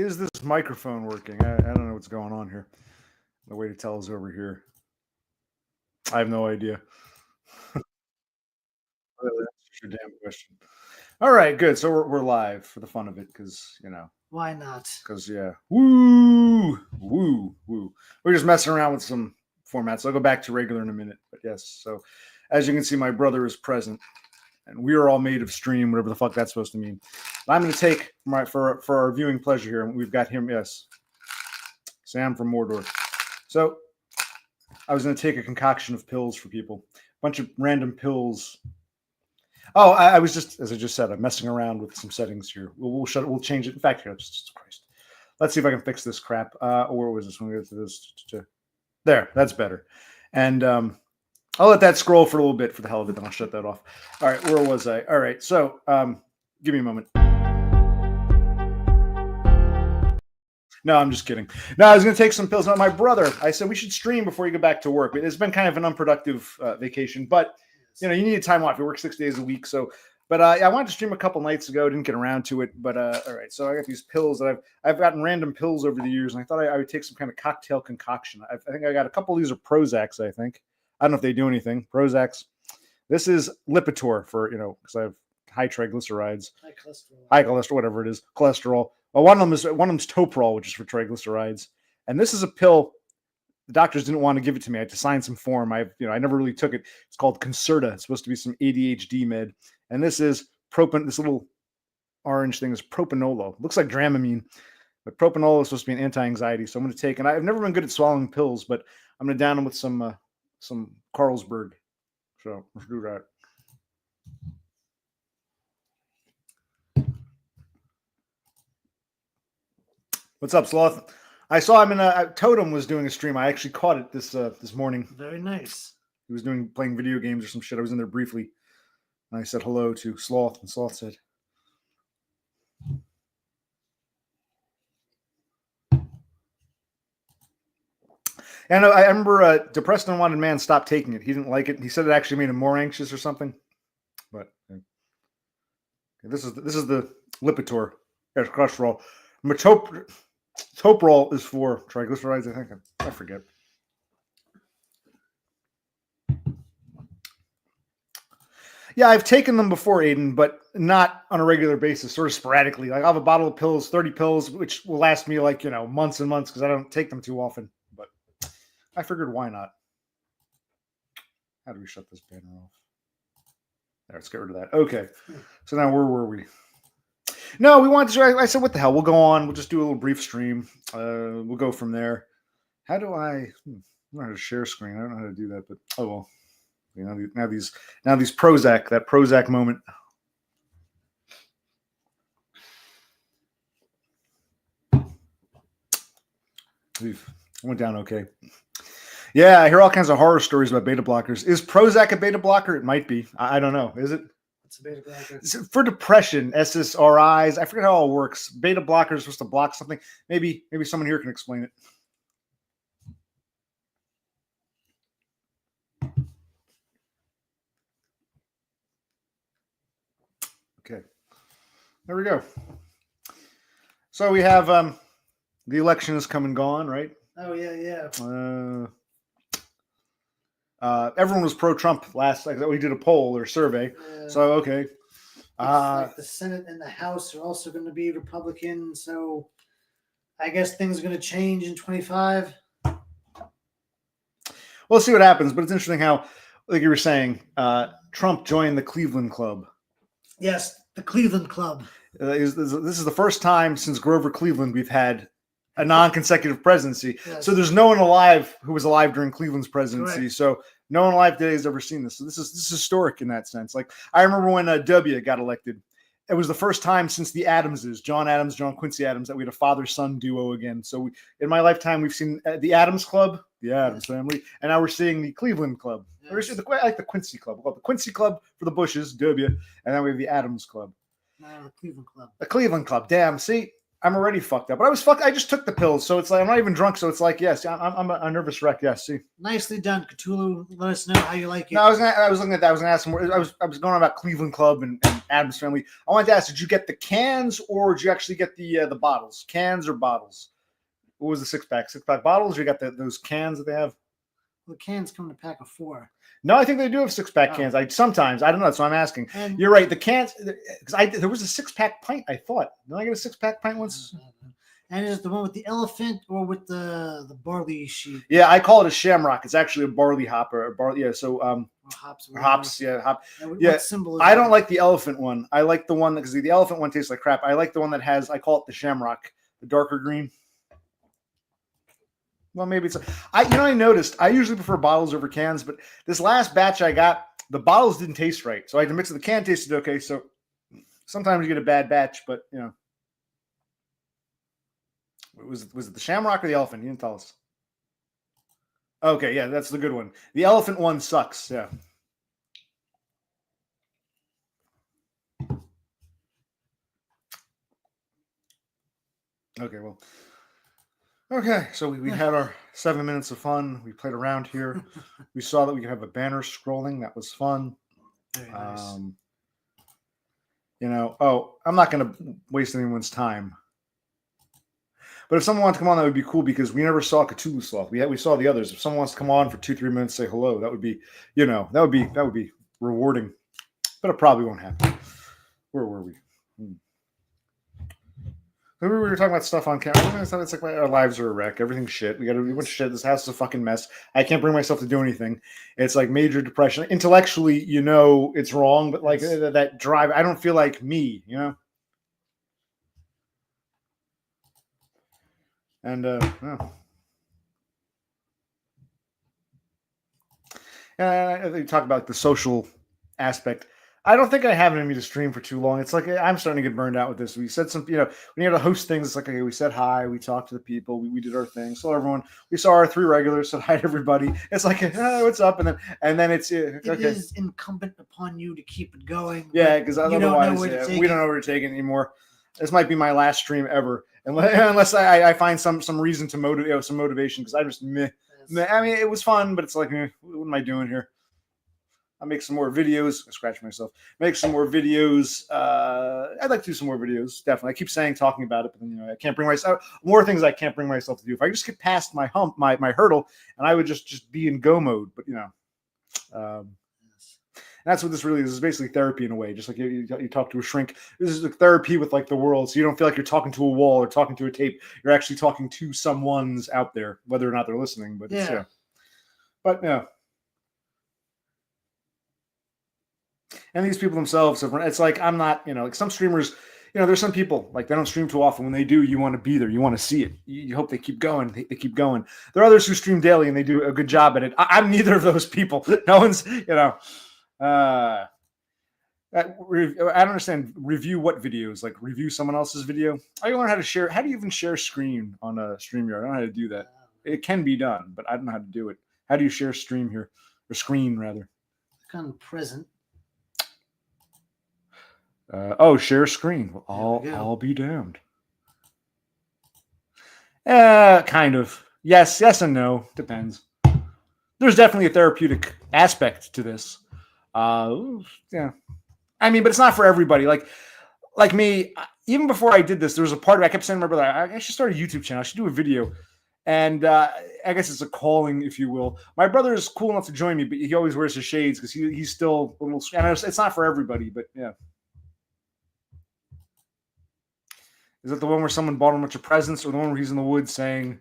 is this microphone working? I don't know what's going on here. The way to tell is over here. I have no idea. That's your damn question. All right, good. So we're live for the fun of it, because Why not? because yeah, woo, woo, woo. We're just messing around with some formats. I'll go back to regular in a minute, but yes. So as you can see, my brother is present, and we are all made of stream, whatever the fuck that's supposed to mean. I'm going to take for our viewing pleasure here. We've got him, yes, Sam from Mordor. So I was going to take a concoction of pills for people, a bunch of random pills. Oh, I was just, as I just said, I'm messing around with some settings here. We'll change it. In fact, here, Jesus Christ. Let's see if I can fix this crap. Or was this when we go to this? There, that's better. And I'll let that scroll for a little bit for the hell of it, then I'll shut that off. All right, where was I? All right, so give me a moment. No, I'm just kidding. No, I was going to take some pills. Now, my brother, I said we should stream before you go back to work. It's been kind of an unproductive vacation, but you need time off. You work 6 days a week, so. But I wanted to stream a couple nights ago. Didn't get around to it. But all right, so I got these pills that I've gotten random pills over the years, and I thought I would take some kind of cocktail concoction. I think I got a couple of these are Prozacs. I think I don't know if they do anything. Prozacs. This is Lipitor for because I have high triglycerides, high cholesterol, whatever it is, cholesterol. Well, one of them's Toprol, which is for triglycerides, and this is a pill. The doctors didn't want to give it to me. I had to sign some form. I never really took it. It's called Concerta. It's supposed to be some ADHD med. And this is this little orange thing is propanolol. Looks like Dramamine, but propanolol is supposed to be an anti-anxiety. So I'm going to take, and I've never been good at swallowing pills, but I'm going to down them with some Carlsberg. So let's do that. What's up, Sloth? I saw him in Totem was doing a stream. I actually caught it this morning. Very nice. He was playing video games or some shit. I was in there briefly. And I said hello to Sloth, and Sloth said, and I remember Depressed and Unwanted Man stopped taking it. He didn't like it. He said it actually made him more anxious or something. But this is the Lipitor. There's cholesterol. Toprol is for triglycerides, I think. I forget. Yeah, I've taken them before, Aiden, but not on a regular basis, sort of sporadically. Like I have a bottle of pills, 30 pills, which will last me like, months and months because I don't take them too often. But I figured why not? How do we shut this banner off? There, let's get rid of that. Okay. So now where were we? No, we wanted to. I said, what the hell? We'll go on. We'll just do a little brief stream. We'll go from there. How do I don't know how to share screen. I don't know how to do that, but oh well. Now these Prozac, that Prozac moment. Went down okay. Yeah, I hear all kinds of horror stories about beta blockers. Is Prozac a beta blocker? It might be. I don't know. Is it? What's a beta blocker? For depression, SSRIs. I forget how it all works. Beta blockers are supposed to block something. Maybe someone here can explain it. Okay, there we go. So we have the election has come and gone, right? Oh yeah. Everyone was pro-Trump last. Like we did a poll or survey. So okay. Like the Senate and the House are also going to be Republican. So I guess things are going to change in 25. We'll see what happens. But it's interesting how, like you were saying, Trump joined the Cleveland Club. Yes, the Cleveland Club. This is the first time since Grover Cleveland we've had a non-consecutive presidency. Yes. So there's no one alive who was alive during Cleveland's presidency. Correct. So no one alive today has ever seen this. So this is historic in that sense. Like I remember when W got elected. It was the first time since the Adamses, John Adams, John Quincy Adams, that we had a father-son duo again. So in my lifetime, we've seen the Adams Club, the Adams family, and now we're seeing the Cleveland Club. Yes. I like the Quincy Club. We'll call it the Quincy Club for the Bushes, W, and then we have the Adams Club. No, the Cleveland Club. The Cleveland Club. Damn. See, I'm already fucked up. But I was fucked. I just took the pills, so it's like I'm not even drunk. So it's like, yes, I'm a nervous wreck. Yes. See. Nicely done, Cthulhu. Let us know how you like it. No, I was looking at that. I was going to ask him. I was going on about Cleveland Club and Adams Family. I wanted to ask, did you get the cans or did you actually get the bottles? Cans or bottles? What was the six-pack? Six-pack bottles or you got those cans that they have? The cans come in a pack of 4. No, I think they do have six-pack cans. I don't know. That's why I'm asking. And You're right. The cans, because there was a six-pack pint, I thought. Did I get a six-pack pint once? And is it the one with the elephant or with the barley sheet? Yeah, I call it a shamrock. It's actually a barley hop or a barley. Yeah, so Or hops. hops. Yeah, hop. And Yeah, what symbol is I don't that? like the elephant one. I like the one because the elephant one tastes like crap. I like the one that has. I call it the shamrock, the darker green. Well, maybe it's. I noticed. I usually prefer bottles over cans, but this last batch I got, the bottles didn't taste right, so I had to mix it. The can tasted okay, so sometimes you get a bad batch, but was it the shamrock or the elephant? You didn't tell us. Okay, yeah, that's the good one. The elephant one sucks. Yeah. Okay, well. Okay, so we had our 7 minutes of fun. We played around here. We saw that we could have a banner scrolling. That was fun. Very nice. I'm not going to waste anyone's time. But if someone wants to come on, that would be cool because we never saw Cthulhu Sloth. We saw the others. If someone wants to come on for 2-3 minutes, say hello, that would be, that would be rewarding. But it probably won't happen. Where were we? We were talking about stuff on camera. It's like our lives are a wreck. Everything's shit. We got to do a bunch of shit. This house is a fucking mess. I can't bring myself to do anything. It's like major depression. Intellectually, it's wrong, but like that drive, I don't feel like me, And they talk about the social aspect. I don't think I have it in me to stream for too long. It's like I'm starting to get burned out with this. We said some, when you have to host things, it's like, okay, we said hi, we talked to the people, we did our thing, saw everyone. We saw our 3 regulars, said hi to everybody. It's like, what's up? And then it's okay. It is incumbent upon you to keep it going. Yeah, because otherwise, we don't know where to take it anymore. This might be my last stream ever, unless I find some reason to motivate, some motivation. Because I just meh. I mean, it was fun, but it's like, what am I doing here? I'll make some more videos. I scratch myself. Make some more videos. I'd like to do some more videos. Definitely. I keep talking about it, but then I can't bring myself. More things I can't bring myself to do. If I just get past my hump, my hurdle, and I would just be in go mode. But that's what this really is. It's basically therapy in a way. Just like you talk to a shrink. This is like therapy with like the world. So you don't feel like you're talking to a wall or talking to a tape. You're actually talking to someone's out there, whether or not they're listening. But yeah. But yeah. And these people themselves it's like, I'm not, like some streamers, there's some people like they don't stream too often. When they do, you want to be there. You want to see it. You hope they keep going. They keep going. There are others who stream daily and they do a good job at it. I'm neither of those people. No one's, I don't understand. Review what videos? Like review someone else's video? I learn how to share. How do you even share screen on a StreamYard? I don't know how to do that. It can be done, but I don't know how to do it. How do you share stream here? Or screen, rather? Click on present. Share screen. I'll be damned. Kind of. Yes and no. Depends. There's definitely a therapeutic aspect to this. Yeah. I mean, but it's not for everybody. Like me, even before I did this, there was a part of it, I kept saying to my brother, I should start a YouTube channel. I should do a video. And I guess it's a calling, if you will. My brother is cool enough to join me, but he always wears his shades because he's still a little. I know it's not for everybody, but yeah. Is that the one where someone bought him a bunch of presents, or the one where he's in the woods saying,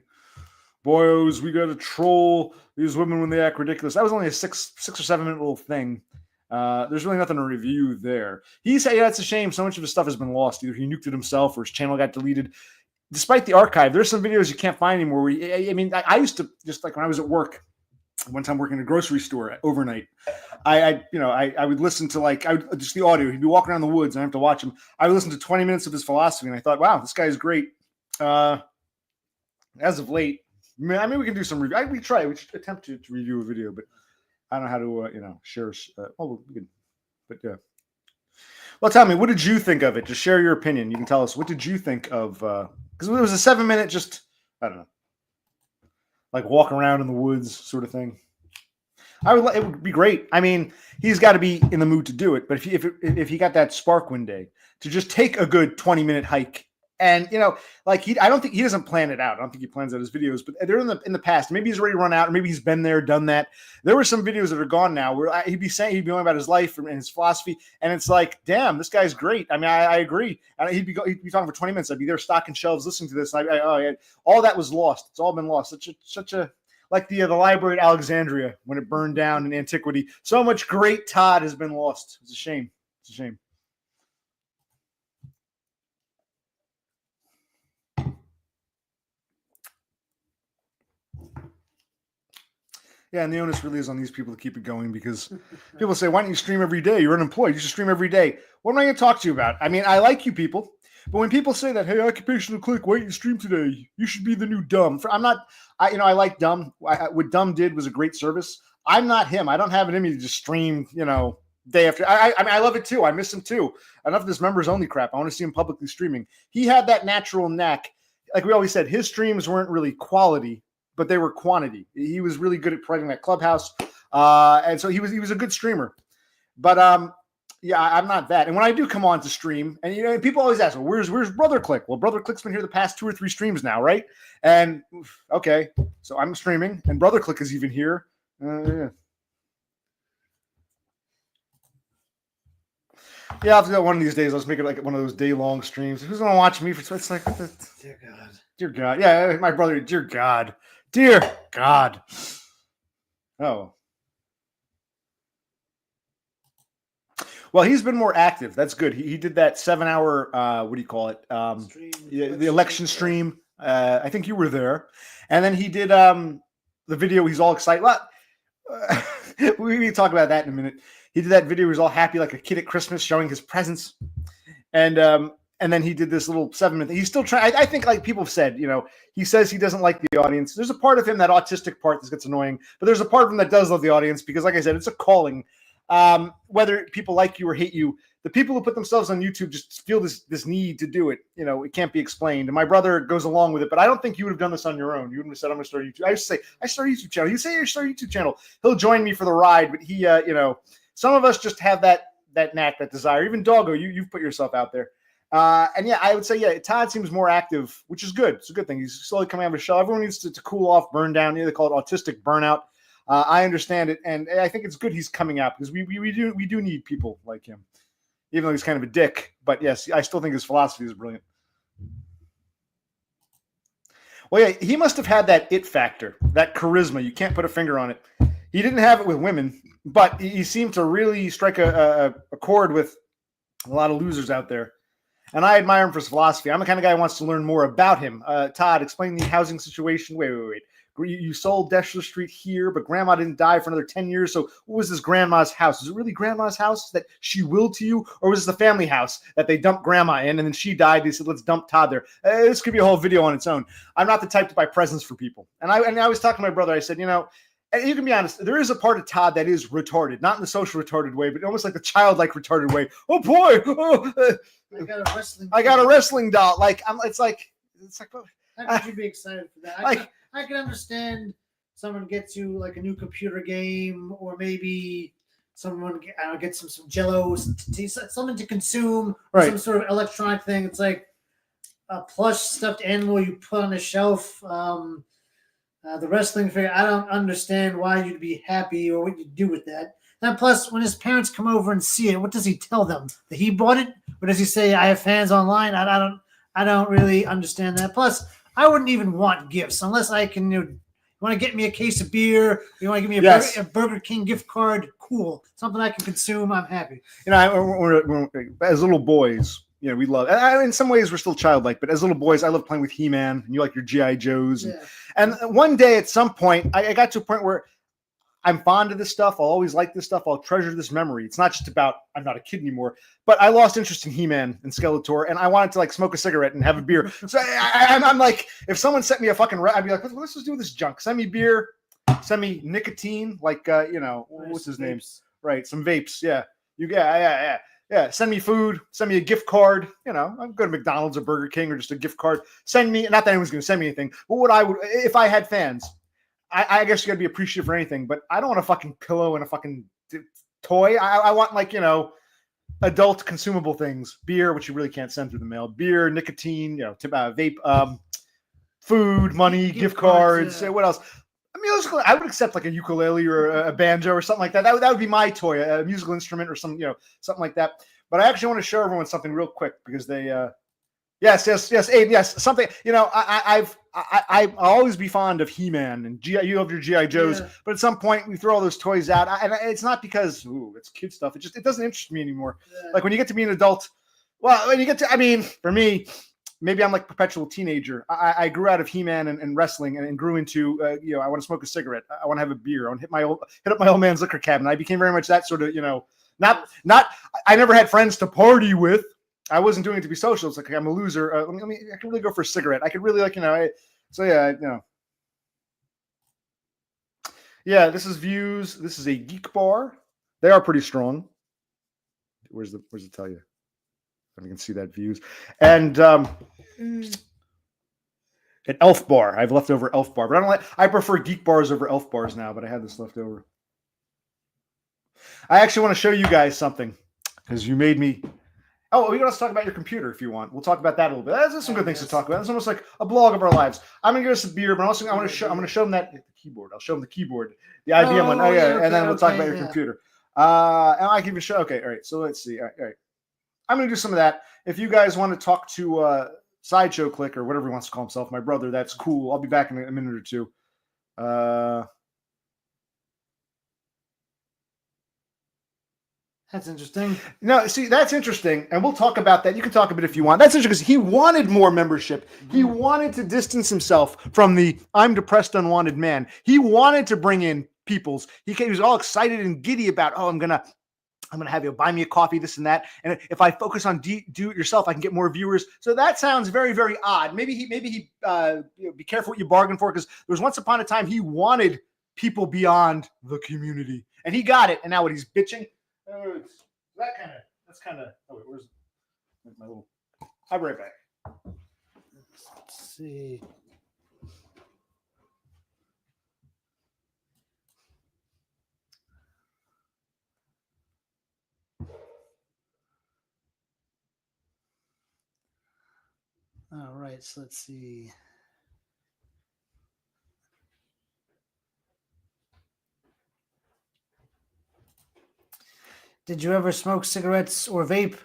"Boys, we got to troll these women when they act ridiculous"? That was only a 6 or 7 minute little thing. There's really nothing to review there. He said, "Yeah, it's a shame. So much of his stuff has been lost. Either he nuked it himself, or his channel got deleted." Despite the archive, there's some videos you can't find anymore. I used to, just like when I was at work, one time working in a grocery store overnight, I would listen to just the audio. He'd be walking around the woods and I have to watch him. I would listen to 20 minutes of his philosophy and I thought, wow, this guy is great. As of late, I mean, we can do some review. We should attempt to review a video, but I don't know how to, share. We can, but yeah. Well, tell me, what did you think of it? Just share your opinion. You can tell us, what did you think of, because it was a 7 minute, just, I don't know, like walk around in the woods sort of thing. It would be great. I mean, he's got to be in the mood to do it. But if he got that spark one day to just take a good 20-minute hike, and like I don't think he doesn't plan it out. I don't think he plans out his videos, but they're in the past. Maybe he's already run out, or maybe he's been there, done that. There were some videos that are gone now where he'd be going about his life and his philosophy, and it's like, damn, this guy's great. I mean, I agree. And he'd be talking for 20 minutes. I'd be there stocking shelves, listening to this. And all that was lost. It's all been lost. Such a like the library at Alexandria when it burned down in antiquity. So much great Todd has been lost. It's a shame. It's a shame. Yeah, and the onus really is on these people to keep it going, because people say, why don't you stream every day? You're unemployed. You should stream every day. What am I going to talk to you about? I mean, I like you people, but when people say that, hey, occupational click, why don't you stream today? You should be the new Dumb. I like Dumb. What Dumb did was a great service. I'm not him. I don't have it in me to just stream, day after. I mean, I love it too. I miss him too. Enough of this members only crap. I want to see him publicly streaming. He had that natural knack. Like we always said, his streams weren't really quality, but they were quantity. He was really good at providing that clubhouse. And so he was a good streamer. But yeah, I'm not that. And when I do come on to stream, and people always ask, well, where's Brother Click? Well, Brother Click's been here the past 2 or 3 streams now, right? And okay, so I'm streaming, and Brother Click is even here. Yeah, I'll have to do one of these days. Let's make it like one of those day-long streams. Who's gonna watch me for? It's like, dear God, yeah, my brother, dear God. Oh. Well, he's been more active. That's good. He did that 7-hour, what do you call it? The election stream. I think you were there. And then he did the video. He's all excited. We can talk about that in a minute. He did that video. He was all happy like a kid at Christmas, showing his presents. And then he did this little 7-minute. He's still trying. I think, like people have said, he says he doesn't like the audience. There's a part of him, that autistic part, that gets annoying. But there's a part of him that does love the audience, because, like I said, it's a calling. Whether people like you or hate you, the people who put themselves on YouTube just feel this need to do it. It can't be explained. And my brother goes along with it, but I don't think you would have done this on your own. You wouldn't have said, I'm going to start a YouTube. I used to say, I start a YouTube channel. You say you start a YouTube channel. He'll join me for the ride, but he, some of us just have that knack, that desire. Even Doggo, you've put yourself out there. And yeah, I would say, yeah, Todd seems more active, which is good. It's a good thing. He's slowly coming out of his shell. Everyone needs to cool off, burn down. They call it autistic burnout. I understand it, and I think it's good he's coming out, because we do need people like him, even though he's kind of a dick. But yes, I still think his philosophy is brilliant. Well, yeah, he must have had that it factor, that charisma. You can't put a finger on it. He didn't have it with women, but he seemed to really strike a chord with a lot of losers out there. And I admire him for his philosophy. I'm the kind of guy who wants to learn more about him. Todd, explain the housing situation. Wait. You sold Deshler Street here, but Grandma didn't die for another 10 years. So what was this Grandma's house? Is it really Grandma's house that she willed to you? Or was this the family house that they dumped Grandma in, and then she died? They said, let's dump Todd there. This could be a whole video on its own. I'm not the type to buy presents for people. And I was talking to my brother. I said, and you can be honest, there is a part of Todd that is retarded, not in the social retarded way, but almost like the childlike retarded way. Oh boy, I got a wrestling doll. Like it's like. How could you be excited for that? I can understand someone gets you like a new computer game, or maybe someone gets some Jello, something to consume, or some sort of electronic thing. It's like a plush stuffed animal you put on a shelf. The wrestling figure, I don't understand why you'd be happy or what you do with that. And plus, when his parents come over and see it, what does he tell them? That he bought it, or does he say, "I have fans online"? I don't really understand that. Plus, I wouldn't even want gifts unless I can. You want to get me a case of beer? You want to give me a Burger King gift card? Cool, something I can consume. I'm happy. As little boys, we love. In some ways, we're still childlike, but as little boys, I love playing with He-Man, and you like your GI Joes. Yeah. And one day, at some point, I got to a point where I'm fond of this stuff. I'll always like this stuff. I'll treasure this memory. It's not just about I'm not a kid anymore, but I lost interest in He-Man and Skeletor, and I wanted to like smoke a cigarette and have a beer. So I'm like, if someone sent me a fucking, I'd be like, let's just do this junk. Send me beer, send me nicotine, like what's his name? Right, some vapes. Yeah, yeah. Send me food. Send me a gift card. I'd go to McDonald's or Burger King or just a gift card. Send me. Not that anyone's going to send me anything, but what I would, if I had fans. I guess you got to be appreciative for anything, but I don't want a fucking pillow and a fucking toy. I want like, adult consumable things, beer, which you really can't send through the mail, beer, nicotine, vape, food, money, gift cards. yeah. What else? A musical. I would accept like a ukulele or a banjo or something like that. That would be my toy, a musical instrument or something like that. But I actually want to show everyone something real quick because they. Yes, Aiden, yes, something. I'll always be fond of He-Man and you have your GI Joes, but at some point we throw all those toys out, and it's not because it's kid stuff. It doesn't interest me anymore. Yeah. Like when you get to be an adult, well, when you get to, for me, maybe I'm like a perpetual teenager. I grew out of He-Man and wrestling and grew into, I want to smoke a cigarette. I want to have a beer. I want to hit up my old man's liquor cabinet. I became very much that sort of, not. I never had friends to party with. I wasn't doing it to be social. It's like I'm a loser. I can really go for a cigarette. I could really yeah, this is Views. This is a geek bar. They are pretty strong. Where's it tell you? If you can see that Views. And an Elf bar. I have leftover Elf bar, but I prefer geek bars over Elf bars now, but I had this left over. I actually want to show you guys something because you made me. Oh, we want to talk about your computer if you want. We'll talk about that a little bit. There's some good things to talk about. It's almost like a blog of our lives. I'm gonna give us a beer, but also I'm gonna show them the keyboard. I'll show them the keyboard, the IBM one. Oh yeah, okay, and then we'll talk about your computer. And I can even show. Okay, all right. So let's see. All right. I'm gonna do some of that. If you guys want to talk to Sideshow Click or whatever he wants to call himself, my brother, that's cool. I'll be back in a minute or two. That's interesting. No, see, that's interesting. And we'll talk about that. You can talk a bit if you want. That's interesting because he wanted more membership. Mm-hmm. He wanted to distance himself from the I'm depressed, unwanted man. He wanted to bring in peoples. He was all excited and giddy about, I'm going to have you buy me a coffee, this and that. And if I focus on do it yourself, I can get more viewers. So that sounds very, very odd. Maybe he be careful what you bargain for, because there was once upon a time he wanted people beyond the community. And he got it. And now what, he's bitching? That's kind of. Oh wait, where's my little? I'll be right back. Let's see. All right, so let's see. Did you ever smoke cigarettes or vape?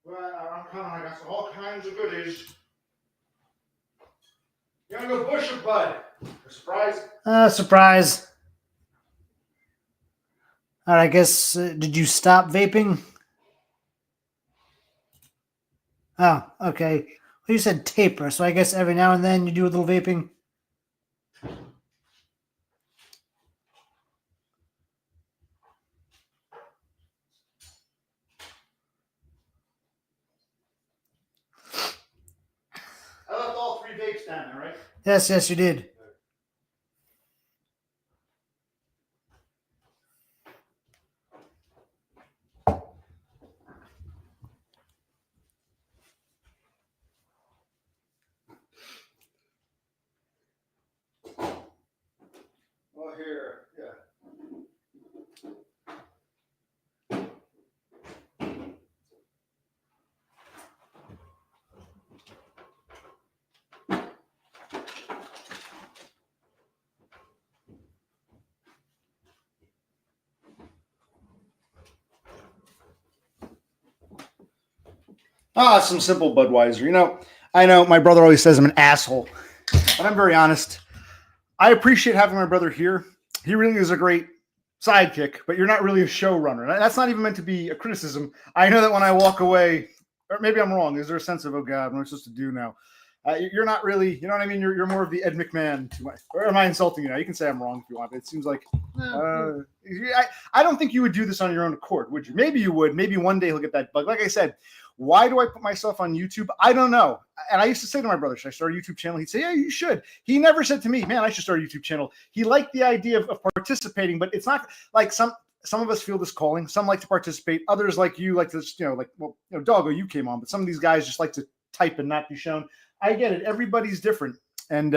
Well, I'm coming. I got all kinds of goodies. You want to go bush or bud? A surprise? Surprise. All right, I guess, did you stop vaping? Oh, okay. Well, you said taper, so I guess every now and then you do a little vaping. I left all 3 vapes down there, right? Yes, you did. Well, here, yeah. Some simple Budweiser. I know my brother always says I'm an asshole, but I'm very honest. I appreciate having my brother here. He really is a great sidekick, but you're not really a showrunner. That's not even meant to be a criticism. I know that when I walk away, or maybe I'm wrong, is there a sense of, oh God, what am I supposed to do now? You're not really, you know what I mean? You're more of the Ed McMahon. Or am I insulting you now? You can say I'm wrong if you want, but it seems like I don't think you would do this on your own accord, would you? Maybe you would. Maybe one day he'll get that bug. Like I said, why do I put myself on YouTube? I don't know. And I used to say to my brother, should I start a YouTube channel? He'd say, yeah, you should. He never said to me, man, I should start a YouTube channel. He liked the idea of participating, but it's not like some of us feel this calling. Some like to participate. Others like you like to, Doggo, you came on, but some of these guys just like to type and not be shown. I get it. Everybody's different. And,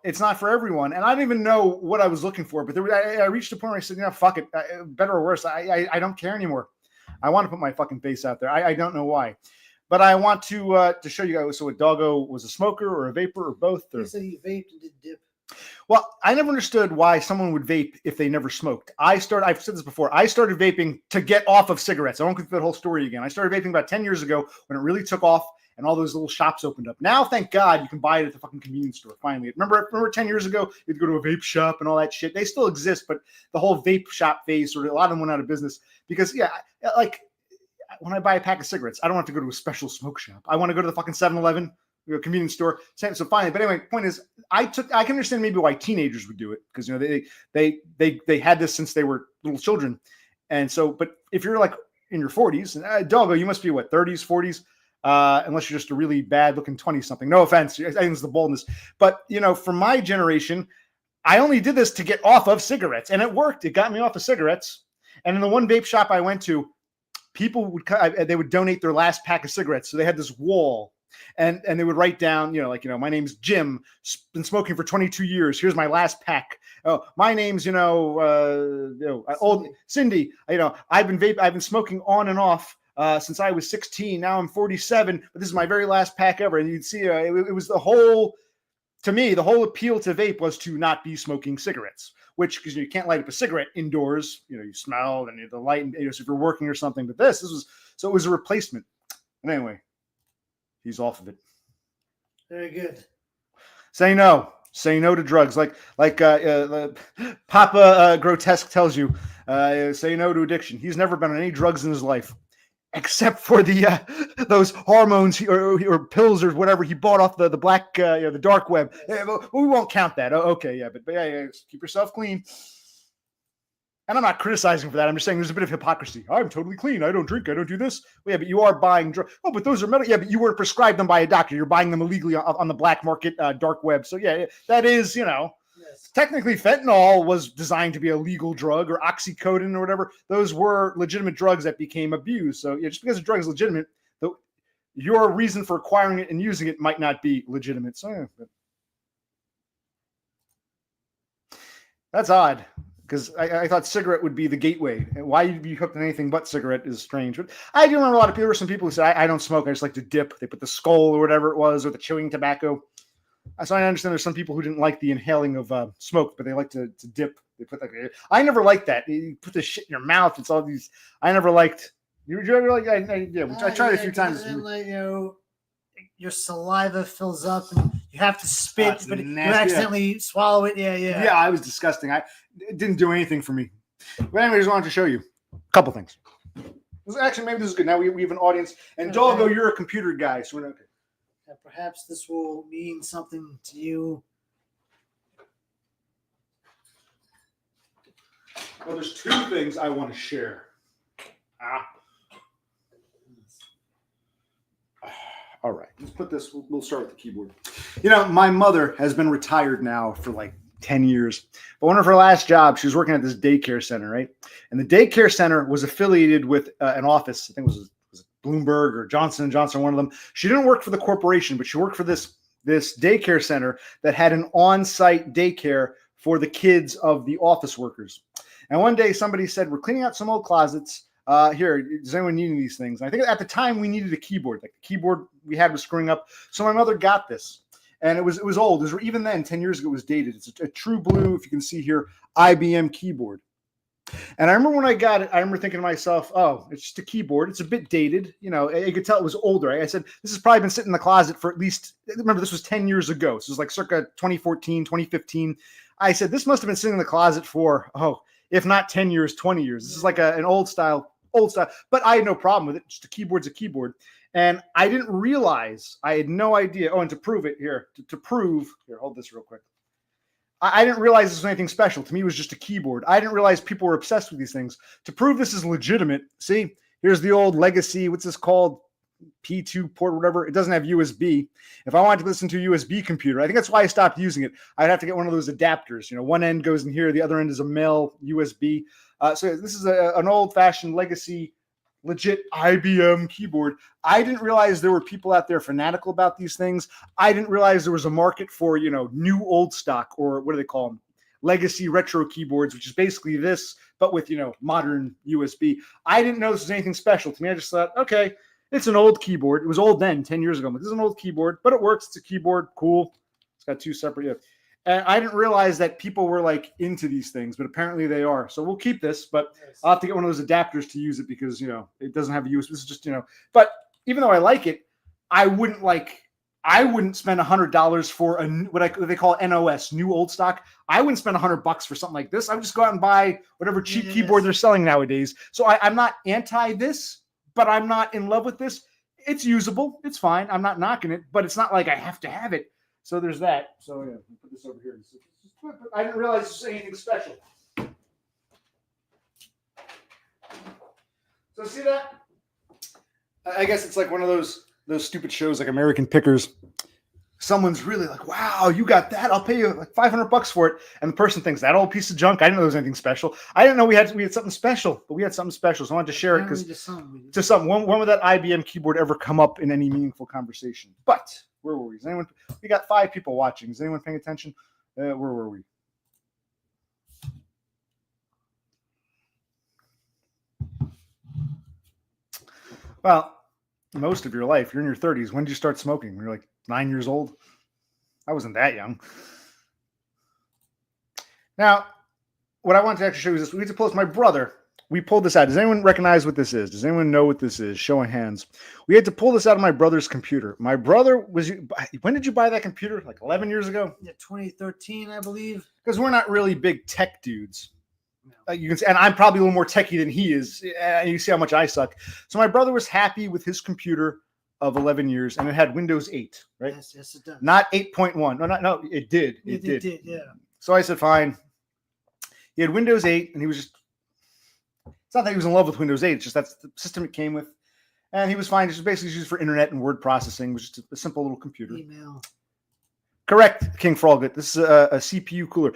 it's not for everyone. And I don't even know what I was looking for, but I reached a point where I said, fuck it, better or worse. I don't care anymore. I want to put my fucking face out there. I don't know why, but I want to show you guys. So a Doggo was a smoker or a vapor or both? Or... He said he vaped and did dip. Well, I never understood why someone would vape if they never smoked. I've said this before. I started vaping to get off of cigarettes. I won't go through that whole story again. I started vaping about 10 years ago when it really took off and all those little shops opened up. Now, thank God, you can buy it at the fucking convenience store. Finally, remember 10 years ago, you'd go to a vape shop and all that shit. They still exist, but the whole vape shop phase, a lot of them went out of business because, like when I buy a pack of cigarettes, I don't want to go to a special smoke shop. I want to go to the fucking 7-Eleven, convenience store. So finally, but anyway, point is, I can understand maybe why teenagers would do it because they had this since they were little children, and so. But if you're like in your 40s, Doggo, you must be what 30s, 40s. Unless you're just a really bad looking 20 something. No offense. I think it's the boldness. But, for my generation, I only did this to get off of cigarettes and it worked. It got me off of cigarettes. And in the one vape shop I went to, people would donate their last pack of cigarettes. So they had this wall and they would write down, my name's Jim, been smoking for 22 years. Here's my last pack. Oh, my name's, old Cindy, I've been smoking on and off since I was 16. Now I'm 47, but this is my very last pack ever. And you'd see it was the whole appeal to vape was to not be smoking cigarettes, which because you can't light up a cigarette indoors, you smell and the light, so if you're working or something. But it was a replacement. And anyway, he's off of it. Very good. Say no to drugs. Like Papa Grotesque tells you, say no to addiction. He's never been on any drugs in his life. Except for the those hormones or pills or whatever he bought off the black the dark web. We won't count that. Okay, but keep yourself clean. And I'm not criticizing for that. I'm just saying there's a bit of hypocrisy. I'm totally clean. I don't drink. I don't do this. Well, yeah, but you are buying drugs. Oh, but those are medical. Yeah, but you weren't prescribed them by a doctor. You're buying them illegally on the black market, dark web. So yeah, that is Yes. Technically, fentanyl was designed to be a legal drug, or oxycodone or whatever. Those were legitimate drugs that became abused. So just because a drug is legitimate, your reason for acquiring it and using it might not be legitimate. So that's odd because I thought cigarette would be the gateway. Why you'd be hooked on anything but cigarette is strange. But I do remember a lot of people. There were some people who said, I don't smoke. I just like to dip. They put the skull or whatever it was, or the chewing tobacco. So I understand there's some people who didn't like the inhaling of smoke, but they like to dip. They put I never liked that. You put this shit in your mouth. It's all these. I never liked. You ever like? I tried it a few times. And your saliva fills up, and you have to spit, but you accidentally swallow it. Yeah. Yeah, I was disgusting. It didn't do anything for me. But anyway, I just wanted to show you a couple things. Actually, maybe this is good. Now we have an audience, and Doggo, you're a computer guy, so we're okay. Perhaps this will mean something to you. Well, there's two things I want to share. All right, let's put this. We'll start with the keyboard. My mother has been retired now for like 10 years. But one of her last jobs, she was working at this daycare center, right? And the daycare center was affiliated with an office. I think it was Bloomberg or Johnson & Johnson, one of them. She didn't work for the corporation, but she worked for this daycare center that had an on-site daycare for the kids of the office workers. And one day somebody said, we're cleaning out some old closets. Here, does anyone need these things? And I think at the time we needed a keyboard. Like the keyboard we had was screwing up. So my mother got this. And it was old. It was, even then, 10 years ago, it was dated. It's a true blue, if you can see here, IBM keyboard. And I remember when I got it, I remember thinking to myself, oh, it's just a keyboard. It's a bit dated. I could tell it was older. I said, this has probably been sitting in the closet for at least, remember, this was 10 years ago. So it was like circa 2014, 2015. I said, this must have been sitting in the closet for, if not 10 years, 20 years. This is like an old style. But I had no problem with it. Just a keyboard's a keyboard. And I didn't realize, I had no idea. Oh, and to prove it here, here, hold this real quick. I didn't realize this was anything special. To me, it was just a keyboard. I didn't realize people were obsessed with these things. To prove this is legitimate, see, here's the old legacy, what's this called? P2 port or whatever. It doesn't have USB. If I wanted to listen to a USB computer, I think that's why I stopped using it. I'd have to get one of those adapters. One end goes in here, the other end is a male USB. So this is an old-fashioned legacy, legit IBM keyboard. I didn't realize there were people out there fanatical about these things. I didn't realize there was a market for, new old stock, or what do they call them? Legacy retro keyboards, which is basically this, but with, modern USB. I didn't know this was anything special. To me, I just thought, okay, it's an old keyboard. It was old then, 10 years ago. I'm like, this is an old keyboard, but it works. It's a keyboard. Cool. It's got two separate. And I didn't realize that people were like into these things, but apparently they are. So we'll keep this, but I'll have to get one of those adapters to use it because, it doesn't have a USB. This is just, but even though I like it, I wouldn't spend $100 for what they call NOS, new old stock. I wouldn't spend $100 for something like this. I would just go out and buy whatever cheap keyboard they're selling nowadays. So I'm not anti this, but I'm not in love with this. It's usable. It's fine. I'm not knocking it, but it's not like I have to have it. So there's that. So yeah, put this over here. I didn't realize this was anything special. So see that? I guess it's like one of those stupid shows like American Pickers. Someone's really like, wow, you got that? I'll pay you like $500 for it. And the person thinks that old piece of junk. I didn't know there was anything special. I didn't know we had something special, but we had something special. So I wanted to share it because to something. When would that IBM keyboard ever come up in any meaningful conversation? But where were we? We got 5 people watching. Is anyone paying attention? Where were we? Well, most of your life, you're in your 30s. When did you start smoking? When you're like 9 years old? I wasn't that young. Now, what I wanted to actually show you is this. We need to pull this. My brother, we pulled this out. Does anyone recognize what this is? Does anyone know what this is? Show of hands. We had to pull this out of my brother's computer. My brother when did you buy that computer? Like 11 years ago? Yeah, 2013, I believe. Because we're not really big tech dudes. You can see, and I'm probably a little more techie than he is. And you see how much I suck. So my brother was happy with his computer of 11 years, and it had Windows 8, right? Yes, it does. Not 8.1. No, it did. It did, yeah. So I said, fine. He had Windows 8, and he was just, it's not that he was in love with Windows 8, it's just that's the system it came with. And he was fine. It was basically used for internet and word processing. It was just a simple little computer. Email. Correct, King Froglet. This is a CPU cooler.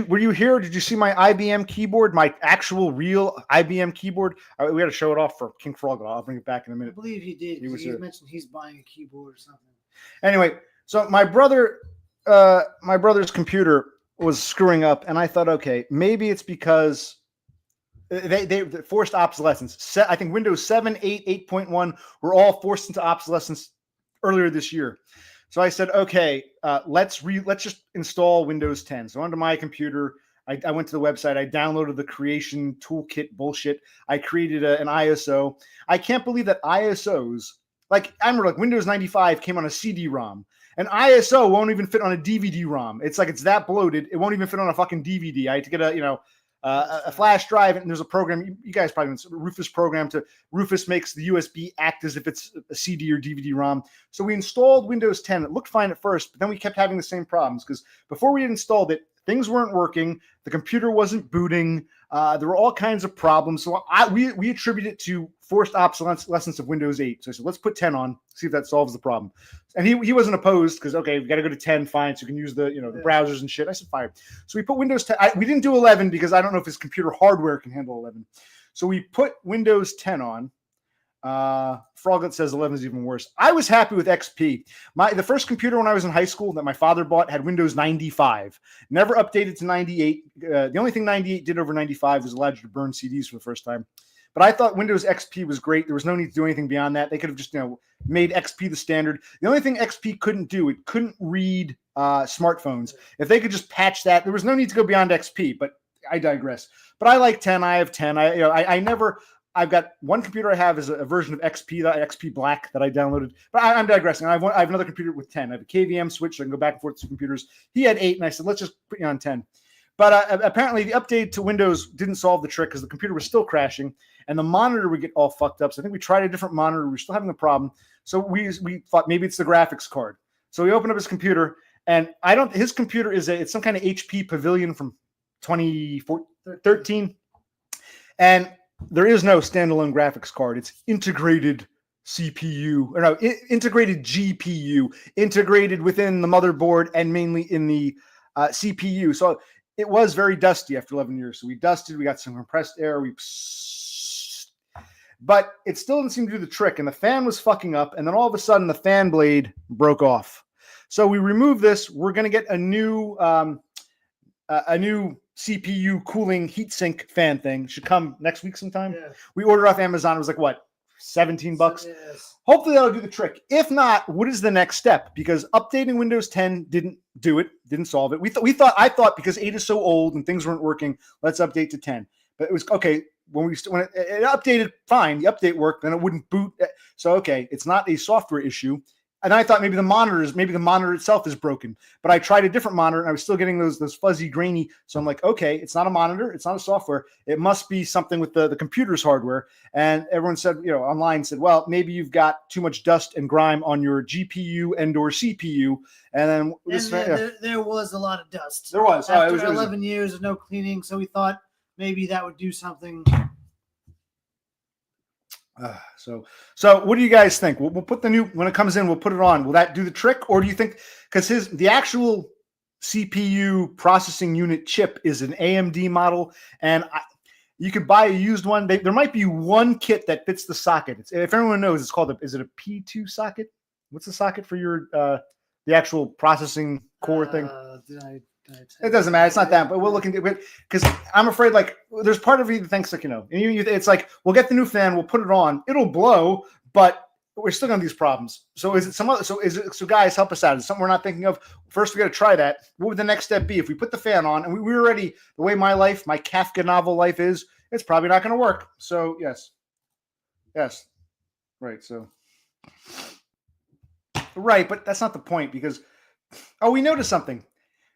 Were you here? Did you see my IBM keyboard? My actual, real IBM keyboard? We had to show it off for King Froglet. I'll bring it back in a minute. I believe he did. He mentioned he's buying a keyboard or something. Anyway, so my brother's computer was screwing up, and I thought, okay, maybe it's because they forced obsolescence. I think Windows 7, 8, 8.1 were all forced into obsolescence earlier this year. So I said, okay, let's just install Windows 10. So onto my computer, I went to the website. I downloaded the creation toolkit bullshit. I created an ISO. I can't believe that ISOs, I remember Windows 95 came on a CD-ROM. An ISO won't even fit on a DVD-ROM. It's that bloated. It won't even fit on a fucking DVD. I had to get a flash drive, and there's a program. You guys probably know, Rufus program Rufus makes the USB act as if it's a CD or DVD-ROM. So we installed Windows 10. It looked fine at first, but then we kept having the same problems because before we installed it, things weren't working. The computer wasn't booting. There were all kinds of problems. So we attribute it to forced obsolescence of Windows 8. So I said, let's put 10 on, see if that solves the problem. And he wasn't opposed because, okay, we got to go to 10, fine, so you can use the the browsers and shit. I said, fine. So we put Windows 10. We didn't do 11 because I don't know if his computer hardware can handle 11. So we put Windows 10 on. Froglet says 11 is even worse. I was happy with XP. The first computer when I was in high school that my father bought had Windows 95. Never updated to 98. The only thing 98 did over 95 was allowed you to burn CDs for the first time. But I thought Windows XP was great. There was no need to do anything beyond that. They could have just made XP the standard. The only thing XP couldn't do, it couldn't read smartphones. If they could just patch that, there was no need to go beyond XP. But I digress. But I like 10. I have 10. I've got one computer I have is a version of XP, XP Black that I downloaded. But I'm digressing. I have another computer with 10. I have a KVM switch, so I can go back and forth to computers. He had 8, and I said, let's just put you on 10. But apparently the update to Windows didn't solve the trick because the computer was still crashing. and the monitor would get all fucked up. So I think we tried a different monitor. We're still having a problem. So we thought maybe it's the graphics card. So we opened up his computer, and his computer it's some kind of HP Pavilion from 2013, and there is no standalone graphics card. It's integrated CPU, or no, integrated GPU, integrated within the motherboard and mainly in the CPU. So it was very dusty after 11 years. So we dusted, we got some compressed air, but it still didn't seem to do the trick. And the fan was fucking up. And then all of a sudden the fan blade broke off. So we removed this. We're going to get a new CPU cooling heatsink fan thing. Should come next week sometime. Yeah. We ordered off Amazon. It was like, what, $17? Yes. Hopefully that'll do the trick. If not, what is the next step? Because updating Windows 10 didn't do it, didn't solve it. I thought because 8 is so old and things weren't working, let's update to 10. But it was okay when it updated, fine. The update worked, then it wouldn't boot. So okay, it's not a software issue. And I thought maybe the monitor itself is broken. But I tried a different monitor and I was still getting those fuzzy, grainy. So I'm like, okay, it's not a monitor, it's not a software. It must be something with the computer's hardware. And everyone said, online said, well, maybe you've got too much dust and grime on your GPU and/or CPU. And then there was a lot of dust. There was. After 11 years of no cleaning, so we thought maybe that would do something. So what do you guys think? We'll put when it comes in, we'll put it on. Will that do the trick? Or do you think, because the actual CPU processing unit chip is an AMD model, and you could buy a used one. There might be one kit that fits the socket. If everyone knows, it's called is it a P2 socket? What's the socket for your the actual processing core thing? It doesn't matter. It's not that, but we'll look into it because I'm afraid there's part of you that thinks it's like we'll get the new fan, we'll put it on, it'll blow, but we're still gonna have these problems. So is it so guys, help us out. Is it something we're not thinking of? First, we got to try that. What would the next step be if we put the fan on and we already, the way my Kafka novel life is, it's probably not going to work. So yes, right. So right, but that's not the point because we noticed something.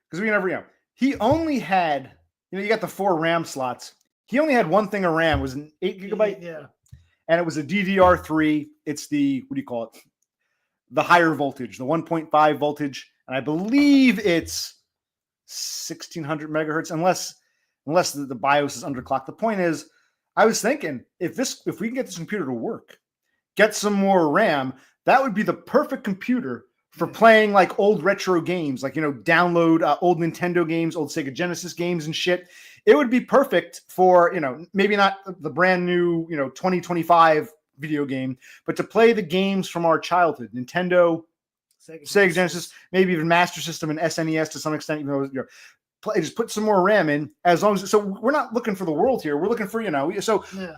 Because we never, he only had, you got the 4 RAM slots. He only had one thing of RAM, was an 8 gigabyte. Yeah. And it was a DDR3. It's the, what do you call it? The higher voltage, the 1.5 voltage. And I believe it's 1600 megahertz, unless the BIOS is underclocked. The point is, I was thinking, if we can get this computer to work, get some more RAM, that would be the perfect computer for playing old retro games, download old Nintendo games, old Sega Genesis games and shit. It would be perfect for, maybe not the brand new, 2025 video game, but to play the games from our childhood, Nintendo, Sega Genesis, maybe even Master System and SNES to some extent, even though, just put some more RAM in so we're not looking for the world here. We're looking for,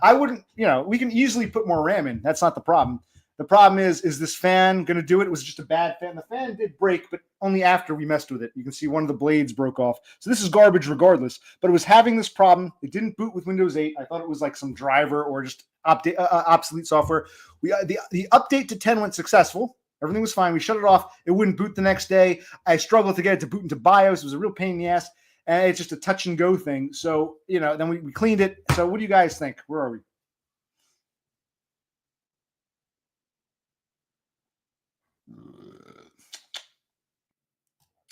I wouldn't, we can easily put more RAM in. That's not the problem. The problem is this fan going to do it? It was just a bad fan. The fan did break, but only after we messed with it. You can see one of the blades broke off. So this is garbage regardless, but it was having this problem. It didn't boot with Windows 8. I thought it was some driver or just obsolete software. The update to 10 went successful. Everything was fine. We shut it off. It wouldn't boot the next day. I struggled to get it to boot into BIOS. It was a real pain in the ass. And it's just a touch and go thing. So, then we cleaned it. So what do you guys think? Where are we?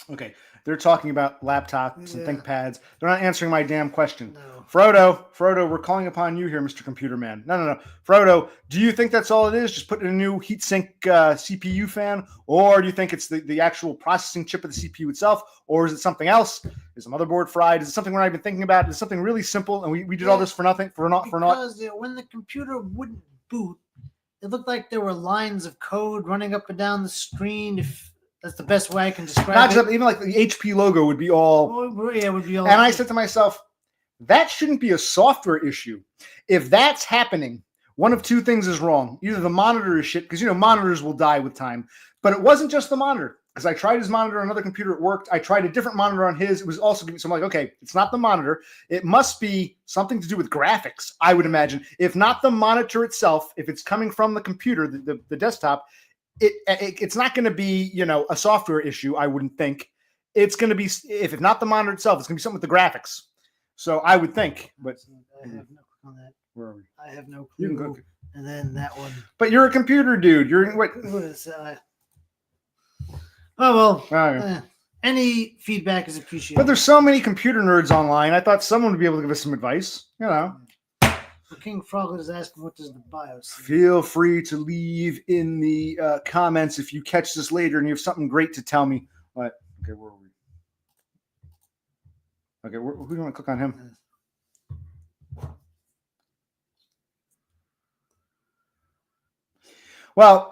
Okay, they're talking about laptops and ThinkPads. They're not answering my damn question. No. Frodo, we're calling upon you here, Mr. Computer Man. No. Frodo, do you think that's all it is? Just put in a new heatsink CPU fan? Or do you think it's the actual processing chip of the CPU itself? Or is it something else? Is the motherboard fried? Is it something we're not even thinking about? Is it something really simple and we did all this for nothing? Because when the computer wouldn't boot, it looked like there were lines of code running up and down the screen. If that's the best way I can describe it. Even the HP logo would be all. Yeah, it would be all. And I said to myself, that shouldn't be a software issue. If that's happening, one of two things is wrong. Either the monitor is shit, because monitors will die with time. But it wasn't just the monitor, because I tried his monitor on another computer, it worked. I tried a different monitor on his, it was also giving. So I'm like, okay, it's not the monitor. It must be something to do with graphics, I would imagine. If not the monitor itself, if it's coming from the computer, the desktop, it's not going to be, a software issue, I wouldn't think. It's going to be, if not the monitor itself, it's going to be something with the graphics. So I would think, but I have no clue on that. Where are we? I have no You clue. can go. And then that one. But you're a computer dude. You're what? What is oh well. All right. Any feedback is appreciated. But there's so many computer nerds online. I thought someone would be able to give us some advice. You know. King Froglet is asking, what does the BIOS say? Feel free to leave in the comments if you catch this later and you have something great to tell me. But okay, where are we? Okay, who do you want to click on him? Well,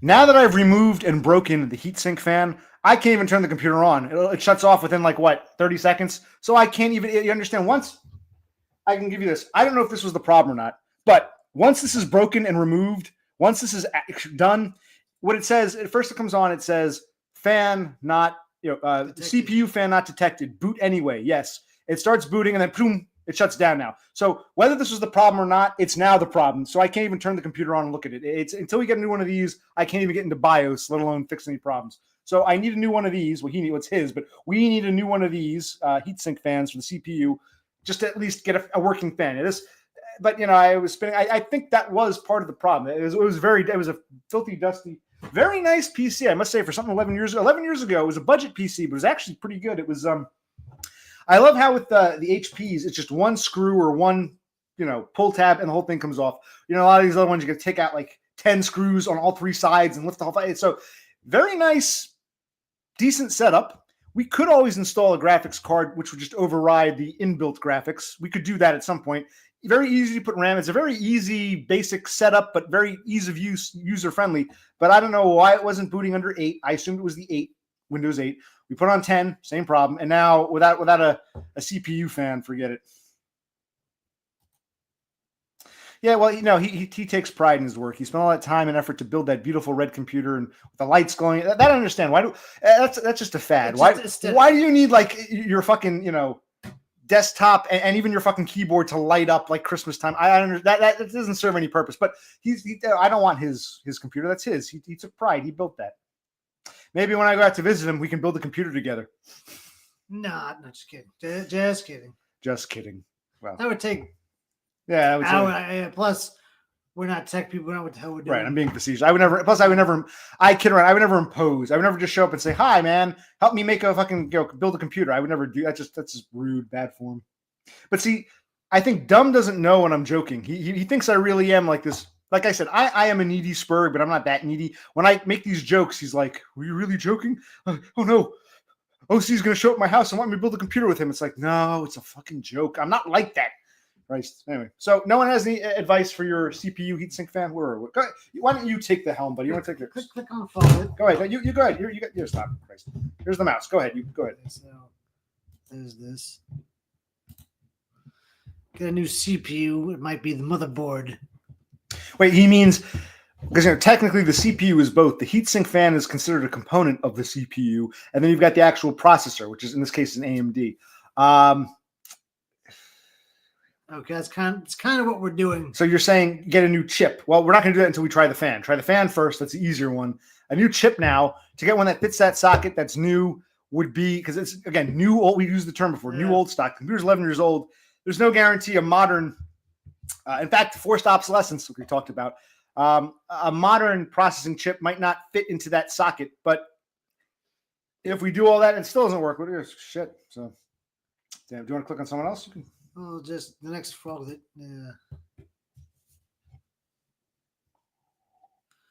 now that I've removed and broken the heatsink fan, I can't even turn the computer on. It shuts off within like what, 30 seconds? So I can't even, you understand, once I can give you this. I don't know if this was the problem or not, but once this is broken and removed, once this is done, what it says, at first it comes on, it says fan not, CPU fan not detected, boot anyway. Yes, it starts booting and then boom, it shuts down now. So whether this was the problem or not, it's now the problem. So I can't even turn the computer on and look at it. It's until we get a new one of these, I can't even get into BIOS, let alone fix any problems. So I need a new one of these. Well, it's his, but we need a new one of these heatsink fans for the CPU, just to at least get a working fan. But I was spinning. I think that was part of the problem. It was a filthy, dusty, very nice PC. I must say, for something 11 years ago, it was a budget PC, but it was actually pretty good. It was I love how with the HPs, it's just one screw or one pull tab, and the whole thing comes off. A lot of these other ones you can take out like 10 screws on all three sides and lift the whole thing. So very nice, decent setup. We could always install a graphics card, which would just override the inbuilt graphics. We could do that at some point. Very easy to put RAM. It's a very easy, basic setup, but very ease of use, user-friendly. But I don't know why it wasn't booting under 8. I assumed it was the 8, Windows 8. We put on 10, same problem. And now without a CPU fan, forget it. Yeah, well, he takes pride in his work. He spent all that time and effort to build that beautiful red computer and with the lights glowing. That I understand. Why that's just a fad. Why do you need like your fucking desktop and even your fucking keyboard to light up like Christmas time? I don't understand. That doesn't serve any purpose. But I don't want his computer. That's his. He took pride. He built that. Maybe when I go out to visit him, we can build a computer together. Nah, not just kidding. Just kidding. Just kidding. Well, that would take. Yeah. Plus, we're not tech people. We know what the hell we're doing. Right. I'm being facetious. I kid around. I would never impose. I would never just show up and say, "Hi, man, help me make a fucking build a computer." I would never do that. That's just rude, bad form. But see, I think Dumb doesn't know when I'm joking. He thinks I really am like this. Like I said, I am a needy Spurg, but I'm not that needy. When I make these jokes, he's like, "Were you really joking? Oh no, OC's going to show up at my house and want me to build a computer with him." It's like, no, it's a fucking joke. I'm not like that. Christ. Anyway, so no one has any advice for your CPU heatsink fan? Why don't you take the helm, buddy? You want to take the click on the phone. Go ahead. You go ahead. You stop. Christ. Here's the mouse. Go ahead. You go ahead. So there's this. Get a new CPU. It might be the motherboard. Wait, he means because technically the CPU is both. The heatsink fan is considered a component of the CPU, and then you've got the actual processor, which is in this case an AMD. Okay, it's kind of what we're doing. So you're saying get a new chip. Well, we're not going to do that until we try the fan. Try the fan first. That's the easier one. A new chip now to get one that fits that socket that's new would be, because it's, again, new old. We used the term before. New old stock. Computer's 11 years old. There's no guarantee a modern, in fact, forced obsolescence, which we talked about. A modern processing chip might not fit into that socket, but if we do all that and it still doesn't work, what is shit? So, damn, do you want to click on someone else? You can. Oh, just the next frog that.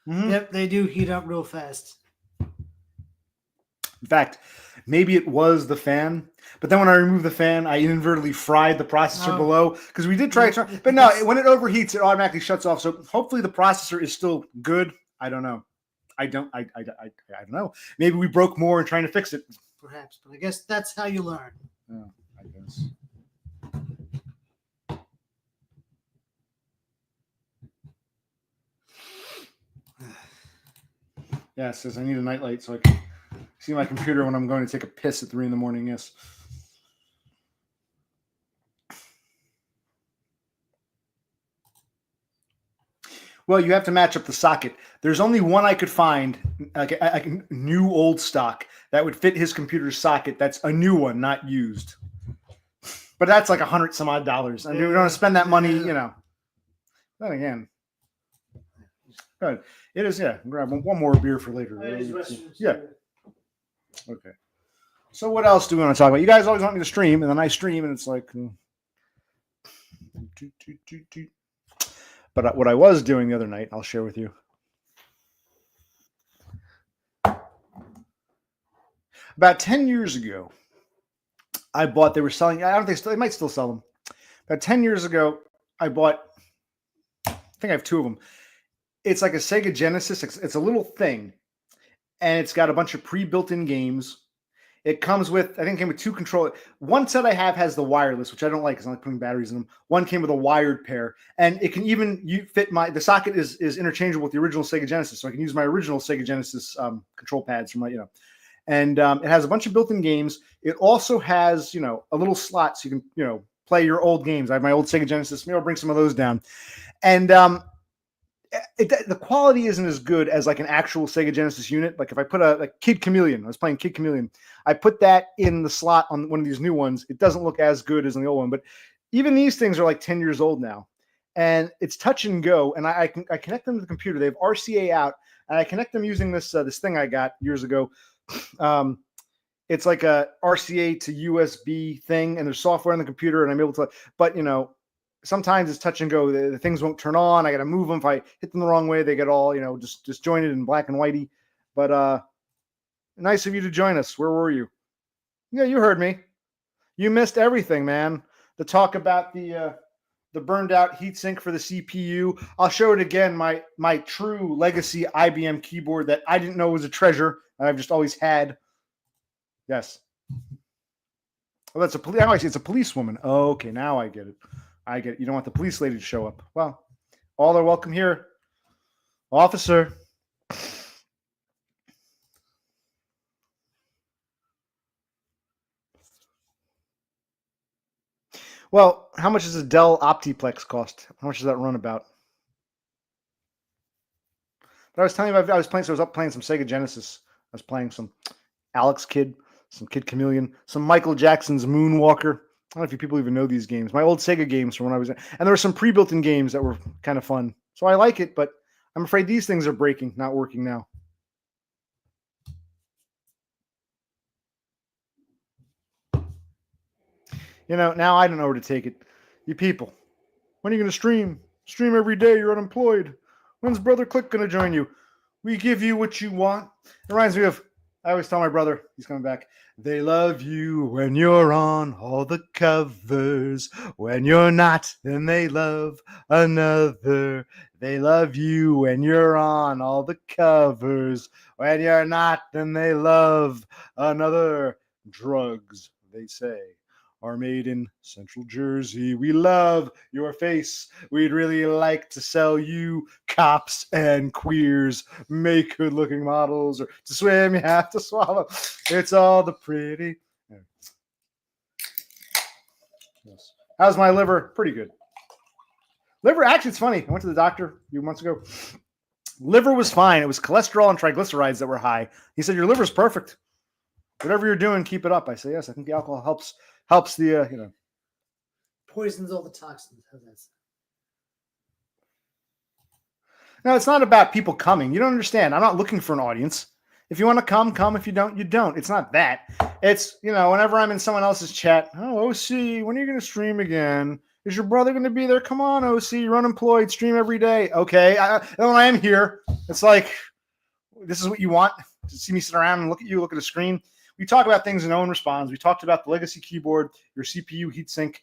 Yep, they do heat up real fast. In fact, maybe it was the fan, but then when I removed the fan, I inadvertently fried the processor below, because we did try it. But no, when it overheats, it automatically shuts off. So hopefully the processor is still good. I don't know. I don't know. Maybe we broke more in trying to fix it. Perhaps, but I guess that's how you learn. Oh, I guess. Yeah, it says I need a nightlight so I can see my computer when I'm going to take a piss at 3 a.m. Yes. Well, you have to match up the socket. There's only one I could find, like a new old stock that would fit his computer's socket. That's a new one, not used. but that's like $100 some odd. And we don't spend that money, you know. Then again, good. It is, yeah. Grab one more beer for later. Yeah. Okay. So what else do we want to talk about? You guys always want me to stream, and then I stream, and it's like. But what I was doing the other night, I'll share with you. About 10 years ago, I bought. They were selling. I don't think they might still sell them. About 10 years ago, I bought. I think I have two of them. It's like a Sega Genesis. It's a little thing, and it's got a bunch of pre-built-in games. It comes with, I think it came with two controllers. One set I have has the wireless, which I don't like because I like putting batteries in them. One came with a wired pair, and it can even fit the socket is interchangeable with the original Sega Genesis, so I can use my original Sega Genesis control pads for my, and it has a bunch of built-in games. It also has, a little slot so you can, play your old games. I have my old Sega Genesis. Maybe I'll bring some of those down, and the quality isn't as good as like an actual Sega Genesis unit. Like if I put a Kid Chameleon, I was playing Kid Chameleon, I put that in the slot on one of these new ones. It doesn't look as good as on the old one, but even these things are like 10 years old now, and it's touch and go. And I connect them to the computer. They have RCA out, and I connect them using this thing I got years ago. It's like a RCA to USB thing, and there's software on the computer, and I'm able to. But sometimes it's touch and go. The things won't turn on. I got to move them. If I hit them the wrong way, they get all, just disjointed and black and whitey. But nice of you to join us. Where were you? Yeah, you heard me. You missed everything, man. The talk about the burned out heatsink for the CPU. I'll show it again. My true legacy IBM keyboard that I didn't know was a treasure. I've just always had. Yes. Well, that's it's a policewoman. Oh, okay, now I get it. I get it. You don't want the police lady to show up. Well, all are welcome here. Officer. Well, how much does a Dell Optiplex cost? How much does that run about? But I was telling you, I was playing some Sega Genesis. I was playing some Alex Kidd, some Kid Chameleon, some Michael Jackson's Moonwalker. I don't know if you people even know these games. My old Sega games from when I was in. And there were some pre-built-in games that were kind of fun. So I like it, but I'm afraid these things are breaking, not working now. Now I don't know where to take it. You people, when are you going to stream? Stream every day. You're unemployed. When's Brother Click going to join you? We give you what you want. It reminds me of, I always tell my brother, he's coming back, they love you when you're on all the covers. When you're not, then they love another. They love you when you're on all the covers. When you're not, then they love another. Drugs, they say, are made in Central Jersey. We love your face. We'd really like to sell you cops and queers. Make good-looking models, or to swim you have to swallow. It's all the pretty. Yes. How's my liver? Pretty good. Liver, actually, it's funny. I went to the doctor a few months ago. Liver was fine. It was cholesterol and triglycerides that were high. He said, your liver's perfect. Whatever you're doing, keep it up. I say, yes, I think the alcohol helps the, poisons all the toxins. How's that? No, it's not about people coming. You don't understand. I'm not looking for an audience. If you want to come, come. If you don't, you don't. It's not that. It's, whenever I'm in someone else's chat, oh, OC, when are you going to stream again? Is your brother going to be there? Come on, OC, you're unemployed. Stream every day. Okay. When I am here, it's like, this is what you want? To see me sit around and look at you, look at a screen? We talk about things and no one responds. We talked about the legacy keyboard, your CPU heatsink.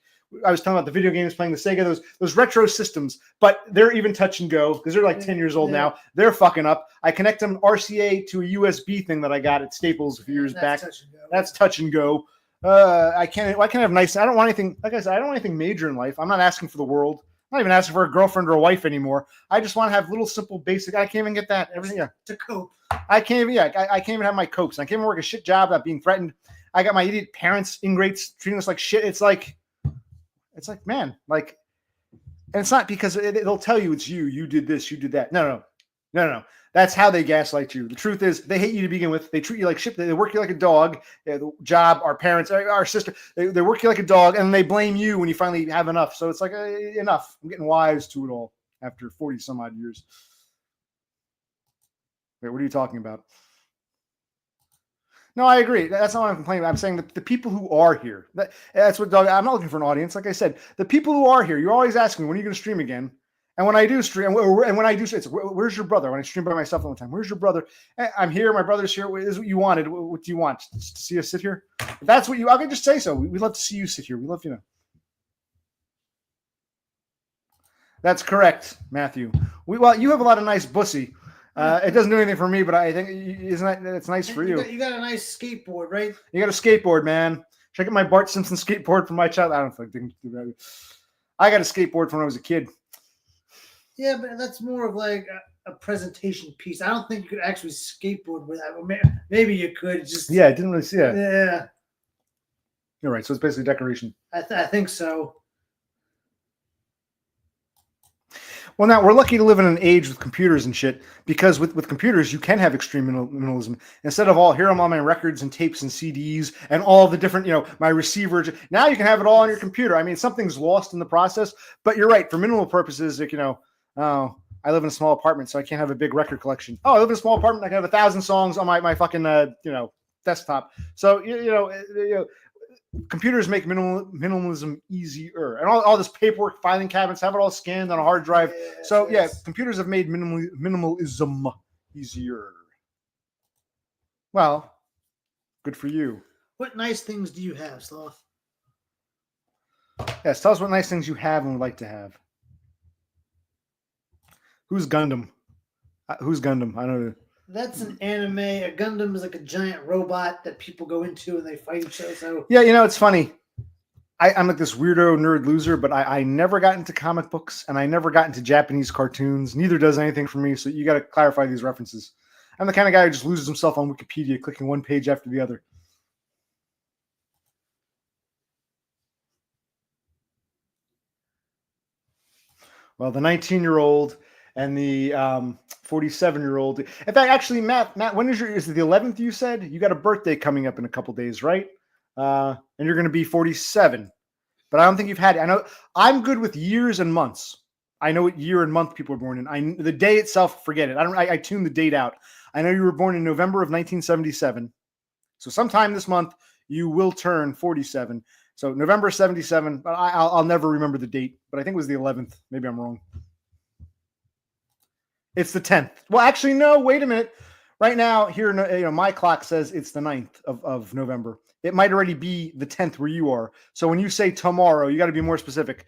I was talking about the video games, playing the Sega, those retro systems, but they're even touch and go because they're like 10 years old now. They're fucking up. I connect them RCA to a USB thing that I got at Staples a few years back. That's touch and go. I can't have nice. I don't want anything. Like I said, I don't want anything major in life. I'm not asking for the world. I'm not even asking for a girlfriend or a wife anymore. I just want to have little simple basic. I can't even get that. Everything. Yeah. To cope. I can't even have my cokes. I can't even work a shit job without being threatened. I got my idiot parents, ingrates, treating us like shit. It's like, man, like, and it's not because it'll tell you it's you. You did this, you did that. No. No. That's how they gaslight you. The truth is, they hate you to begin with. They treat you like shit. They work you like a dog. The job, our parents, our sister, they work you like a dog, and they blame you when you finally have enough. So it's like, enough. I'm getting wise to it all after 40 some odd years. Wait, what are you talking about? No, I agree. That's not what I'm complaining about. I'm saying that the people who are here, that's what I'm not looking for an audience. Like I said, the people who are here, you're always asking me, when are you going to stream again? And when I do stream, and when I do, it's where's your brother? When I stream by myself all the time, where's your brother? I'm here. My brother's here. This is what you wanted. What do you want? To see us sit here? If that's what you, I can just say so. We love to see you sit here. We love, That's correct, Matthew. Well, you have a lot of nice bussy. It doesn't do anything for me, but I think it's nice for you. You got a nice skateboard, right? You got a skateboard, man. Check out my Bart Simpson skateboard from my child. I don't think I got a skateboard from when I was a kid. Yeah, but that's more of like a presentation piece. I don't think you could actually skateboard with that. Maybe you could. Just I didn't really see it. Yeah, you're right. So it's basically decoration. I think so. Well, now we're lucky to live in an age with computers and shit, because with computers you can have extreme minimalism. Instead of here are all my records and tapes and CDs and all the different, my receiver. Now you can have it all on your computer. I mean, something's lost in the process, but you're right. For minimal purposes, like, I live in a small apartment, so I can't have a big record collection. Oh, I live in a small apartment. I can have 1,000 songs on my fucking, desktop. So, computers make minimalism easier, and all this paperwork, filing cabinets, have it all scanned on a hard drive. Yes. Computers have made minimalism easier. Well, good for you. What nice things do you have, Sloth? Yes, tell us what nice things you have and would like to have. Who's Gundam? Who's Gundam? I don't know. That's an anime. A Gundam is like a giant robot that people go into and they fight each other. So yeah, it's funny. I'm like this weirdo nerd loser, but I never got into comic books and I never got into Japanese cartoons. Neither does anything for me. So you got to clarify these references. I'm the kind of guy who just loses himself on Wikipedia, clicking one page after the other. Well, the 19-year-old and the 47-year-old. In fact, actually, Matt, when is it the 11th? You said you got a birthday coming up in a couple days, right? And you're going to be 47. But I don't think you've had it. I know I'm good with years and months. I know what year and month people are born in. The day itself, forget it. I tune the date out. I know you were born in November of 1977. So sometime this month you will turn 47. So November 77. But I'll never remember the date. But I think it was the 11th. Maybe I'm wrong. It's the 10th. Well, actually, no. Wait a minute. Right now, here, my clock says it's the 9th of November. It might already be the 10th where you are. So when you say tomorrow, you got to be more specific.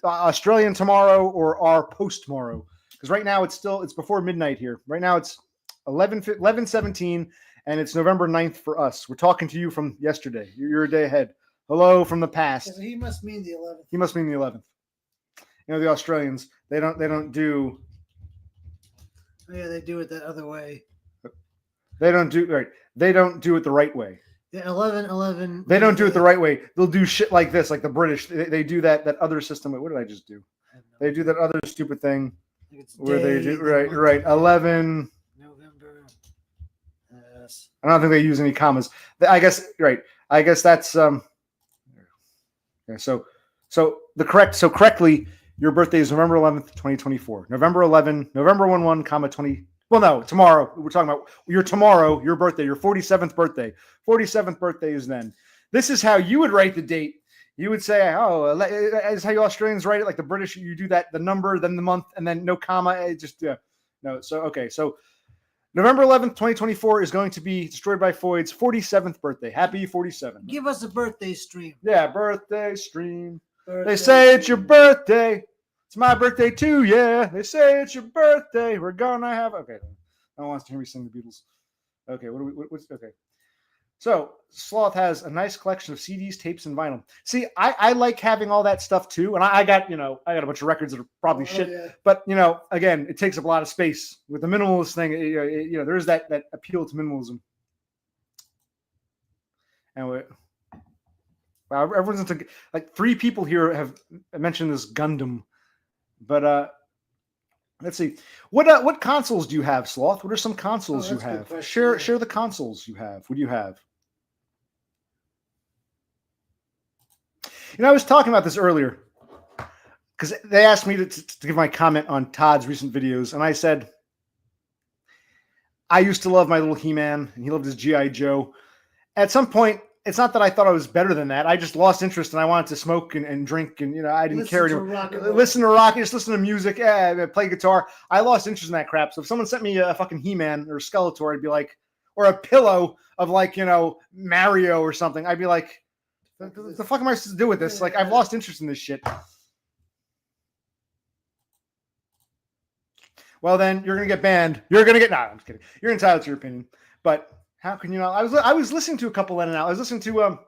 Australian tomorrow or our post tomorrow? Because right now it's before midnight here. Right now it's 11:17, and it's November 9th for us. We're talking to you from yesterday. You're a day ahead. Hello from the past. He must mean the 11th. He must mean the 11th. The Australians, they don't do. Yeah, they do it that other way. They don't do right. They don't do it the right way. Yeah, 11. They don't do it the right way. They'll do shit like this, like the British. They do that other system. What did I just do? They do that other stupid thing where they do right 11 November. Yes. I don't think they use any commas. I guess right. I guess that's Okay, so correctly, your birthday is November 11th, 2024. November 11, comma 20. Well, no, tomorrow. We're talking about your birthday, your 47th birthday. 47th birthday is then. This is how you would write the date. You would say, is how you Australians write it, like the British. You do that, the number, then the month, and then no comma. No. So, okay. So November 11th, 2024 is going to be Destroyed by Foyd's 47th birthday. Happy 47. Give us a birthday stream. Yeah, birthday stream. They say it's your birthday. It's my birthday too, yeah. They say it's your birthday. We're gonna have. Okay, no one wants to hear me sing the Beatles. Okay, what's okay? So Sloth has a nice collection of CDs, tapes, and vinyl. See, I like having all that stuff too, and I got a bunch of records that are probably shit. Yeah. But again, it takes up a lot of space. With the minimalist thing, there is that appeal to minimalism. And wow, everyone's into, like, 3 people here have mentioned this Gundam. But Let's see. What consoles do you have, Sloth? What are some consoles you that's a good have? question, Share the consoles you have. What do you have? I was talking about this earlier because they asked me to give my comment on Todd's recent videos, and I said I used to love my little He-Man, and he loved his G.I. Joe. At some point, it's not that I thought I was better than that. I just lost interest, and I wanted to smoke and drink, and I didn't care anymore. Listen to rock, just listen to music, play guitar. I lost interest in that crap. So if someone sent me a fucking He-Man or a Skeletor, I'd be like, or a pillow of like Mario or something, I'd be like, the fuck am I supposed to do with this? Like, I've lost interest in this shit. Well, then you're gonna get banned. You're gonna get. No, I'm just kidding. You're entitled to your opinion, but how can you not? I was listening to a couple in and out. I was listening to I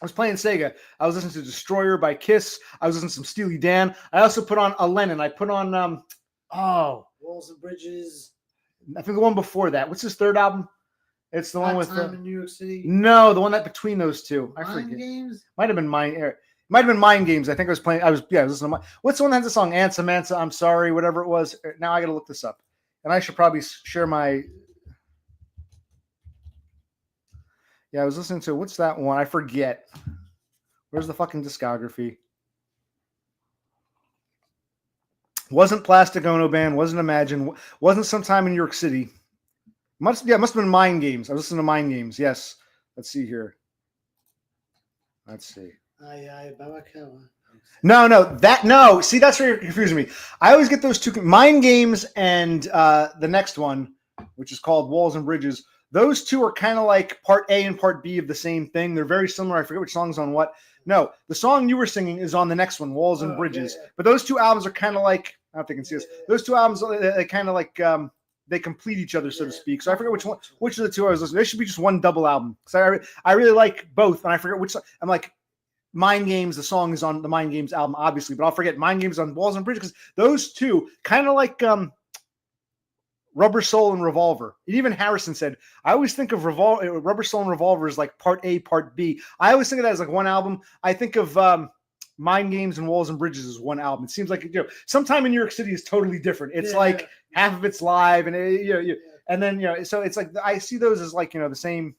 was playing Sega. I was listening to Destroyer by Kiss. I was listening to some Steely Dan. I also put on a Lennon. I put on Walls and Bridges. I think the one before that. What's his third album? It's the one with Time in New York City. No, the one that between those two. I Mind forget. Games. Might have been Mind Games. I think I was playing. I was listening to what's the one that has the song Ansa Mansa, I'm sorry, whatever it was. Now I got to look this up, and I should probably share my. Yeah, I was listening to what's that one? I forget. Where's the fucking discography? Wasn't Plastic Ono Band? Wasn't Imagine? Wasn't Sometime in New York City? Must have been Mind Games. I was listening to Mind Games. Yes. Let's see here. Let's see. No. See, that's where you're confusing me. I always get those two, Mind Games and the next one, which is called Walls and Bridges. Those two are kind of like part A and part B of the same thing. They're very similar. I forget which song's on what. No, the song you were singing is on the next one, Walls and Bridges. Yeah. But those two albums are kind of like, I don't know if they can see this. Those two albums, they kind of like, they complete each other, so to speak. So I forget which of the two I was listening to. They should be just one double album. Because I really like both, and I forget which. I'm like, Mind Games, the song is on the Mind Games album, obviously, but I'll forget Mind Games on Walls and Bridges, because those two, kind of like Rubber Soul and Revolver. And even Harrison said, I always think of Rubber Soul and Revolver as like part A, part B. I always think of that as like one album. I think of Mind Games and Walls and Bridges as one album. It seems like Sometime in New York City is totally different. It's like half of it's live, and and then so it's like I see those as like the same.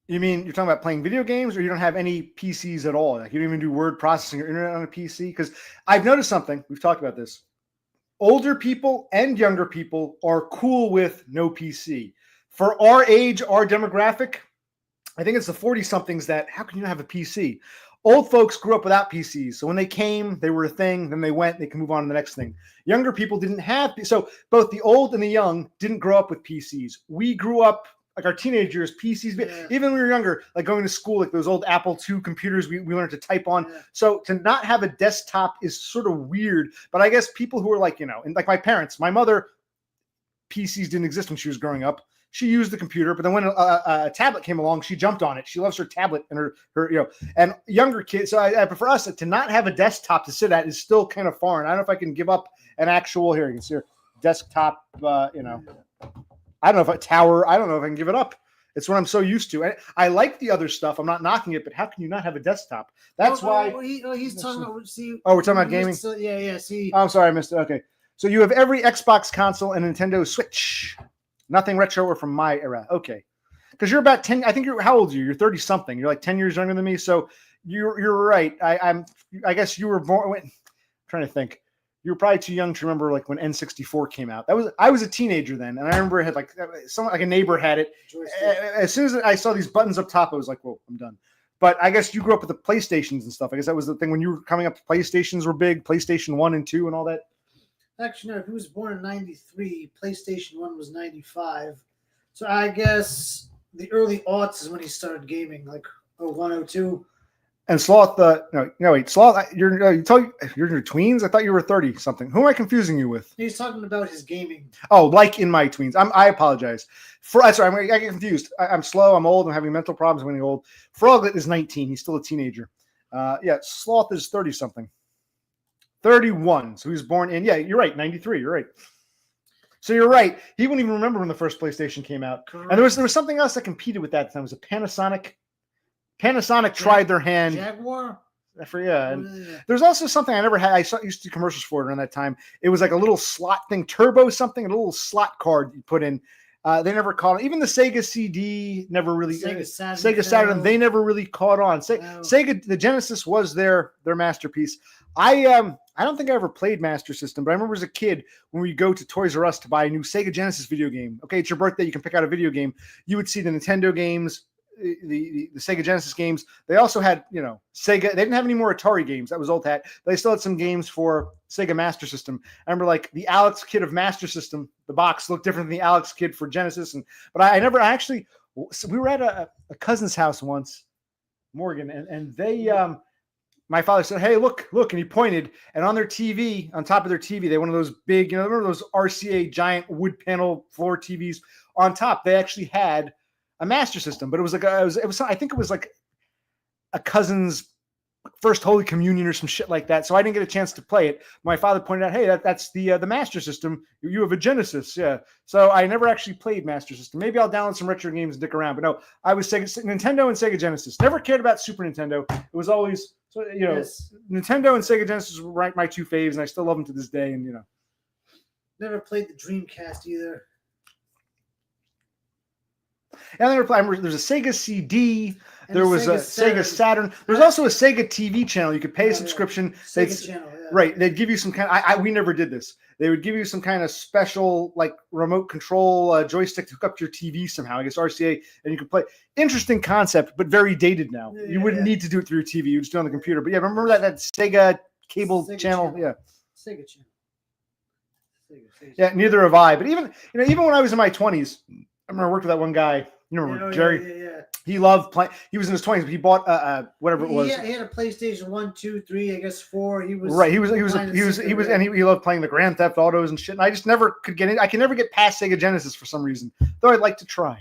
You mean you're talking about playing video games, or you don't have any PCs at all? Like you don't even do word processing or internet on a PC? Because I've noticed something. We've talked about this. Older people and younger people are cool with no PC. For our age, our demographic, I think it's the 40-somethings that, how can you not have a PC? Old folks grew up without PCs. So when they came, they were a thing. Then they went, they can move on to the next thing. Younger people didn't have, so both the old and the young didn't grow up with PCs. We grew up, like our teenage years, PCs, even when we were younger, like going to school, like those old Apple II computers we learned to type on. Yeah. So to not have a desktop is sort of weird. But I guess people who are like, and like my parents, my mother, PCs didn't exist when she was growing up. She used the computer, but then when a tablet came along, she jumped on it. She loves her tablet and her and younger kids. So I prefer us to not have a desktop to sit at is still kind of foreign. I don't know if I can give up an actual, here you can see her desktop, I don't know if a tower, I don't know if I can give it up. It's what I'm so used to. I like the other stuff. I'm not knocking it, but how can you not have a desktop? That's why. He's talking about, see. Oh, we're talking about gaming? See. Oh, I'm sorry, I missed it. Okay. So you have every Xbox console and Nintendo Switch. Nothing retro or from my era. Okay. Because you're about 10, I think how old are you? You're 30 something. You're like 10 years younger than me. So you're right. I guess you were born, I'm trying to think. You were probably too young to remember like when N64 came out. I was a teenager then, and I remember it had like someone, like a neighbor had it. As soon as I saw these buttons up top, I was like, "Whoa, I'm done." But I guess you grew up with the PlayStations and stuff. I guess that was the thing when you were coming up. PlayStations were big, PlayStation 1 and 2 and all that. Actually, no. If he was born in '93, PlayStation 1 was '95. So I guess the early aughts is when he started gaming, like 01, 02. And Sloth, wait, Sloth, you're in your tweens? I thought you were 30 something. Who am I confusing you with? He's talking about his gaming. Oh, like in my tweens. I apologize. I get confused. I'm slow. I'm old. I'm having mental problems. I'm getting old. Froglet is 19. He's still a teenager. Sloth is 30 something. 31. So he was born in, you're right, 93. You're right. So you're right. He wouldn't even remember when the first PlayStation came out. Correct. And there was something else that competed with that. It was a Panasonic. Panasonic tried their hand. Jaguar? And there's also something I never had. Used to do commercials for it around that time. It was like a little slot thing, turbo something, a little slot card you put in. They never caught on. Even the Sega CD never really. Sega Saturn, they never really caught on. Sega, the Genesis was their masterpiece. I don't think I ever played Master System, but I remember as a kid when we go to Toys R Us to buy a new Sega Genesis video game. Okay, it's your birthday, you can pick out a video game. You would see the Nintendo games, the Sega Genesis games. They also had, Sega. They didn't have any more Atari games. That was old hat. They still had some games for Sega Master System. I remember like the Alex Kid of Master System. The box looked different than the Alex Kid for Genesis. We were at a cousin's house once, Morgan, and they, my father said, "Hey, look," and he pointed, and on their TV, on top of their TV, they had one of those big, remember those RCA giant wood panel floor TVs on top. They actually had a Master System, but it was like I think it was like a cousin's first Holy Communion or some shit like that. So I didn't get a chance to play it. My father pointed out, "Hey, that's the Master System. You have a Genesis, yeah." So I never actually played Master System. Maybe I'll download some retro games and dick around. But no, I was Nintendo and Sega Genesis. Never cared about Super Nintendo. It was always yes. Nintendo and Sega Genesis were my two faves, and I still love them to this day. And never played the Dreamcast either. And I remember there's a Sega CD. There was a Sega Saturn. There's also a Sega TV channel. You could pay a subscription. Sega channel, yeah. Right. They'd give you some kind of, we never did this. They would give you some kind of special like remote control joystick to hook up to your TV somehow. I guess RCA, and you could play. Interesting concept, but very dated now. You wouldn't need to do it through your TV. You just do it on the computer. But yeah, remember that Sega cable channel? Yeah. Sega channel. Sega. Yeah, neither have I. But even when I was in my 20s, I remember I worked with that one guy. Jerry? Yeah. He loved playing. He was in his 20s, but he bought whatever it was. Yeah, he had a PlayStation 1, 2, 3, I guess 4. He was right. He loved playing the Grand Theft Autos and shit. And I just never could get in. I can never get past Sega Genesis for some reason, though I'd like to try.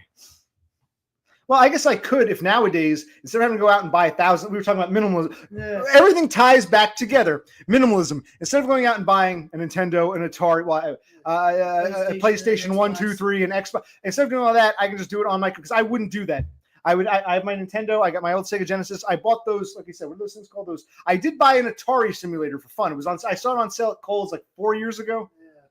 Well, I guess I could if nowadays, instead of having to go out and buy 1,000, we were talking about minimalism. Yeah. Everything ties back together. Minimalism. Instead of going out and buying a Nintendo, an Atari, a PlayStation 1, 2, 3, and Xbox, instead of doing all that, I can just do it on my, because I wouldn't do that. I have my Nintendo. I got my old Sega Genesis. I bought those, like I said, what are those things called? Those. I did buy an Atari simulator for fun. I saw it on sale at Kohl's like 4 years ago. Yeah.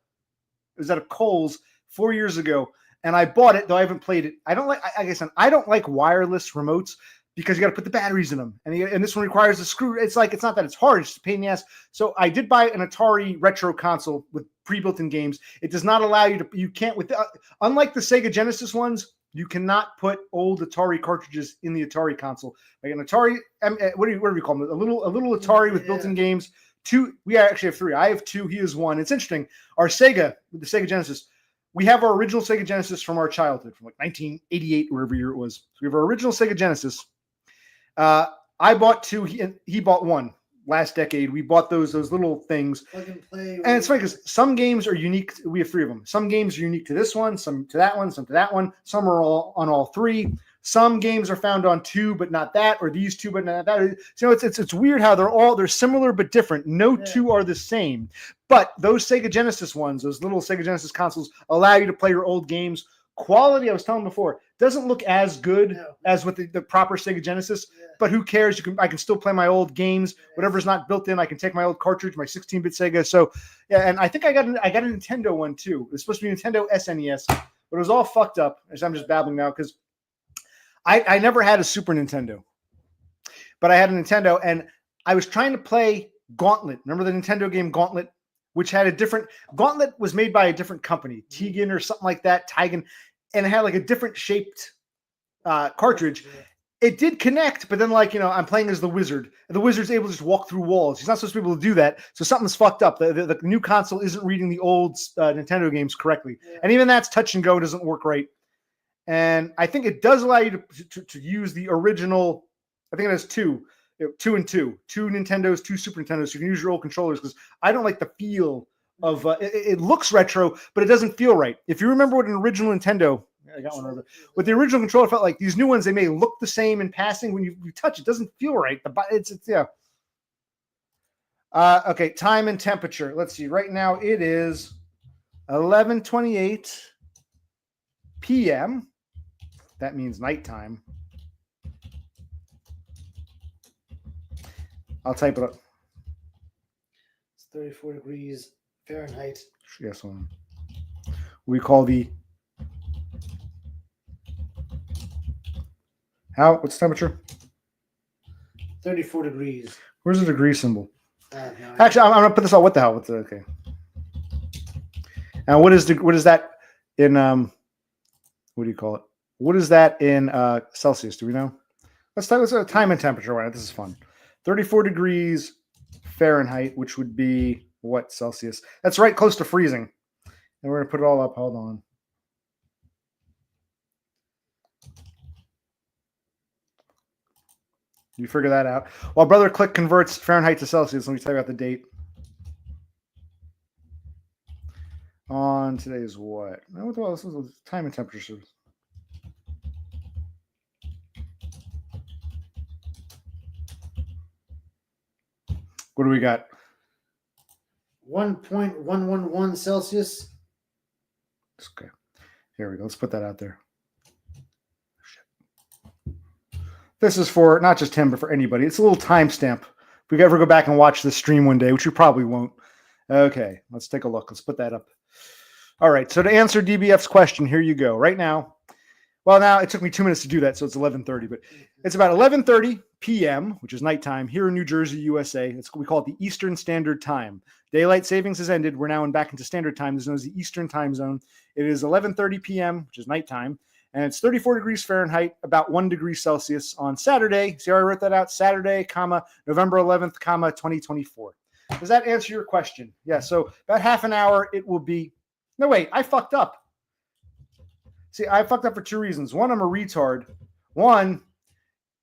It was at a Kohl's 4 years ago. And I bought it, though I haven't played it. I don't like wireless remotes because you got to put the batteries in them. And this one requires a screw. It's not that it's hard, it's just a pain in the ass. So I did buy an Atari retro console with pre-built-in games. It does not allow unlike the Sega Genesis ones, you cannot put old Atari cartridges in the Atari console. Like an Atari, what do we call them? A little Atari with built-in games. We actually have 3. I have 2. He has 1. It's interesting. Our Sega, the Sega Genesis, we have our original Sega Genesis from our childhood, from like 1988, whatever year it was. So we have our original Sega Genesis. I bought 2. He bought 1 last decade. We bought those little things. Plug and play. And it's funny because some games are unique. We have 3 of them. Some games are unique to this one, some to that one, some to that one. Some are all on all 3. Some games are found on 2, but not that, or these 2, but not that. So it's weird how they're similar but different. No 2 are the same. But those Sega Genesis ones, those little Sega Genesis consoles, allow you to play your old games. Quality, I was telling before, doesn't look as good as with the proper Sega Genesis, but who cares? I can still play my old games. Whatever's not built in, I can take my old cartridge, my 16-bit Sega. So yeah, and I think I got a Nintendo one too. It was supposed to be Nintendo SNES, but it was all fucked up. As I'm just babbling now because I never had a Super Nintendo, but I had a Nintendo, and I was trying to play Gauntlet. Remember the Nintendo game Gauntlet, which had Gauntlet was made by a different company, Tegan or something like that, Tigan, and it had like a different shaped cartridge. It did connect, but then I'm playing as the wizard, and the wizard's able to just walk through walls. He's not supposed to be able to do that, so something's fucked up. The new console isn't reading the old Nintendo games correctly, and even that's touch and go doesn't work right. And I think it does allow you to use the original. I think it has 2 and 2 Nintendos, 2 Super Nintendos. So you can use your old controllers because I don't like the feel of it looks retro, but it doesn't feel right. If you remember what an original Nintendo, I got one over. With the original controller, felt like these new ones, they may look the same in passing. When you touch it, doesn't feel right. It's yeah. Okay, time and temperature. Let's see. Right now it is 11:28 p.m. That means nighttime. I'll type it up. It's 34 degrees Fahrenheit. Yes, we call the how? What's the temperature? 34 degrees. Where's the degree symbol? No, Actually, I'm gonna put this on. What the hell? Okay. And what is that in what do you call it? What is that in Celsius? Do we know? Let's time and temperature on it. This is fun. 34 degrees Fahrenheit, which would be what Celsius? That's right close to freezing. And we're gonna put it all up. Hold on. You figure that out. While Brother Click converts Fahrenheit to Celsius, let me tell you about the date. On today's what? Well, this is time and temperature. What do we got? 1.111 Celsius. Okay. Here we go. Let's put that out there. This is for not just him, but for anybody. It's a little timestamp. If we ever go back and watch this stream one day, which we probably won't. Okay, let's take a look. Let's put that up. All right, so to answer DBF's question, here you go. Right now, well, now it took me 2 minutes to do that, so it's 11:30, but it's about 11:30 p.m., which is nighttime here in New Jersey, USA. We call it the Eastern Standard Time. Daylight savings has ended. We're now back into Standard Time. This is known as the Eastern Time Zone. It is 11:30 p.m., which is nighttime. And it's 34 degrees Fahrenheit, about 1 degree Celsius on Saturday. See how I wrote that out? Saturday, November 11th, 2024. Does that answer your question? Yeah, so about half an hour, it will be... No, wait, I fucked up. See, I fucked up for 2 reasons. One, I'm a retard. One,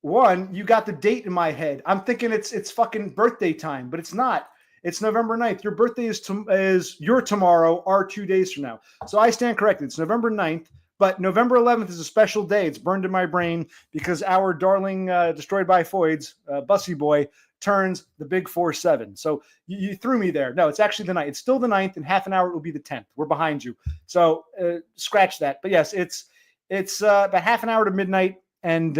you got the date in my head. I'm thinking it's fucking birthday time, but it's not. It's November 9th. Your birthday is your tomorrow, our 2 days from now. So I stand corrected. It's November 9th. But November 11th is a special day. It's burned in my brain because our darling Destroyed by Foids, Bussy Boy, turns the big 4-7. So you threw me there. No, it's actually the 9th. It's still the 9th. In half an hour, it will be the 10th. We're behind you. So scratch that. But yes, it's about half an hour to midnight. And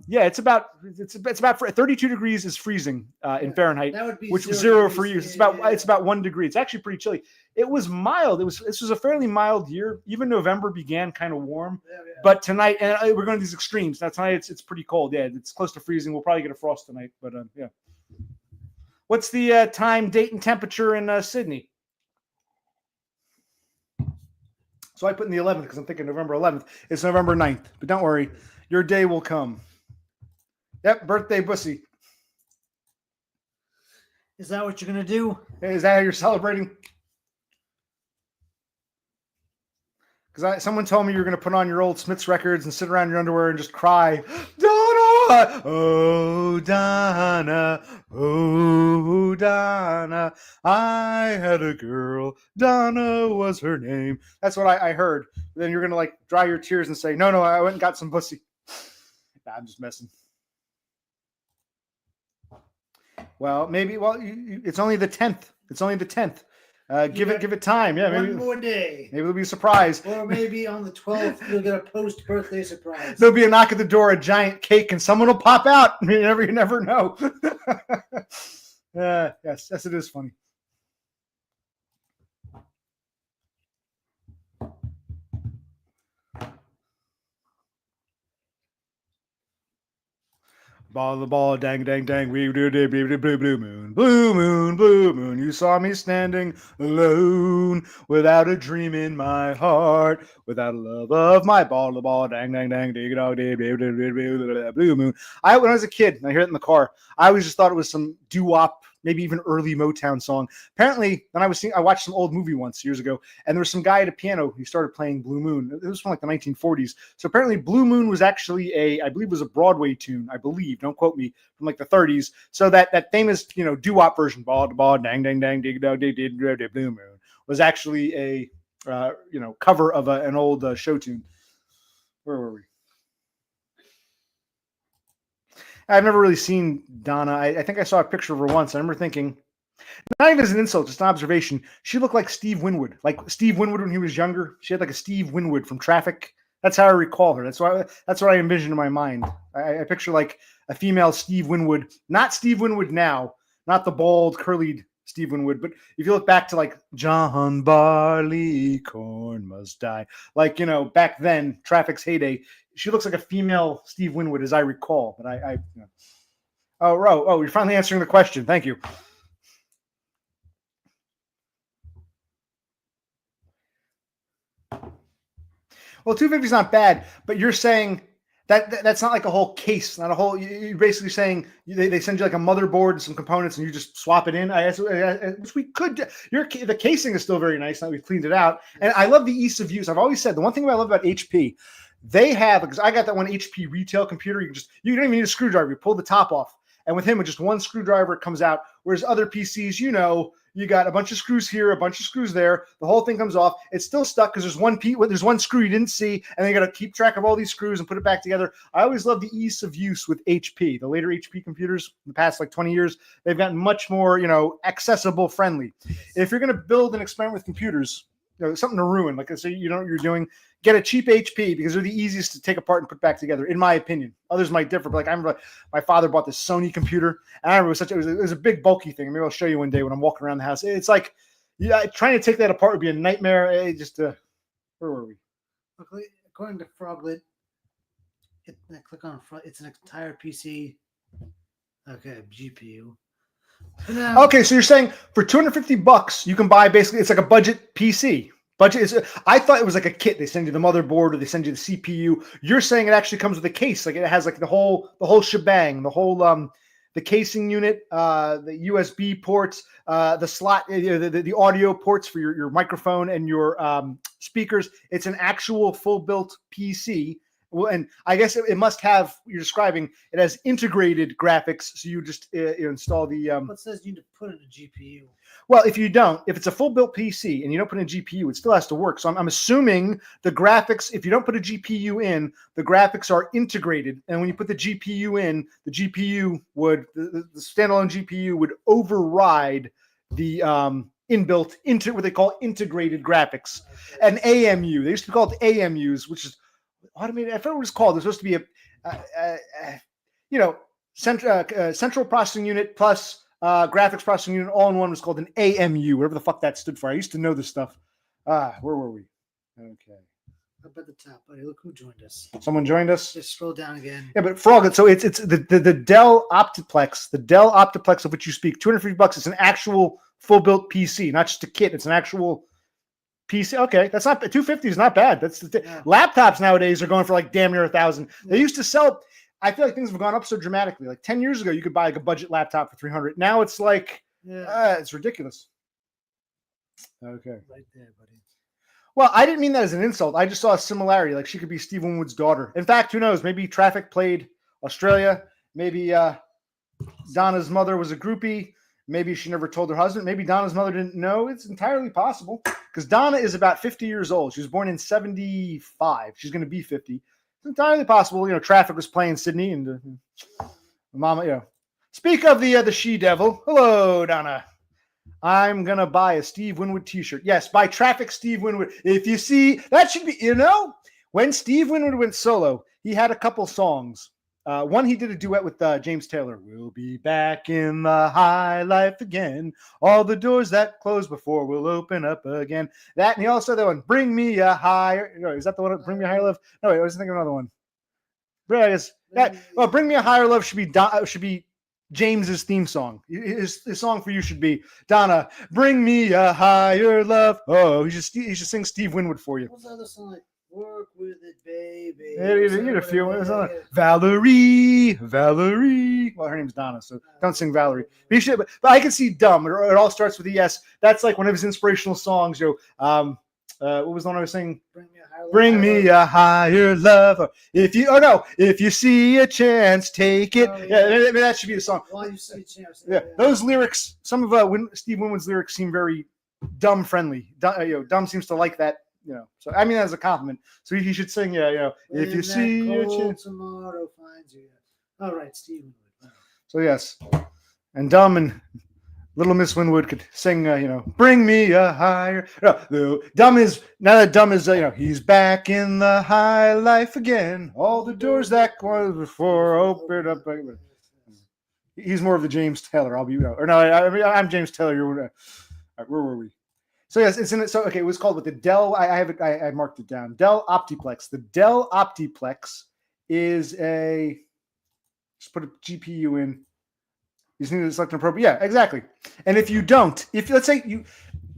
yeah, it's about 32 degrees is freezing in Fahrenheit, that would be which was 0 degrees. for you. It's about 1 degree. It's actually pretty chilly. It was mild. This was a fairly mild year. Even November began kind of warm, but tonight, and we're going to these extremes. Now tonight it's pretty cold. Yeah, it's close to freezing. We'll probably get a frost tonight, but yeah. What's the time, date, and temperature in Sydney? So I put in the 11th because I'm thinking November 11th. It's November 9th, but don't worry. Your day will come. Yep, birthday Bussy. Is that what you're going to do? Is that how you're celebrating? Because someone told me you're going to put on your old Smiths records and sit around in your underwear and just cry, Donna! Oh, Donna. Oh, Donna. I had a girl. Donna was her name. That's what I heard. Then you're going to like dry your tears and say, no, I went and got some Bussy. Nah, I'm just messing. Well, maybe. Well, it's only the 10th. It's only the 10th. Give it time. Yeah, maybe one more day. Maybe it'll be a surprise. Or maybe on the 12th you'll get a post-birthday surprise. There'll be a knock at the door, a giant cake, and someone will pop out. You never know. Yes, it is funny. Ball the ball, dang, we do blue moon. You saw me standing alone, without a dream in my heart, without a love of my ball the ball, dang, dig dog, blue moon. When I was a kid, and I hear it in the car, I always just thought it was some doo-wop, maybe even early Motown song. Apparently, when I watched some old movie once years ago, and there was some guy at a piano who started playing Blue Moon. It was from like the 1940s. So apparently Blue Moon was actually I believe it was a Broadway tune, I believe, don't quote me, from like the 30s. So that famous, doo-wop version, ball to ball, dang, dig dog, dig blue moon, was actually a cover of an old show tune. Where were we? I've never really seen Donna. I think I saw a picture of her once. I remember thinking, not even as an insult, just an observation, she looked like Steve Winwood. Like Steve Winwood when he was younger. She had like a Steve Winwood from Traffic. That's how I recall her. That's what I envision in my mind. I picture like a female Steve Winwood, not Steve Winwood now, not the bald, curly Steve Winwood, but if you look back to like John Barleycorn must die, like, back then, Traffic's heyday, she looks like a female Steve Winwood, as I recall. But you're finally answering the question. Thank you. Well, 250 is not bad, but you're saying that's not like a whole case, not a whole. You're basically saying they send you like a motherboard and some components, and you just swap it in. I guess which we could. The casing is still very nice. Now we've cleaned it out, and I love the ease of use. I've always said the one thing I love about HP, they have, because I got that one HP retail computer. You don't even need a screwdriver. You pull the top off, and with him, with just one screwdriver, it comes out. Whereas other PCs, you got a bunch of screws here, a bunch of screws there. The whole thing comes off. It's still stuck because there's one screw you didn't see, and then you got to keep track of all these screws and put it back together. I always love the ease of use with HP. The later HP computers, in the past like 20 years, they've gotten much more, accessible, friendly. If you're going to build and experiment with computers, something to ruin, like I say, you know what you're doing, get a cheap HP because they're the easiest to take apart and put back together, in my opinion. Others might differ, but like I remember my father bought this Sony computer, and I remember it was a big bulky thing. Maybe I'll show you one day when I'm walking around the house. It's like, trying to take that apart would be a nightmare. Where were we? According to Froglet, click on front. It's an entire PC. Okay, GPU. Okay, so you're saying for $250 you can buy basically, it's like a budget PC. I thought it was like a kit. They send you the motherboard or they send you the CPU. You're saying it actually comes with a case, like it has like the whole shebang, the whole the casing unit, the USB ports, the slot, the audio ports for your microphone and your speakers. It's an actual full built PC. Well, and I guess it must have, you're describing, it has integrated graphics, so you just install the... What says you need to put in a GPU? Well, if it's a full-built PC and you don't put in a GPU, it still has to work. So I'm assuming the graphics, if you don't put a GPU in, the graphics are integrated. And when you put the GPU in, the GPU would, the standalone GPU would override the inbuilt, what they call integrated graphics. An AMU. They used to be called AMUs, which is automated. I forget what it was called. There's supposed to be central processing unit plus graphics processing unit all in one was called an AMU, whatever the fuck that stood for. I used to know this stuff. Where were we? Okay. Up at the top, buddy. Look who joined us. Someone joined us. Just scroll down again. Yeah, but Frog. So it's the Dell Optiplex, of which you speak. $250. It's an actual full built PC, not just a kit. It's an actual PC. Okay, that's not $250 is not bad. That's laptops nowadays are going for like damn near $1,000. They used to sell. I feel like things have gone up so dramatically. Like 10 years ago, you could buy like a budget laptop for $300. Now it's like it's ridiculous. Okay, right there, buddy. Well, I didn't mean that as an insult. I just saw a similarity. Like she could be Steve Winwood's daughter. In fact, who knows? Maybe Traffic played Australia. Maybe Donna's mother was a groupie. Maybe she never told her husband. Maybe Donna's mother didn't know. It's entirely possible because Donna is about 50 years old. She was born in 75. She's going to be 50. It's entirely possible. Traffic was playing Sydney and Mama. Speak of the she devil. Hello, Donna. I'm going to buy a Steve Winwood t-shirt. Yes, buy Traffic Steve Winwood. If you see, that should be, when Steve Winwood went solo, he had a couple songs. One, he did a duet with James Taylor. We'll be back in the high life again. All the doors that closed before will open up again. That, and he also had that one, Bring Me a Higher. Is that the one, Bring Me a Higher Love? No, wait, I was thinking of another one. Bring Me a Higher Love should be James's theme song. His song for you should be, Donna, Bring Me a Higher Love. Oh, he should sing Steve Winwood for you. What's the other song like? Work with it, baby. You need a few. Valerie. Well, her name's Donna, so don't sing Valerie. But I can see Dumb. It all starts with a S. That's like one of his inspirational songs. What was the one I was saying? Bring me a higher love. If you see a chance, take it. That should be the song. While you see a chance. Those lyrics. Some of Steve Winwood's lyrics seem very Dumb friendly. Dumb seems to like that. So I mean that as a compliment. So he should sing, if you see a chance. Tomorrow finds you. All right, Steve Winwood. So yes, and Dumb and Little Miss Winwood could sing, Bring Me a Higher. No, Dumb is he's back in the high life again. All the doors that closed before open up. He's more of the James Taylor. I'll be or no. I'm James Taylor. You're all right, where were we? So yes, it's in it. So okay, it was called with the Dell. I have it. I marked it down. Dell Optiplex. The Dell Optiplex is a. Just put a GPU in. You just need to select an appropriate. Yeah, exactly. And if you don't, if let's say you,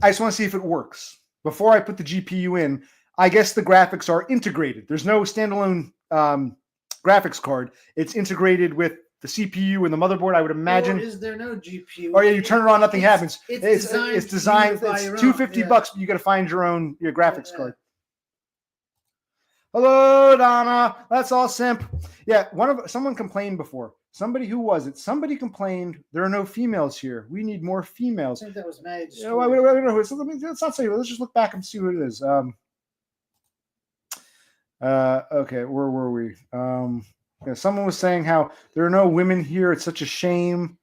I just want to see if it works before I put the GPU in. I guess the graphics are integrated. There's no standalone graphics card. It's integrated with the CPU and the motherboard. I would imagine. Or is there no GPU? Oh yeah, you turn it on, nothing happens. It's designed. It's $250, but you got to find your graphics card. Hello, Donna. That's all simp. Yeah, someone complained before. Somebody, who was it? Somebody complained there are no females here. We need more females. I think that was Mad. Yeah, let's not say. Let's just look back and see what it is. Okay, where were we? Yeah, someone was saying how there are no women here. It's such a shame.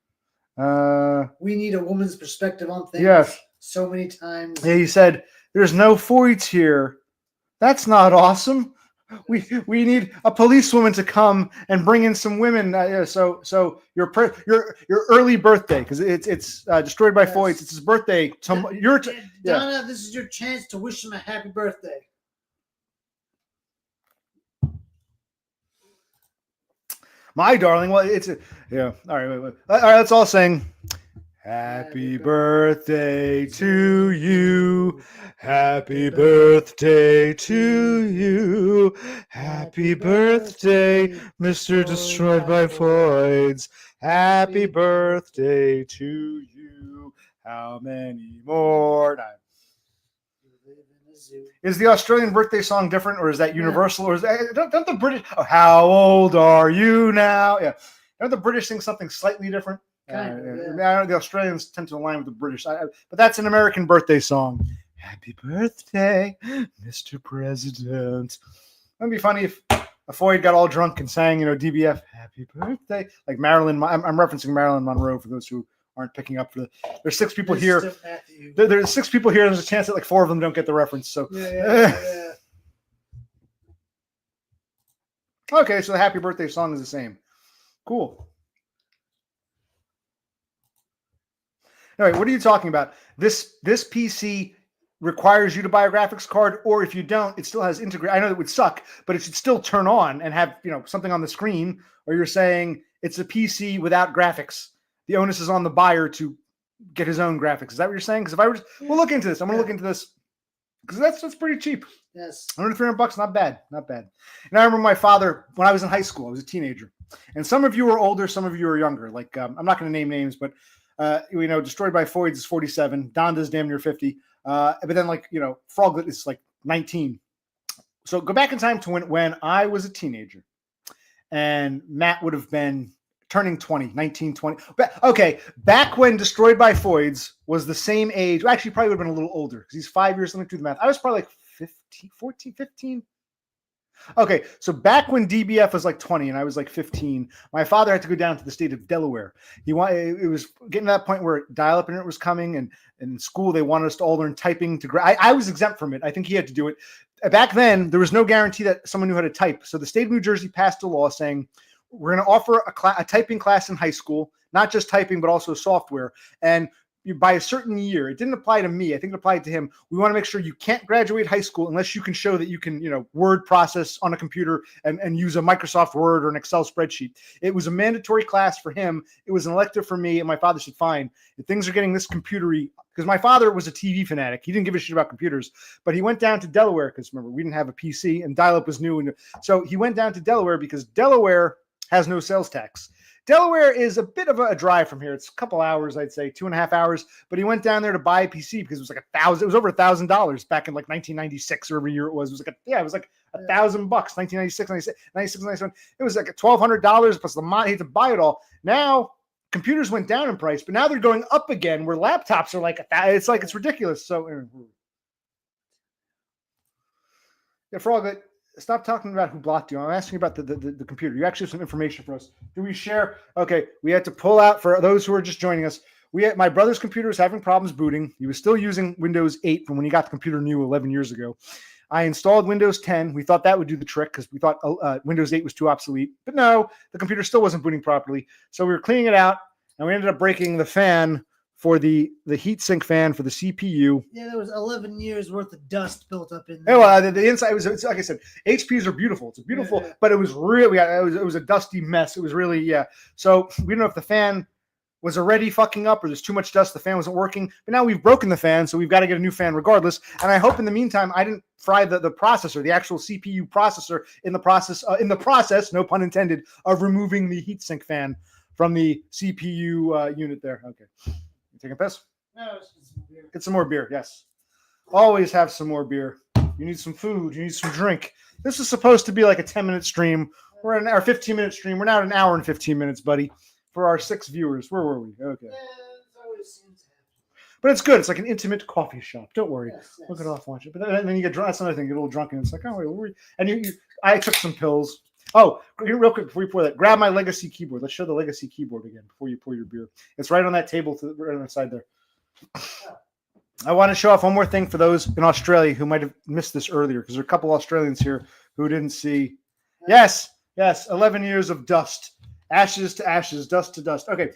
We need a woman's perspective on things. Yes. So many times. Yeah, he said there's no Foids here. That's not awesome. We need a policewoman to come and bring in some women. So your early birthday, because it's destroyed by Foids. It's his birthday. Donna, this is your chance to wish him a happy birthday. My darling. Well, it's yeah. All right, wait. All right, let's all sing. Happy birthday to you. Happy birthday to you. Happy birthday, Mr. Destroyed by Foids. Happy birthday to you. How many more times? Is the Australian birthday song different, or is that universal, or is that, don't the British? Oh, how old are you now? Yeah, don't the British sing something slightly different? The Australians tend to align with the British, but that's an American birthday song. Happy birthday, Mr. President. That'd be funny if a Foid got all drunk and sang, DBF, Happy Birthday, like Marilyn. I'm referencing Marilyn Monroe for those who aren't picking up. There's 6 people here. There's 6 people here. There's a chance that like 4 of them don't get the reference. So yeah. Okay, so the Happy Birthday song is the same. Cool. All right, what are you talking about? This PC requires you to buy a graphics card, or if you don't, it still has integrate. I know that would suck, but it should still turn on and have something on the screen. Or you're saying it's a PC without graphics. The onus is on the buyer to get his own graphics. Is that what you're saying? Because we'll look into this. I'm going to look into this because that's pretty cheap. Yes, under $300, not bad. And I remember my father when I was in high school. I was a teenager, and some of you are older, some of you are younger. Like I'm not going to name names, but. Destroyed by Foids is 47. Donda's damn near 50. But then, Froglet is like 19. So go back in time to when I was a teenager, and Matt would have been turning 20, 19, 20. Okay, back when Destroyed by Foids was the same age. Well, actually, probably would have been a little older because he's 5 years. Let me do the math. I was probably like 15. Okay, so back when DBF was like 20 and I was like 15, my father had to go down to the state of Delaware. It was getting to that point where dial-up internet was coming, and in school they wanted us to all learn typing. I was exempt from it. I think he had to do it. Back then, there was no guarantee that someone knew how to type. So the state of New Jersey passed a law saying we're going to offer a typing class in high school, not just typing, but also software. And by a certain year, it didn't apply to me. I think it applied to him. We want to make sure you can't graduate high school unless you can show that you can, word process on a computer and use a Microsoft Word or an Excel spreadsheet. It was a mandatory class for him. It was an elective for me. And my father said, fine, if things are getting this computery, because my father was a TV fanatic. He didn't give a shit about computers, but he went down to Delaware because remember, we didn't have a PC and dial-up was new. And so he went down to Delaware because Delaware has no sales tax. Delaware is a bit of a drive from here. It's a couple hours, I'd say 2.5 hours. But he went down there to buy a PC because it was like $1,000. It was over $1,000 back in like 1996 or every year it was. It was like $1,000, 1996, 96, 97. It was like $1,200 plus the mod. He had to buy it all. Now computers went down in price, but now they're going up again. Where laptops are like it's ridiculous. So yeah, for all that. Stop talking about who blocked you. I'm asking about the computer. You actually have some information for us. Do we share? Okay, we had to pull out for those who are just joining us. My brother's computer was having problems booting. He was still using Windows 8 from when he got the computer new 11 years ago. I installed Windows 10. We thought that would do the trick because we thought Windows 8 was too obsolete. But no, the computer still wasn't booting properly. So we were cleaning it out. and we ended up breaking the fan for the heatsink fan for the CPU. Yeah, there was 11 years worth of dust built up in there. Oh, well, the inside was, it's, like I said, HPs are beautiful. It's a beautiful, Yeah. but it was really, it was a dusty mess. It was really, yeah. So we don't know if the fan was already fucking up or there's too much dust. The fan wasn't working, but now we've broken the fan, so we've got to get a new fan regardless. And I hope in the meantime, I didn't fry the processor, the actual CPU processor in the process, no pun intended, of removing the heatsink fan from the CPU unit there. Okay. You taking a piss? No, it's just some beer. Get some more beer. Yes. Always have some more beer. You need some food. You need some drink. This is supposed to be like a 10-minute stream. We're at our 15-minute stream. We're now at an hour and 15 minutes, buddy, for our 6 viewers. Where were we? Okay. Yeah, it always seems to happen. But it's good. It's like an intimate coffee shop. Don't worry. Yes, Look yes. it off, watch it. But then you get drunk. That's another thing. You get a little drunk, and it's like, oh, wait, what were we? And I took some pills. Oh, real quick before you pour that, grab my Legacy keyboard. Let's show the Legacy keyboard again before you pour your beer. It's right on that table, right on the side there. I want to show off one more thing for those in Australia who might have missed this earlier, because there are a couple Australians here who didn't see. Yes, 11 years of dust. Ashes to ashes, dust to dust. Okay,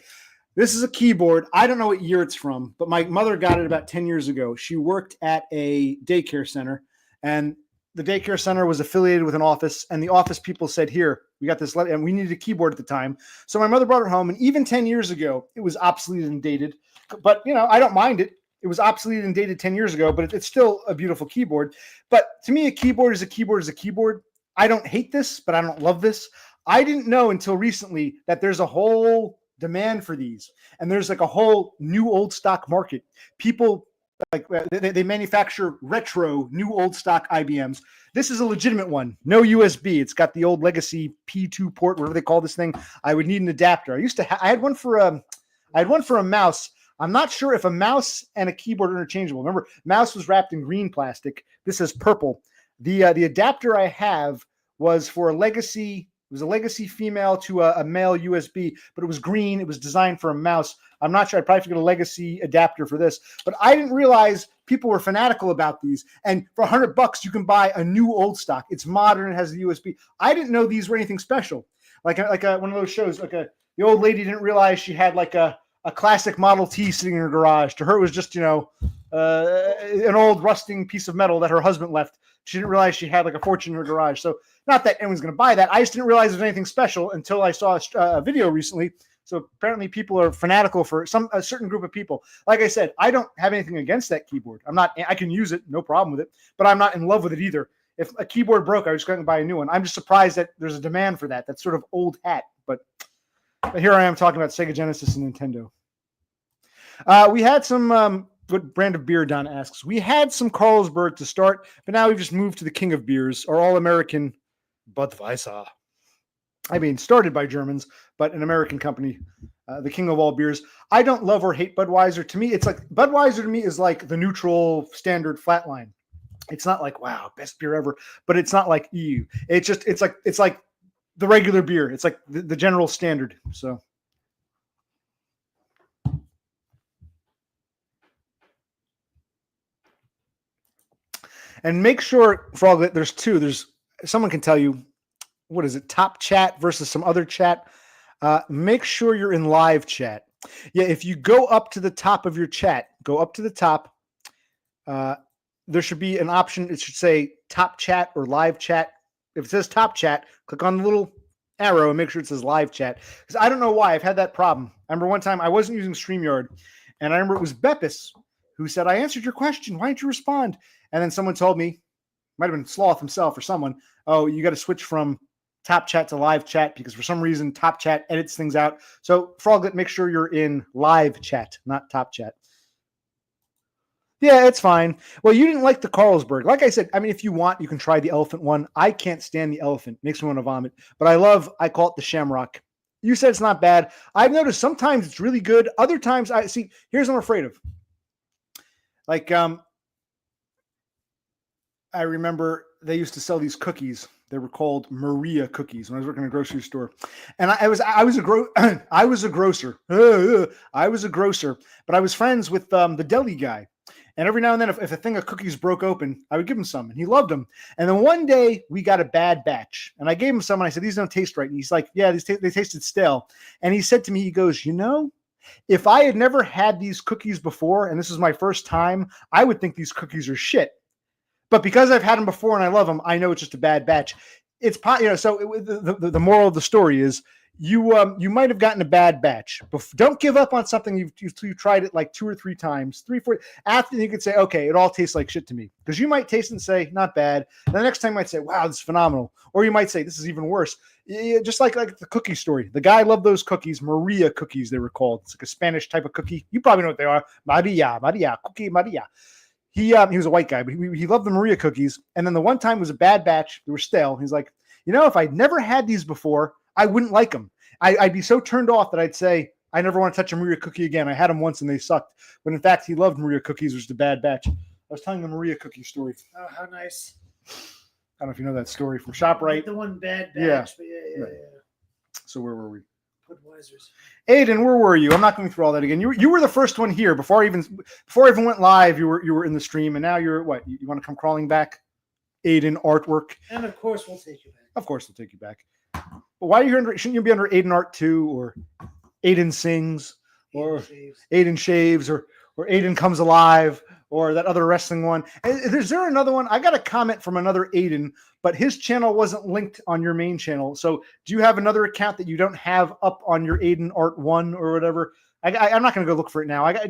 this is a keyboard. I don't know what year it's from, but my mother got it about 10 years ago. She worked at a daycare center, and the daycare center was affiliated with an office, and the office people said, here, we got this, and we needed a keyboard at the time. So my mother brought it home, and even 10 years ago, it was obsolete and dated. But, I don't mind it. It was obsolete and dated 10 years ago, but it's still a beautiful keyboard. But to me, a keyboard is a keyboard is a keyboard. I don't hate this, but I don't love this. I didn't know until recently that there's a whole demand for these, and there's like a whole new old stock market. People like they manufacture retro new old stock IBMs. This is a legitimate one, no USB. It's got the old Legacy P2 port, whatever they call this thing. I would need an adapter. I had one for a mouse. I'm not sure if a mouse and a keyboard are interchangeable. Remember, mouse was wrapped in green plastic. This is purple. The adapter I have was for a Legacy. It was a Legacy female to a male USB, but it was green. It was designed for a mouse. I'm not sure. I'd probably have to get a Legacy adapter for this, but I didn't realize people were fanatical about these. And for $100, you can buy a new old stock. It's modern. It has the USB. I didn't know these were anything special. Like one of those shows. The old lady didn't realize she had like a classic Model T sitting in her garage. To her, it was just an old rusting piece of metal that her husband left. She didn't realize she had like a fortune in her garage. So not that anyone's going to buy that. I just didn't realize there was anything special until I saw a video recently. So apparently people are fanatical for a certain group of people. Like I said, I don't have anything against that keyboard. I can use it, no problem with it, but I'm not in love with it either. If a keyboard broke, I was going to buy a new one. I'm just surprised that there's a demand for that. That's sort of old hat. But here I am talking about Sega Genesis and Nintendo. We had some, what brand of beer, Don asks. We had some Carlsberg to start, but now we've just moved to the king of beers, our all-American Budweiser. I mean, started by Germans, but an American company, the king of all beers. I don't love or hate Budweiser. To me, it's like, Budweiser to me is like the neutral standard flatline. It's not like, wow, best beer ever, but it's not like EU. It's like the regular beer. It's like the general standard. So. And make sure, Frog, there's two. Someone can tell you, what is it, top chat versus some other chat. Make sure you're in live chat. Yeah, if you go up to the top of your chat, go up to the top. There should be an option. It should say top chat or live chat. If it says top chat, click on the little arrow and make sure it says live chat. Because I don't know why. I've had that problem. I remember one time I wasn't using StreamYard, and I remember it was Beppis who said, I answered your question. Why didn't you respond? And then someone told me, might have been Sloth himself or someone, oh, you got to switch from top chat to live chat because for some reason top chat edits things out. So Froglet, make sure you're in live chat, not top chat. Yeah, it's fine. Well, you didn't like the Carlsberg. Like I said, I mean, if you want, you can try the elephant one. I can't stand the elephant. Makes me want to vomit. But I call it the Shamrock. You said it's not bad. I've noticed sometimes it's really good. Other times here's what I'm afraid of. Like, I remember they used to sell these cookies. They were called Maria cookies when I was working in a grocery store. And I was a grocer. I was a grocer, but I was friends with the deli guy. And every now and then, if a thing of cookies broke open, I would give him some, and he loved them. And then one day, we got a bad batch, and I gave him some, and I said, these don't taste right. And he's like, yeah, they tasted stale. And he said to me, he goes, If I had never had these cookies before, and this is my first time, I would think these cookies are shit. But because I've had them before and I love them, I know it's just a bad batch. It's so the moral of the story is you might have gotten a bad batch. Don't give up on something you've tried it like 2 or 3 times, 3, 4. After you could say, okay, it all tastes like shit to me, because you might taste it and say not bad. And the next time you might say, wow, this is phenomenal, or you might say this is even worse. Just like the cookie story. The guy loved those cookies, Maria cookies they were called. It's like a Spanish type of cookie. You probably know what they are. Maria, cookie Maria. He was a white guy, but he loved the Maria cookies. And then the one time was a bad batch. They were stale. He's like, if I'd never had these before, I wouldn't like them. I'd be so turned off that I'd say, I never want to touch a Maria cookie again. I had them once and they sucked. But in fact, he loved Maria cookies, which was a bad batch. I was telling the Maria cookie story. Oh, how nice. I don't know if you know that story from ShopRite. The one bad batch. Yeah. But yeah. So where were we? Budweiser's. Aiden, where were you? I'm not going through all that again. You were the first one here before I even went live. You were in the stream, and now you're what? You want to come crawling back? Aiden Artwork. And of course, we'll take you back. Of course, we'll take you back. But why are you here? Shouldn't you be under Aiden Art 2 or Aiden Sings or Aiden Shaves or Aiden Comes Alive or that other wrestling one? Is there another one? I got a comment from another Aiden, but his channel wasn't linked on your main channel. So do you have another account that you don't have up on your Aiden Art 1 or whatever? I'm not going to go look for it now. Okay,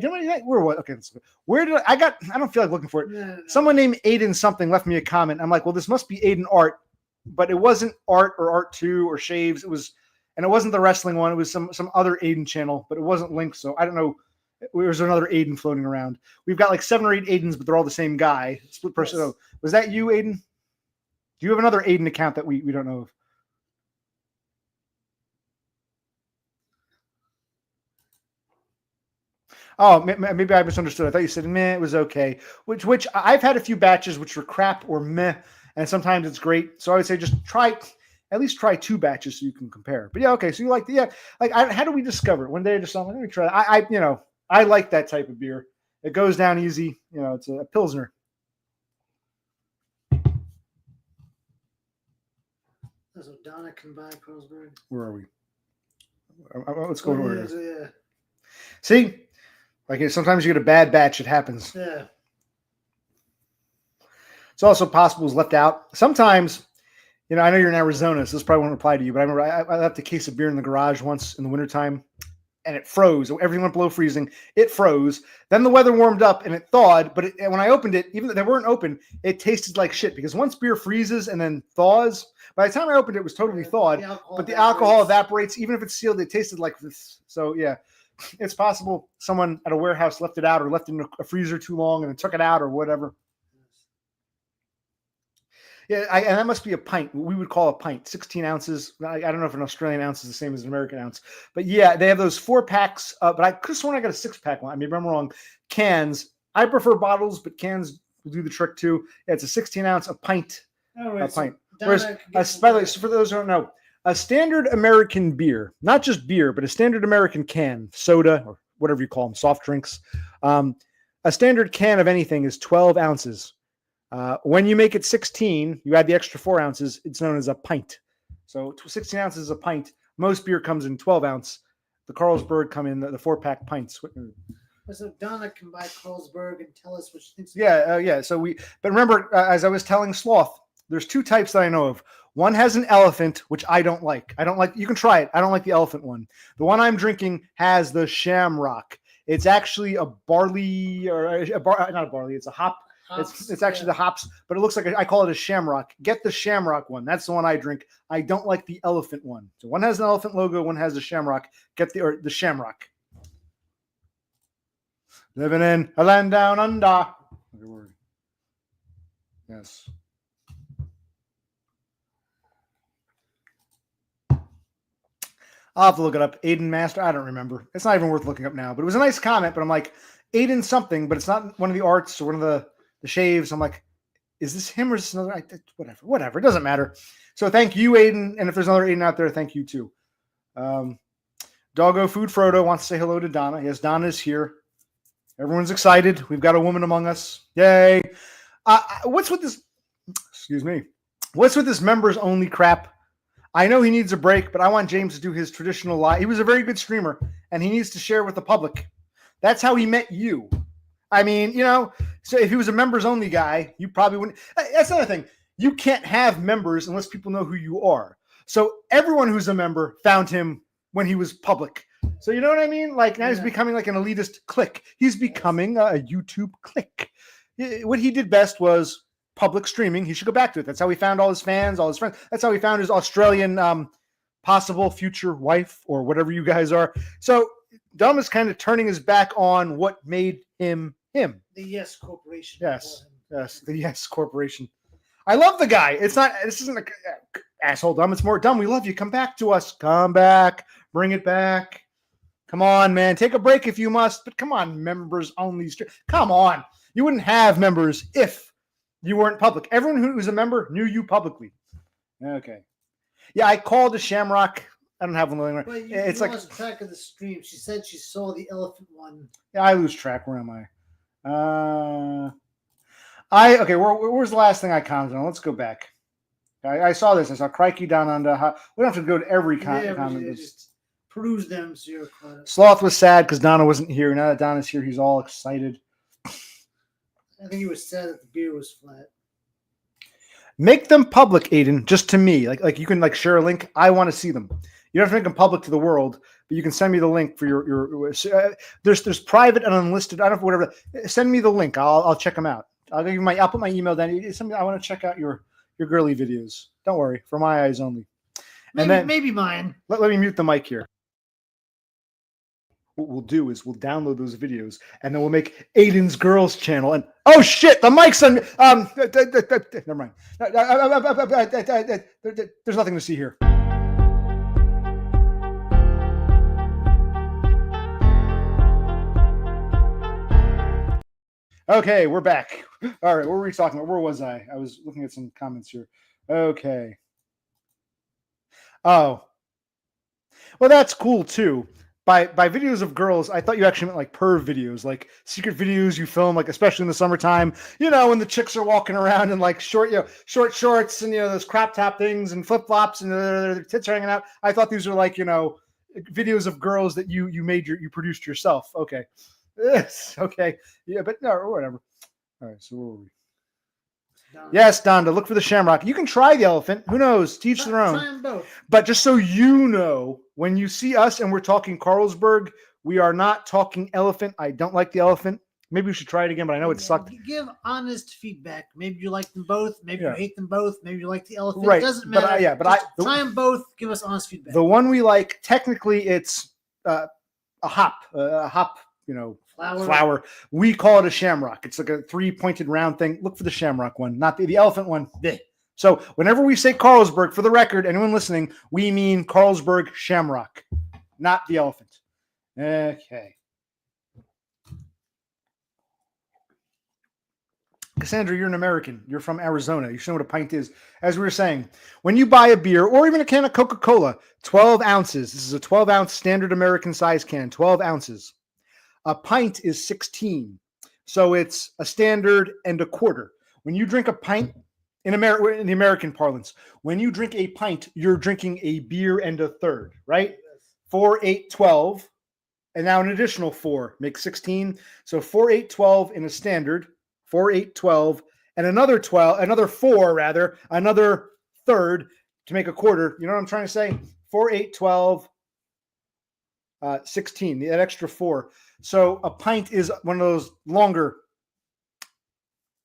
where did I don't feel like looking for it. No. Someone named Aiden something left me a comment. I'm like, well, this must be Aiden Art, but it wasn't Art or Art 2 or Shaves. It wasn't the wrestling one. It was some other Aiden channel, but it wasn't linked. So I don't know. There's another Aiden floating around. We've got like 7 or 8 Aidens, but they're all the same guy. Split person. Yes. Oh, was that you, Aiden? Do you have another Aiden account that we don't know of? Oh, maybe I misunderstood. I thought you said meh, it was okay. Which I've had a few batches which were crap or meh, and sometimes it's great. So I would say just at least try 2 batches so you can compare. But yeah, okay. So you like how do we discover it? One day I just thought, let me try that. I like that type of beer. It goes down easy. It's a Pilsner. So Donna can buy Carlsberg. Where are we? Let's go to order. Yeah. See? Like sometimes you get a bad batch, it happens. Yeah. It's also possible it's left out. Sometimes, I know you're in Arizona, so this probably won't apply to you, but I remember I left a case of beer in the garage once in the wintertime, and it froze. Everything went below freezing. It froze. Then the weather warmed up, and it thawed, but when I opened it, even though they weren't open, it tasted like shit, because once beer freezes and then thaws, by the time I opened it, it was totally thawed, but the alcohol evaporates. Even if it's sealed, it tasted like this. So, yeah. It's possible someone at a warehouse left it out or left it in a freezer too long and then took it out or whatever. Yeah, and that must be a pint. We would call a pint, 16 ounces. I don't know if an Australian ounce is the same as an American ounce. But yeah, they have those 4-packs. But I could have sworn I got a 6-pack one. Maybe I'm wrong. Cans. I prefer bottles, but cans will do the trick too. Yeah, it's a 16 ounce, a pint. Oh, right, a pint. Whereas, by the way, for those who don't know, a standard American beer, not just beer, but a standard American can, soda, or whatever you call them, soft drinks. A standard can of anything is 12 ounces. When you make it 16, you add the extra 4 ounces. It's known as a pint. So 16 ounces is a pint. Most beer comes in 12 ounce. The Carlsberg come in the 4-pack pints. So Donna can buy Carlsberg and tell us what she thinks. Yeah. But remember, as I was telling Sloth, there's 2 types that I know of. One has an elephant, which I don't like. You can try it. I don't like the elephant one. The one I'm drinking has the shamrock. It's actually a barley, not a barley. It's a hop. It's actually the hops, but it looks like I call it a shamrock. Get the shamrock one. That's the one I drink. I don't like the elephant one. So one has an elephant logo, one has the shamrock. Get the shamrock. Living in a land down under. Yes. I'll have to look it up. Aiden Master. I don't remember. It's not even worth looking up now, but it was a nice comment. But I'm like, Aiden something, but it's not one of the arts or one of the shaves. I'm like, is this him or is this another? Whatever. It doesn't matter. So thank you, Aiden. And if there's another Aiden out there, thank you too. Doggo Food Frodo wants to say hello to Donna. Yes, Donna is here. Everyone's excited. We've got a woman among us. Yay. What's with this? Excuse me. What's with this members only crap? I know he needs a break, but I want James to do his traditional live. He was a very good streamer, and he needs to share with the public. That's how he met you. I mean, so if he was a members only guy, you probably wouldn't. That's another thing. You can't have members unless people know who you are. So everyone who's a member found him when he was public. So you know what I mean? Like now he's becoming like an elitist clique. He's becoming a YouTube clique. What he did best was public streaming. He should go back to it. That's how he found all his fans, all his friends. That's how he found his Australian possible future wife or whatever you guys are. So Dumb is kind of turning his back on what made him him. The Yes Corporation. Yes, the Yes Corporation. I love the guy. This isn't like asshole Dumb. It's more Dumb. We love you. Come back to us. Come back. Bring it back. Come on, man. Take a break if you must. But come on, members only. Come on. You wouldn't have members if you weren't public. Everyone who was a member knew you publicly. Okay. Yeah, I called the Shamrock. I don't have one anymore. Well, It's you like lost track of the stream. She said she saw the elephant one. yeah, I lose track. Where am I? Where's the last thing I commented on? Let's go back. I saw this. I saw Crikey down under. We don't have to go to every comment. Just peruse them so you're caught up. Sloth was sad because Donna wasn't here. Now that Donna's here, he's all excited. I think he was sad that the beer was flat. Make them public, Aiden, just to me. Like you can like share a link. I want to see them. You don't have to make them public to the world, but you can send me the link for your. There's private and unlisted. I don't know whatever. Send me the link. I'll check them out. I'll put my email down. I want to check out your girly videos. Don't worry, for my eyes only. Maybe mine. Let me mute the mic here. What we'll do is we'll download those videos and then we'll make Aiden's Girls channel. And oh shit, the mic's on. Never mind. There's nothing to see here. Okay, we're back. All right, what were we talking about? Where was I? I was looking at some comments here. Okay. Oh. Well, that's cool too. By videos of girls, I thought you actually meant like perv videos, like secret videos you film, like especially in the summertime, when the chicks are walking around in like short shorts and those crop top things and flip flops and their tits are hanging out. I thought these were like videos of girls that you produced yourself. Okay. Yes. Okay. Yeah, but no, or whatever. All right. So where were we? Yes, Donda, look for the Shamrock. You can try the elephant. Who knows? Teach their own. Try them both. But just so you know, when you see us and we're talking Carlsberg, we are not talking elephant. I don't like the elephant. Maybe we should try it again, but I know it sucked. Give honest feedback. Maybe you like them both. Maybe you hate them both. Maybe you like the elephant. Right. It doesn't matter. Try them both. Give us honest feedback. The one we like, technically, it's a hop, flower. We call it a Shamrock. It's like a 3-pointed round thing. Look for the Shamrock one, not the elephant one. Bleh. So whenever we say Carlsberg, for the record, anyone listening, we mean Carlsberg Shamrock, not the elephant. Okay. Cassandra, you're an American. You're from Arizona. You should know what a pint is. As we were saying, when you buy a beer or even a can of Coca-Cola, 12 ounces. This is a 12-ounce standard American size can, 12 ounces. A pint is 16. So it's a standard and a quarter. When you drink a pint, in the American parlance, when you drink a pint, you're drinking a beer and a third, right? 4, 8, 12. And now an additional 4 makes 16. So 4, 8, 12 in a standard, 4, 8, 12, and another 4, another third to make a quarter. You know what I'm trying to say? 4, 8, 12, 16, that extra 4. So a pint is one of those longer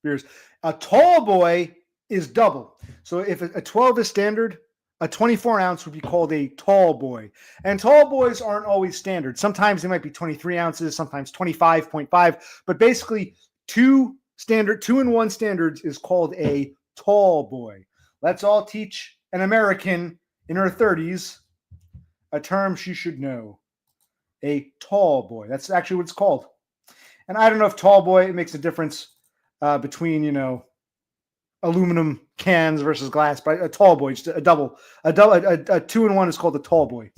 beers. A tall boy is double. So if a 12 is standard, a 24 ounce would be called a tall boy. And tall boys aren't always standard. Sometimes they might be 23 ounces, sometimes 25.5. But basically, 2 and 1 standards is called a tall boy. Let's all teach an American in her 30s a term she should know. A tall boy. That's actually what it's called. And I don't know if tall boy makes a difference between, aluminum cans versus glass, but a tall boy, just a 2 and 1 is called a tall boy.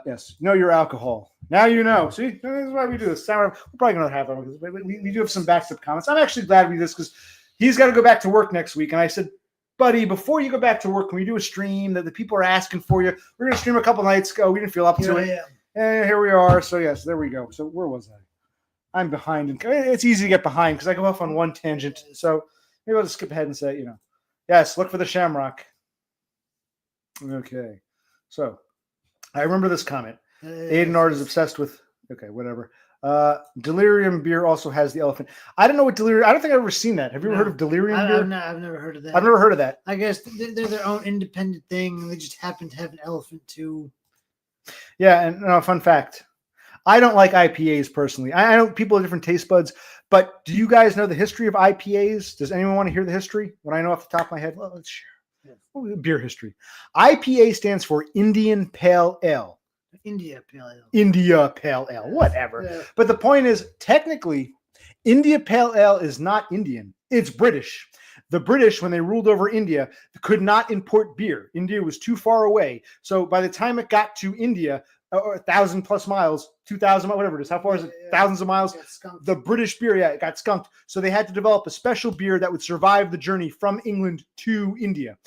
Yes. Know your alcohol. Now you know. See, this is why we do this. We're probably going to have them. We do have some backstep comments. I'm actually glad we do this because he's got to go back to work next week. And I said, buddy, before you go back to work, can we do a stream that the people are asking for you? We're going to stream a couple nights ago. We didn't feel up to it. And here we are. So yes, there we go. So where was I? I'm behind, and it's easy to get behind because I go off on one tangent. So maybe I'll just skip ahead and say, yes, look for the shamrock. Okay, so I remember this comment. Aiden Art is obsessed with. Okay, whatever. Delirium beer also has the elephant. I don't know what delirium. I don't think I've ever seen that. Have you ever heard of delirium beer? I've never heard of that. I've never heard of that. I guess they're their own independent thing. And they just happen to have an elephant too. Yeah, and fun fact. I don't like IPAs personally. I know people have different taste buds, but do you guys know the history of IPAs? Does anyone want to hear the history? What I know off the top of my head? Well, let's share. Beer history. IPA stands for Indian Pale Ale. India Pale Ale. India Pale Ale, whatever. Yeah. But the point is, technically, India Pale Ale is not Indian. It's British. The British, when they ruled over India, could not import beer. India was too far away. So by the time it got to India, 1,000 plus miles, 2,000, whatever it is, how far is it? Thousands of miles. The British beer, it got skunked. So they had to develop a special beer that would survive the journey from England to India.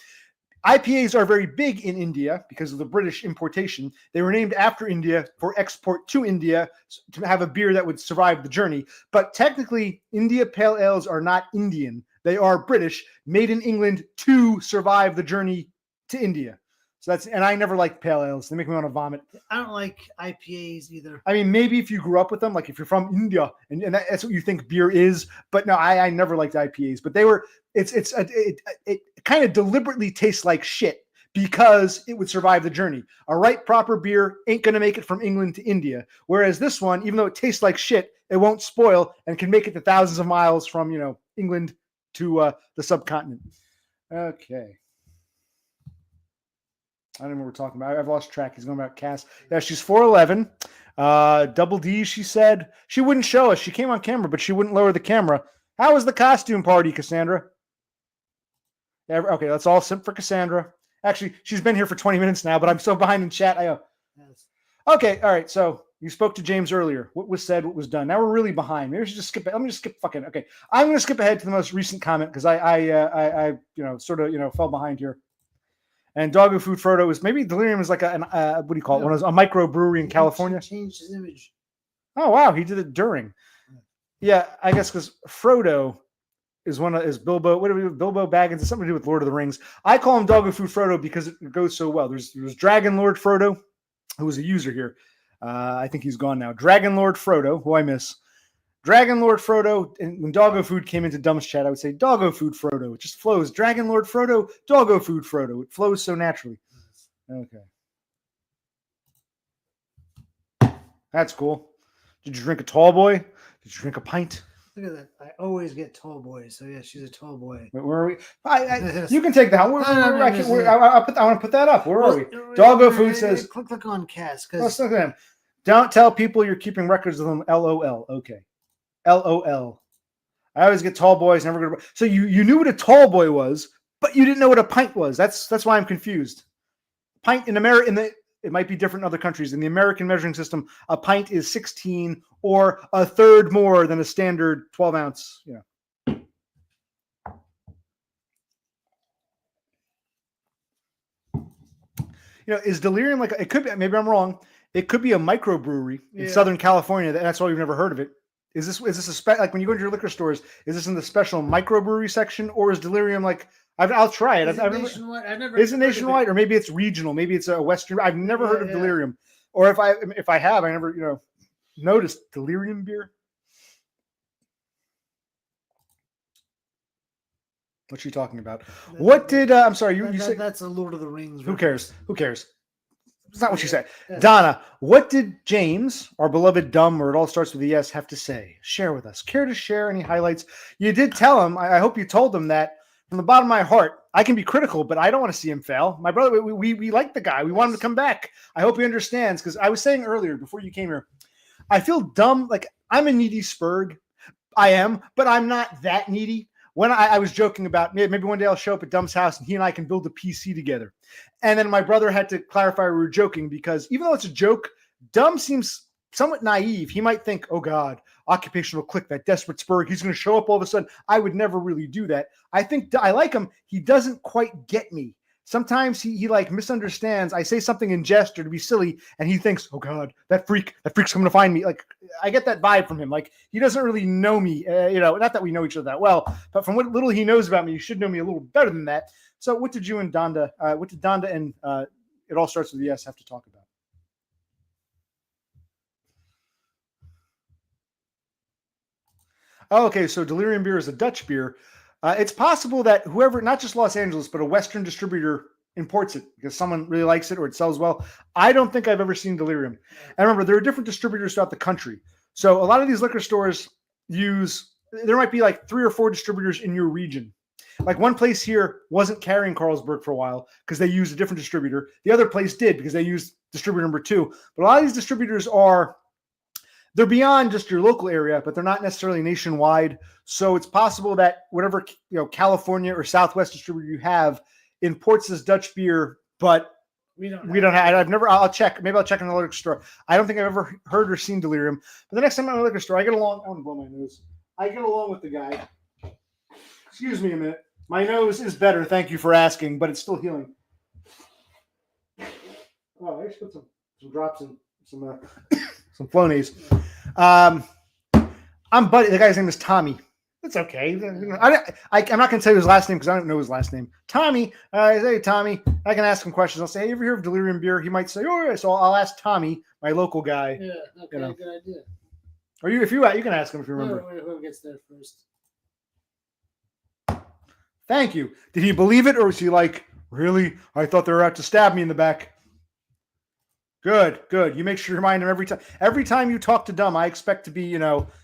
IPAs are very big in India because of the British importation. They were named after India for export to India to have a beer that would survive the journey. But technically, India Pale Ales are not Indian. They are British, made in England to survive the journey to India. So and I never liked pale ales. They make me want to vomit. I don't like IPAs either. I mean, maybe if you grew up with them, like if you're from India and that's what you think beer is, but no, I never liked IPAs. But it kind of deliberately tastes like shit because it would survive the journey. A right proper beer ain't going to make it from England to India. Whereas this one, even though it tastes like shit, it won't spoil and can make it to thousands of miles from, England to the subcontinent. Okay. I don't know what we're talking about. I've lost track. He's going about Cass. Yeah, she's 4'11". Double D, she said. She wouldn't show us. She came on camera, but she wouldn't lower the camera. How was the costume party, Cassandra? Yeah, okay, that's all simp for Cassandra. Actually, she's been here for 20 minutes now, but I'm so behind in chat. Okay, all right. So you spoke to James earlier. What was said, what was done. Now we're really behind. Maybe we should just skip it. Let me just skip fucking. Okay, I'm going to skip ahead to the most recent comment because I sort of fell behind here. And Doggo Food Frodo is maybe Delirium is like what do you call it? One of those, a microbrewery in California. Changed his image. Oh wow, he did it during. Yeah, I guess because Frodo is Bilbo. What do we do? Bilbo Baggins? It's something to do with Lord of the Rings. I call him Doggo Food Frodo because it goes so well. There's Dragon Lord Frodo, who was a user here. I think he's gone now. Dragon Lord Frodo, who I miss. Dragon Lord Frodo, and when Doggo Food came into Dumb's chat, I would say Doggo Food Frodo. It just flows. Dragon Lord Frodo, Doggo Food Frodo. It flows so naturally. Okay. That's cool. Did you drink a tall boy? Did you drink a pint? Look at that. I always get tall boys. So yeah, she's a tall boy. Wait, where are we? You can take that. I want to put that up. Where are we? Doggo Food says. Click on Cass. Let's look at him. Don't tell people you're keeping records of them. LOL. Okay. LOL. I always get tall boys. Never good. So you knew what a tall boy was, but you didn't know what a pint was. That's why I'm confused. Pint in America, it might be different in other countries. In the American measuring system, a pint is 16 or a third more than a standard 12 ounce. Is Delirium like it could be? Maybe I'm wrong. It could be a microbrewery in Southern California. That's why we've never heard of it. Is this like when you go into your liquor stores? Is this in the special microbrewery section, or is Delirium like? I'll try it. Is it nationwide, or maybe it's regional? Maybe it's a Western. I've never heard of Delirium, or if I have, I never noticed Delirium beer. What's she talking about? What did I'm sorry? You said that's a Lord of the Rings. Who cares? Who cares? It's not what she said. Donna, what did James, our beloved Dumb, where it all starts with a yes, have to say? Share with us. Care to share any highlights? You did tell him. I hope you told him that from the bottom of my heart, I can be critical, but I don't want to see him fail. My brother, we like the guy. We want him to come back. I hope he understands, because I was saying earlier, before you came here, I feel dumb. Like, I'm a needy Spurg. I am, but I'm not that needy. When I was joking about maybe one day I'll show up at Dumb's house and he and I can build a PC together. And then my brother had to clarify we were joking, because even though it's a joke, Dumb seems somewhat naive. He might think, oh God, occupational click, that desperate Spurg, he's going to show up all of a sudden. I would never really do that. I think I like him. He doesn't quite get me. Sometimes he like misunderstands. I say something in jest or to be silly, and he thinks, "Oh God, that freak's coming to find me." Like I get that vibe from him. Like he doesn't really know me. Not that we know each other that well, but from what little he knows about me, he should know me a little better than that. So, what did you and Donda? What did Donda and It All Starts with the S have to talk about? Oh, okay, so Delirium beer is a Dutch beer. It's possible that whoever, not just Los Angeles, but a Western distributor imports it because someone really likes it or it sells well. I don't think I've ever seen Delirium. And remember, there are different distributors throughout the country. So a lot of these liquor stores there might be like 3 or 4 distributors in your region. Like one place here wasn't carrying Carlsberg for a while because they used a different distributor. The other place did because they used distributor number 2. But a lot of these distributors they're beyond just your local area, but they're not necessarily nationwide. So it's possible that whatever California or Southwest distributor you have imports this Dutch beer, but we don't have. I'll check. Maybe I'll check in the liquor store. I don't think I've ever heard or seen Delirium. But the next time I'm in a liquor store, I get along. I want to blow my nose. I get along with the guy. Excuse me a minute. My nose is better. Thank you for asking, but it's still healing. Oh, I just put some drops in some Flonase. I'm buddy. The guy's name is Tommy. It's okay. I'm not going to tell you his last name because I don't know his last name. Tommy. Hey, Tommy. I can ask him questions. I'll say, "Hey, you ever hear of Delirium beer?" He might say, "Oh, yeah." So I'll ask Tommy, my local guy. Yeah. Okay. Good idea. Or you can ask him if you remember. Who gets there first? Thank you. Did he believe it, or was he like, "Really? I thought they were out to stab me in the back"? Good. You make sure you remind him every time. Every time you talk to Dumb, I expect to be,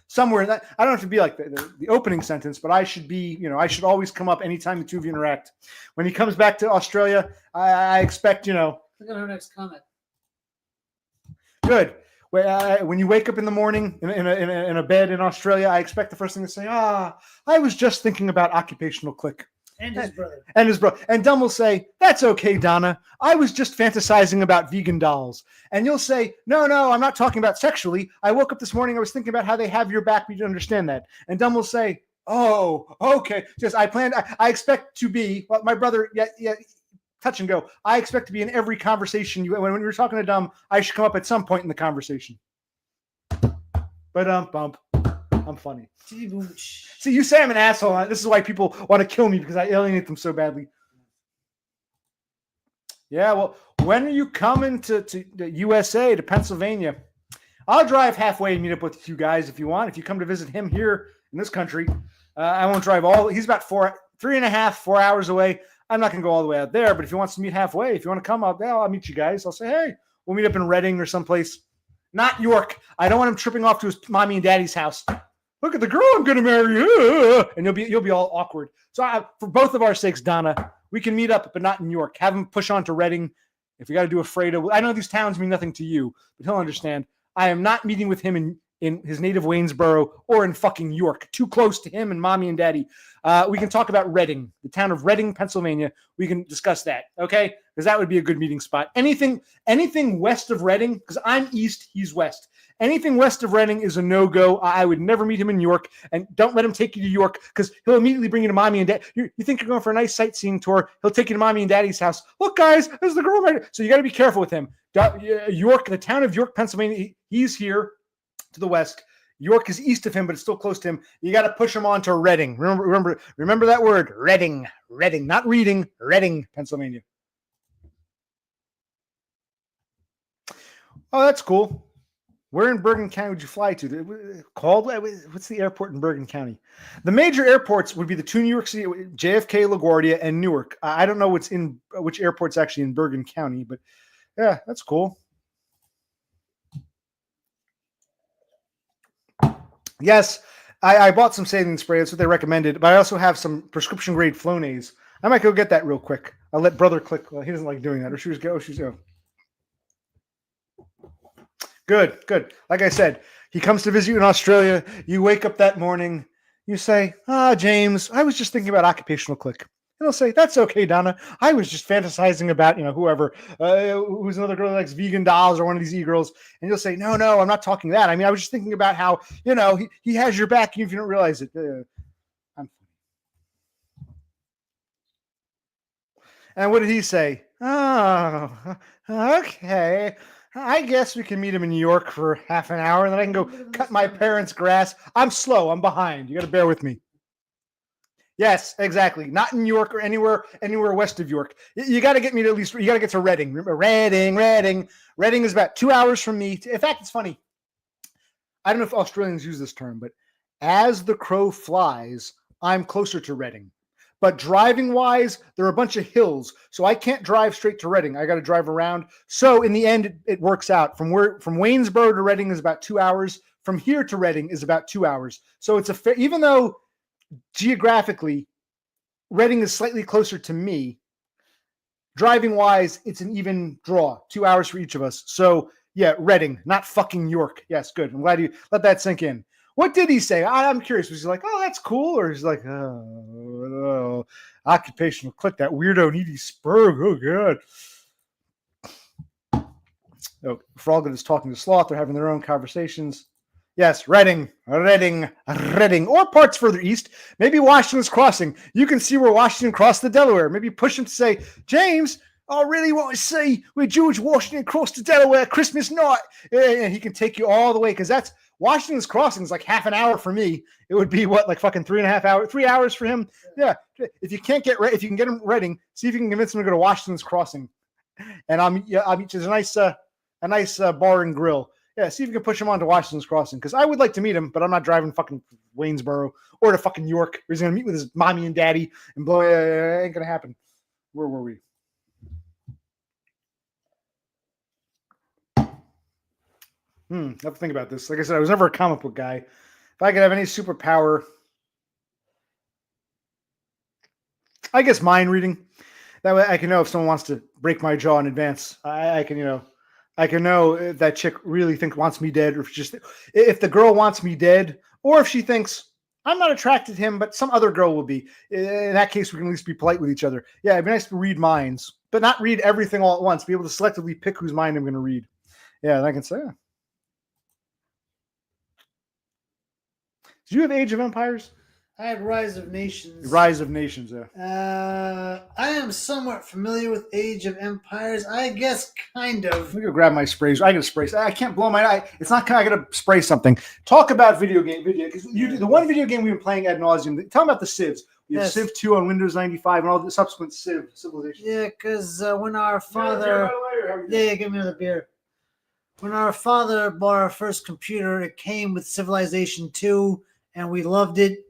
somewhere in that. I don't have to be like the opening sentence, but I should be, I should always come up anytime the two of you interact. When he comes back to Australia, I expect, Look at our next comment. Good. When you wake up in the morning in a bed in Australia, I expect the first thing to say, I was just thinking about occupational click. And his brother. And Dumb will say, "That's okay, Donna. I was just fantasizing about vegan dolls." And you'll say, No, I'm not talking about sexually. I woke up this morning, I was thinking about how they have your back. You understand that. And Dumb will say, "Oh, okay. I expect to be, well, my brother, yeah, touch and go. I expect to be in every conversation. When you're talking to Dumb, I should come up at some point in the conversation." But bump. I'm funny. See, you say I'm an asshole. This is why people want to kill me because I alienate them so badly. Yeah, well, when are you coming to the USA, to Pennsylvania? I'll drive halfway and meet up with you guys if you want. If you come to visit him here in this country, I won't drive he's about 3.5, 4 hours away. I'm not going to go all the way out there, but if he wants to meet halfway, if you want to come out there, I'll meet you guys. I'll say, "Hey, we'll meet up in Reading or someplace." Not York. I don't want him tripping off to his mommy and daddy's house. "Look at the girl I'm going to marry," and you'll be all awkward. So for both of our sakes, Donna, we can meet up, but not in York. Have him push on to Reading. If we got to do a Fredo, I know these towns mean nothing to you, but he'll understand. I am not meeting with him in his native Waynesboro or in fucking York. Too close to him and mommy and daddy. We can talk about Reading, the town of Reading, Pennsylvania. We can discuss that, okay? Because that would be a good meeting spot. Anything west of Reading, because I'm east, he's west. Anything west of Reading is a no-go. I would never meet him in York, and don't let him take you to York because he'll immediately bring you to mommy and dad. You think you're going for a nice sightseeing tour? He'll take you to mommy and daddy's house. "Look, guys, there's the girl right." So you got to be careful with him. York, the town of York, Pennsylvania. He's here to the west. York is east of him, but it's still close to him. You got to push him on to Reading. Remember that word, Reading, not Reading, Reading, Pennsylvania. Oh, that's cool. Where in Bergen County would you fly to? What's the airport in Bergen County? The major airports would be the two New York City, JFK, LaGuardia, and Newark. I don't know which airport's actually in Bergen County, but yeah, that's cool. Yes, I bought some saline spray. That's what they recommended. But I also have some prescription grade Flonase. I might go get that real quick. I'll let brother click. Well, he doesn't like doing that. Or she's go. Good. Like I said, he comes to visit you in Australia. You wake up that morning. You say, James, I was just thinking about occupational click. And he'll say, "That's okay, Donna. I was just fantasizing about, whoever, who's another girl that likes vegan dolls or one of these e-girls." And you'll say, No, I'm not talking that. I mean, I was just thinking about how, he has your back even if you don't realize it. I'm funny. And what did he say? Oh, okay. I guess we can meet him in New York for half an hour, and then I can go cut my parents' grass. I'm slow. I'm behind. You got to bear with me. Yes, exactly. Not in New York or anywhere west of York. You got to get me to at least. You got to get to Reading. Remember, Reading. Reading is about 2 hours from me. In fact, it's funny. I don't know if Australians use this term, but as the crow flies, I'm closer to Reading. But driving wise, there are a bunch of hills, so I can't drive straight to Reading. I got to drive around. So in the end, it works out. From Waynesboro to Reading is about 2 hours. From here to Reading is about 2 hours. So it's even though geographically Reading is slightly closer to me, driving wise, it's an even draw. 2 hours for each of us. So yeah, Reading, not fucking York. Yes, good. I'm glad you let that sink in. What did he say? I'm curious. Was he like, oh, that's cool? Or he's like, oh, occupational click, that weirdo needy Spurg. Oh, God. Oh, Frog is talking to Sloth. They're having their own conversations. Yes, Reading, or parts further east. Maybe Washington's Crossing. You can see where Washington crossed the Delaware. Maybe push him to say, James, I really want to see where George Washington crossed the Delaware Christmas night. And he can take you all the way, because that's Washington's Crossing is like half an hour for me. It would be what, like fucking 3.5 hours, 3 hours for him. Yeah. If you can get him Reading, see if you can convince him to go to Washington's Crossing. And there's a nice bar and grill. Yeah, see if you can push him on to Washington's Crossing, because I would like to meet him, but I'm not driving fucking Waynesboro or to fucking York, where he's going to meet with his mommy and daddy and blow. Ain't going to happen. Where were we? I have to think about this. Like I said, I was never a comic book guy. If I could have any superpower, I guess mind reading. That way I can know if someone wants to break my jaw in advance. I can know if that chick really wants me dead, or if the girl wants me dead, or if she thinks I'm not attracted to him, but some other girl will be. In that case, we can at least be polite with each other. Yeah, it'd be nice to read minds, but not read everything all at once. Be able to selectively pick whose mind I'm going to read. Yeah, and I can say, yeah. Did you have Age of Empires? I had Rise of Nations. Rise of Nations, yeah. I am somewhat familiar with Age of Empires. I guess kind of. Let me go grab my sprays. I got to spray. I can't blow my eye. It's not kind of, I got to spray something. Talk about video. Because the one video game we've been playing ad nauseum. Tell me about the Civs. We have Civ 2 on Windows 95 and all the subsequent civilizations. Yeah, because when our father... Yeah, give me another beer. When our father bought our first computer, it came with Civilization 2, and we loved it.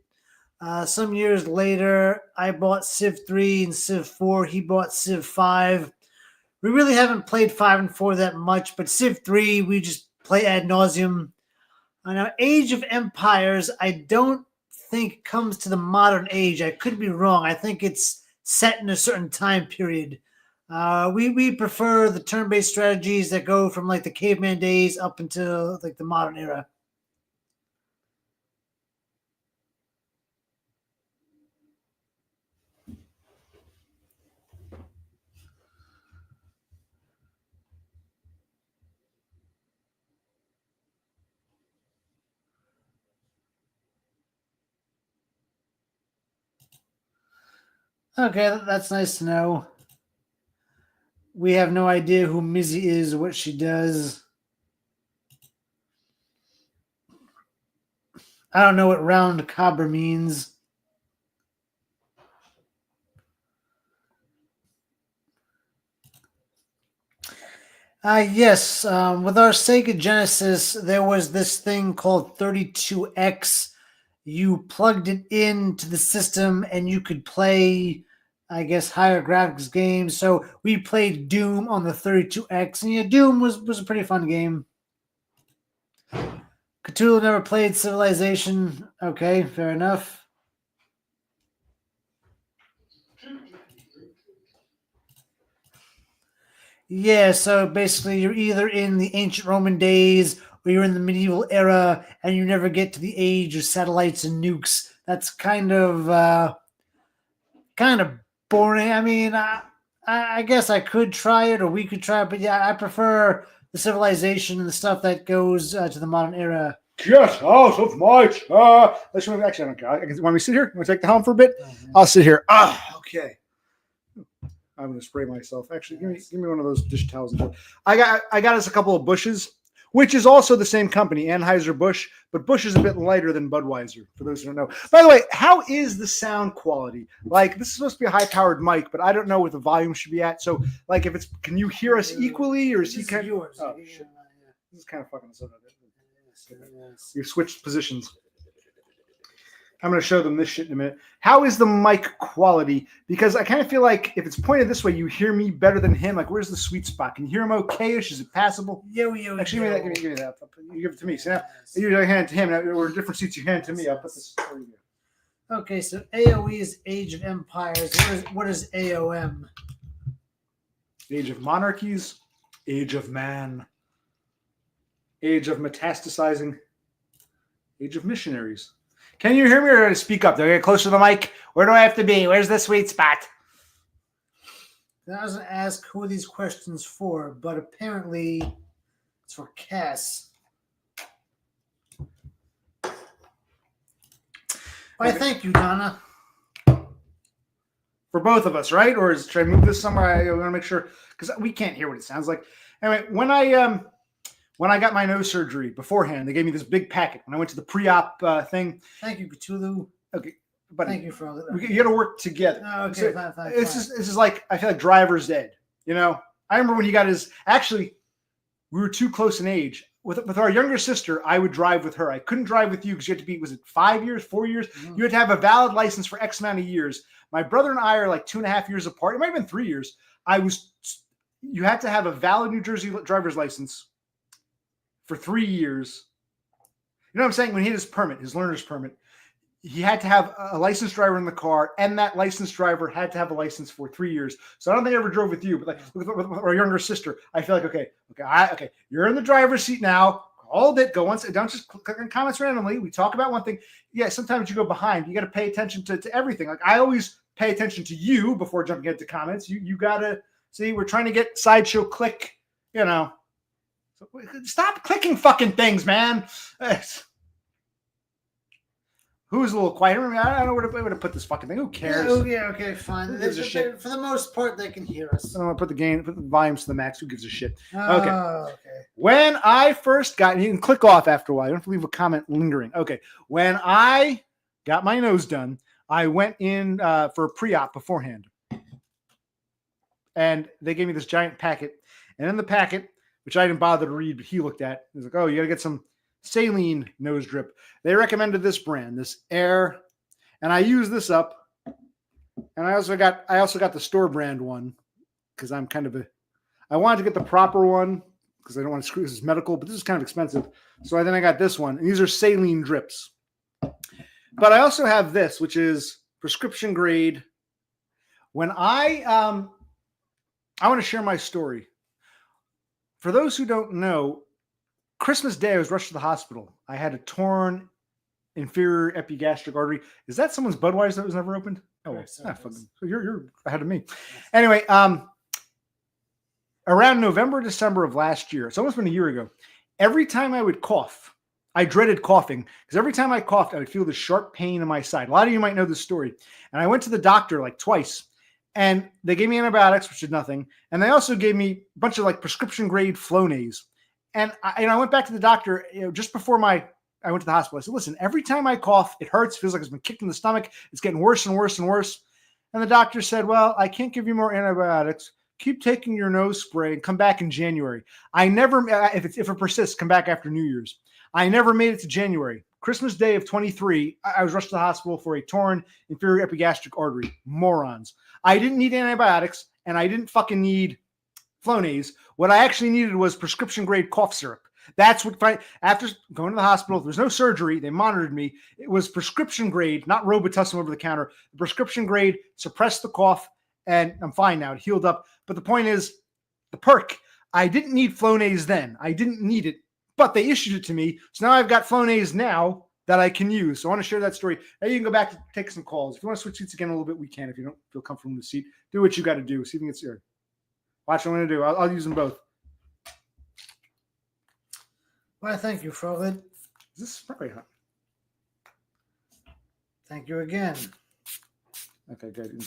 Some years later, I bought Civ 3 and Civ 4. He bought Civ 5. We really haven't played 5 and 4 that much, but Civ 3, we just play ad nauseum. Now, Age of Empires, I don't think comes to the modern age. I could be wrong. I think it's set in a certain time period. We prefer the turn-based strategies that go from like the caveman days up until like the modern era. Okay, that's nice to know. We have no idea who Mizzy is or what she does. I don't know what round cobra means. Yes, with our Sega Genesis, there was this thing called 32X. You plugged it into the system and you could play, I guess, higher graphics games. So we played Doom on the 32X, and yeah, Doom was a pretty fun game. Cthulhu never played Civilization. Okay, fair enough. Yeah, so basically you're either in the ancient Roman days or you're in the medieval era, and you never get to the age of satellites and nukes. That's kind of boring. I mean, I guess I could try it, or we could try it, but yeah, I prefer the Civilization and the stuff that goes to the modern era. Get out of my chair. Actually, I don't care. Want me to sit here? Want to take the helm for a bit? I'll sit here. Okay. I'm gonna spray myself. Actually, give me one of those dish towels. I got us a couple of Bushes, which is also the same company, Anheuser-Busch, but Busch is a bit lighter than Budweiser, for those who don't know. By the way, how is the sound quality? Like, this is supposed to be a high-powered mic, but I don't know what the volume should be at. So, like, can you hear us equally, or is he kind of... yours? Oh, shit. This is kind of fucking us up. We've switched positions. I'm going to show them this shit in a minute. How is the mic quality? Because I kind of feel like if it's pointed this way, you hear me better than him. Like, where's the sweet spot? Can you hear him okay-ish? Is it passable? Actually, give me that. You give it to me. So now, you hand it to him. Now, we're in different seats. You hand it to me. I'll put this. There you go. Okay, so AOE is Age of Empires. What is AOM? Age of Monarchies. Age of Man. Age of Metastasizing. Age of Missionaries. Can you hear me or speak up? Do I get closer to the mic? Where do I have to be? Where's the sweet spot? I was going to ask who are these questions for, but apparently it's for Cass. Why, thank you, Donna. For both of us, right? Or should I move this somewhere? I want to make sure, because we can't hear what it sounds like. Anyway, when I got my nose surgery beforehand, they gave me this big packet. When I went to the pre-op thing. Thank you, Cthulhu. Okay, but thank you for all that. You got to work together. Oh, okay, so, fine. This is like, I feel like driver's ed. You know, I remember when he got his. Actually, we were too close in age. With our younger sister, I would drive with her. I couldn't drive with you because you had to be. Was it 5 years, 4 years? Mm-hmm. You had to have a valid license for X amount of years. My brother and I are like 2.5 years apart. It might have been 3 years. You had to have a valid New Jersey driver's license for 3 years. You know what I'm saying? When he had his permit, his learner's permit, he had to have a licensed driver in the car, and that licensed driver had to have a license for 3 years. So I don't think I ever drove with you, but like with our younger sister, I feel like, okay, you're in the driver's seat now. Hold it, go once. Don't just click on comments randomly. We talk about one thing. Yeah, sometimes you go behind. You got to pay attention to everything. Like, I always pay attention to you before jumping into comments. You got to see, we're trying to get Sideshow click, you know. So stop clicking fucking things, man. Who's a little quiet? I don't know where to put this fucking thing. Who cares? Yeah, okay, fine. Who gives a shit? For the most part, they can hear us. I'm going to put the volumes to the max. Who gives a shit? Okay. When I first got, you can click off after a while. You don't have to leave a comment lingering. Okay. When I got my nose done, I went in for a pre-op beforehand. And they gave me this giant packet. And in the packet, which I didn't bother to read, but he looked at, he was like, oh, you got to get some saline nose drip. They recommended this brand, this Air, and I used this up. And I also got the store brand one because I'm I wanted to get the proper one because I don't want to screw this is medical, but this is kind of expensive. So then I got this one. And these are saline drips. But I also have this, which is prescription grade. When I want to share my story. For those who don't know, Christmas Day, I was rushed to the hospital. I had a torn inferior epigastric artery. Is that someone's Budweiser that was never opened? Oh, well, so you're ahead of me. Anyway, around November, December of last year, it's almost been a year ago, every time I would cough, I dreaded coughing because every time I coughed, I would feel this sharp pain in my side. A lot of you might know this story. And I went to the doctor like twice. And they gave me antibiotics, which did nothing. And they also gave me a bunch of like prescription grade Flonase. And I went back to the doctor just before I went to the hospital. I said, listen, every time I cough, it hurts. Feels like it's been kicked in the stomach. It's getting worse and worse and worse. And the doctor said, well, I can't give you more antibiotics. Keep taking your nose spray and come back in January. I never, if it persists, come back after New Year's. I never made it to January. Christmas Day of 23, I was rushed to the hospital for a torn inferior epigastric artery. Morons. I didn't need antibiotics, and I didn't fucking need Flonase. What I actually needed was prescription grade cough syrup. That's what, after going to the hospital, there was no surgery. They monitored me. It was prescription grade, not Robitussin over the counter. The prescription grade suppressed the cough, and I'm fine now. It healed up. But the point is, the perk, I didn't need Flonase then. I didn't need it, but they issued it to me. So now I've got Flonase now that I can use. So I want to share that story. Now you can go back to take some calls. If you want to switch seats again a little bit, we can. If you don't feel comfortable in the seat, do what you got to do. See if you can get here. Watch what I'm going to do. I'll use them both. Well, thank you, Frohlit. This is probably hot. Thank you again. Okay, good.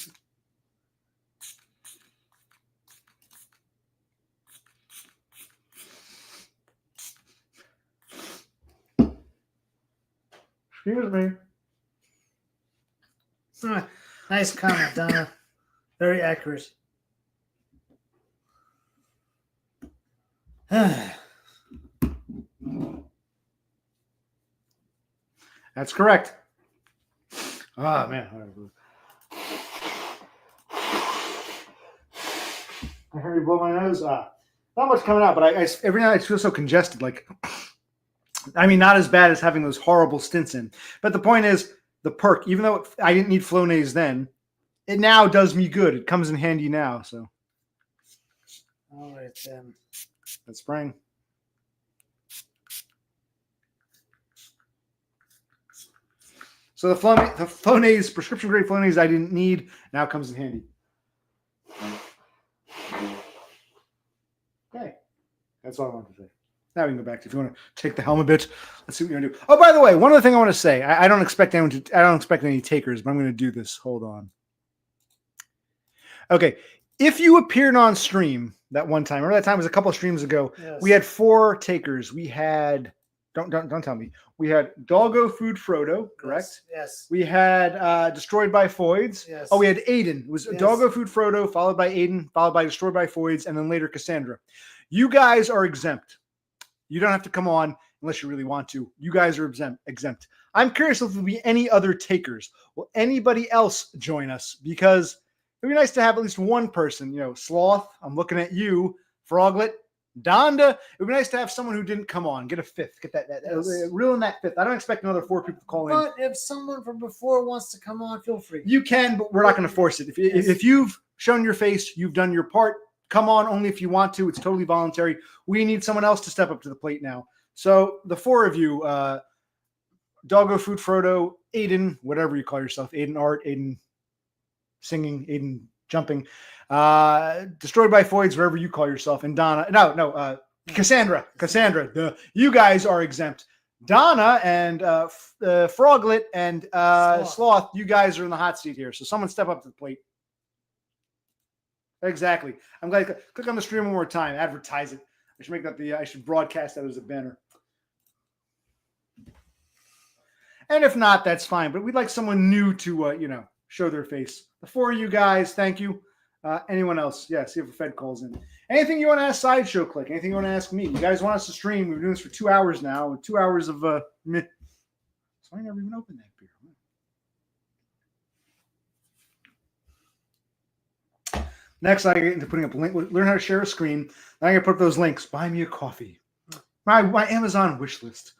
Excuse me. Nice comment, Donna. Very accurate. That's correct. Oh man. I heard you blow my nose. Not much coming out, but I every night I feel so congested. Like, I mean, not as bad as having those horrible stints in. But the point is, the perk, even though I didn't need Flonase then, it now does me good. It comes in handy now. So, all right then. That's spring. So the Flonase, prescription grade Flonase I didn't need, now comes in handy. Okay. That's all I wanted to say. Now we can go back to, if you want to take the helm a bit. Let's see what you're going to do. Oh, by the way, one other thing I want to say. I don't expect anyone to, I don't expect any takers, but I'm going to do this. Hold on. Okay. If you appeared on stream that one time, remember that time was a couple of streams ago, Yes. we had 4 takers. We had, don't tell me. We had Doggo Food Frodo, correct? Yes. We had Destroyed by Foids. Yes. Oh, we had Aiden. It was Yes. Doggo Food Frodo, followed by Aiden, followed by Destroyed by Foids, and then later Cassandra. You guys are exempt. You don't have to come on unless you really want to. You guys are exempt. I'm curious if there'll be any other takers. Will anybody else join us? Because it'd be nice to have at least one person. You know, Sloth, I'm looking at you. Froglet, Donda. It would be nice to have someone who didn't come on. Get a 5th. Get that Yes. reel in that 5th. I don't expect another 4 people to call in. But if someone from before wants to come on, feel free. You can, but we're not going to force it. If you've shown your face, you've done your part. Come on only if you want to. It's totally voluntary. We need someone else to step up to the plate now. So the 4 of you, Doggo Food Frodo, Aiden, whatever you call yourself, Aiden Art, Aiden Singing, Aiden Jumping, Destroyed by Foids, wherever you call yourself, and Donna. Cassandra. You guys are exempt. Donna and Froglet and Sloth, you guys are in the hot seat here. So someone step up to the plate. Exactly. I'm glad. Click on the stream one more time. Advertise it. I should make that I should broadcast that as a banner. And if not, that's fine. But we'd like someone new to, show their face. The 4 of you guys, thank you. Anyone else? Yeah, see if a Fed calls in. Anything you want to ask Sideshow Click? Anything you want to ask me? You guys want us to stream? We've been doing this for 2 hours now. 2 hours of so I never even opened that beer. Next, I get into putting up a link. Learn how to share a screen. Then I can put up those links. Buy me a coffee. My Amazon wish list.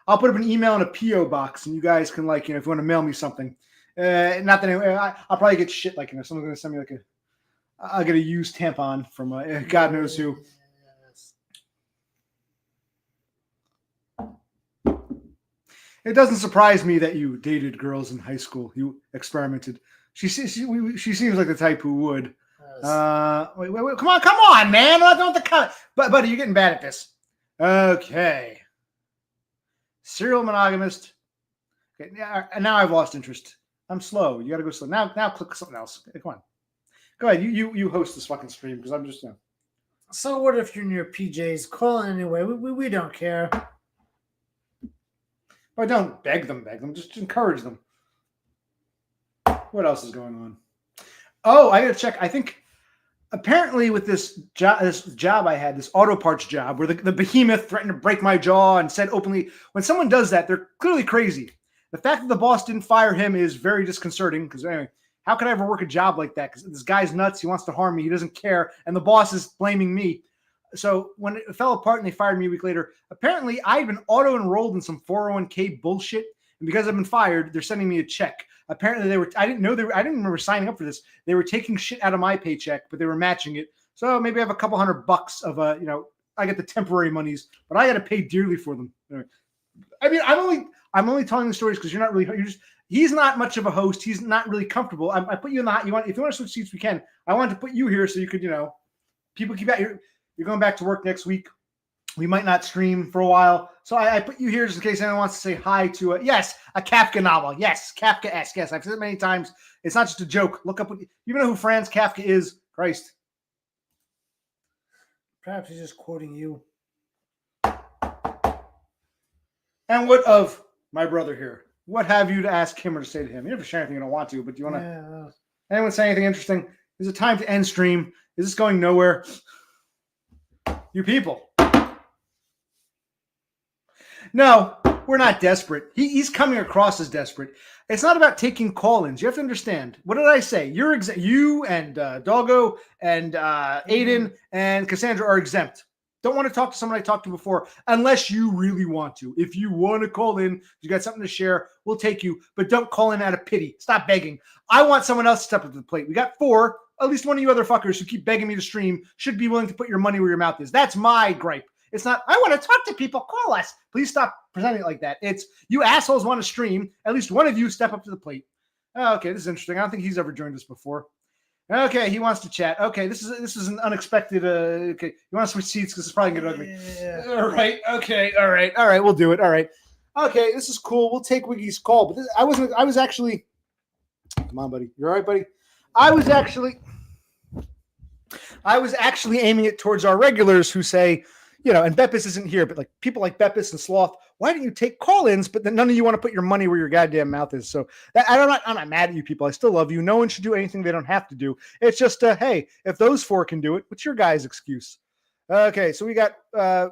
I'll put up an email in a PO box, and you guys can if you want to mail me something. Not that I'll probably get shit someone's going to send me I'll get a used tampon from God knows who. It doesn't surprise me that you dated girls in high school. You experimented. She seems like the type who would. Wait, come on, man! I don't have to cut. But buddy, you're getting bad at this. Okay. Serial monogamist. Okay, now I've lost interest. I'm slow. You got to go slow. Now click something else. Okay, come on. Go ahead. You host this fucking stream because I'm just. So what if you're in your PJs? Call in anyway. We don't care. But don't beg them. Just encourage them. What else is going on? Oh, I got to check. I think apparently with this job I had, this auto parts job, where the behemoth threatened to break my jaw and said openly, when someone does that, they're clearly crazy. The fact that the boss didn't fire him is very disconcerting because anyway, how could I ever work a job like that? Because this guy's nuts. He wants to harm me. He doesn't care. And the boss is blaming me. So when it fell apart and they fired me a week later, apparently I'd been auto-enrolled in some 401k bullshit. And because I've been fired, they're sending me a check. Apparently I didn't remember signing up for this. They were taking shit out of my paycheck, but they were matching it. So maybe I have a couple $100 of, I get the temporary monies, but I got to pay dearly for them. I mean, I'm only telling the stories because he's not much of a host. He's not really comfortable. I put you in the hot. If you want to switch seats, we can. I wanted to put you here so you could, people keep out here. You're going back to work next week. We might not stream for a while. So I put you here just in case anyone wants to say hi to a Kafka novel. Yes, Kafka-esque. Yes, I've said it many times. It's not just a joke. Look up. You know who Franz Kafka is? Christ. Perhaps he's just quoting you. And what of my brother here? What have you to ask him or to say to him? You never share anything you don't want to, but do you want to? Yeah. Anyone say anything interesting? Is it time to end stream? Is this going nowhere? You people. No, we're not desperate. He's coming across as desperate. It's not about taking call-ins. You have to understand. What did I say? You and Doggo and Aiden and Cassandra are exempt. Don't want to talk to someone I talked to before unless you really want to. If you want to call in, you got something to share, we'll take you. But don't call in out of pity. Stop begging. I want someone else to step up to the plate. We got 4. At least one of you other fuckers who keep begging me to stream should be willing to put your money where your mouth is. That's my gripe. It's not, I want to talk to people. Call us. Please stop presenting it like that. It's, you assholes want to stream. At least one of you step up to the plate. Okay, this is interesting. I don't think he's ever joined us before. Okay, he wants to chat. Okay, this is an unexpected. Okay, you want to switch seats because it's probably gonna get ugly. Yeah. All right. Okay. All right. We'll do it. All right. Okay, this is cool. We'll take Wiggy's call. But I was actually. Come on, buddy. You all right, buddy? I was actually aiming it towards our regulars who say, and Beppis isn't here, but like people like Beppis and Sloth, why don't you take call-ins? But then none of you want to put your money where your goddamn mouth is. So I'm not mad at you people. I still love you. No one should do anything they don't have to do. It's just, hey, if those 4 can do it, what's your guys' excuse? Okay, so we got, I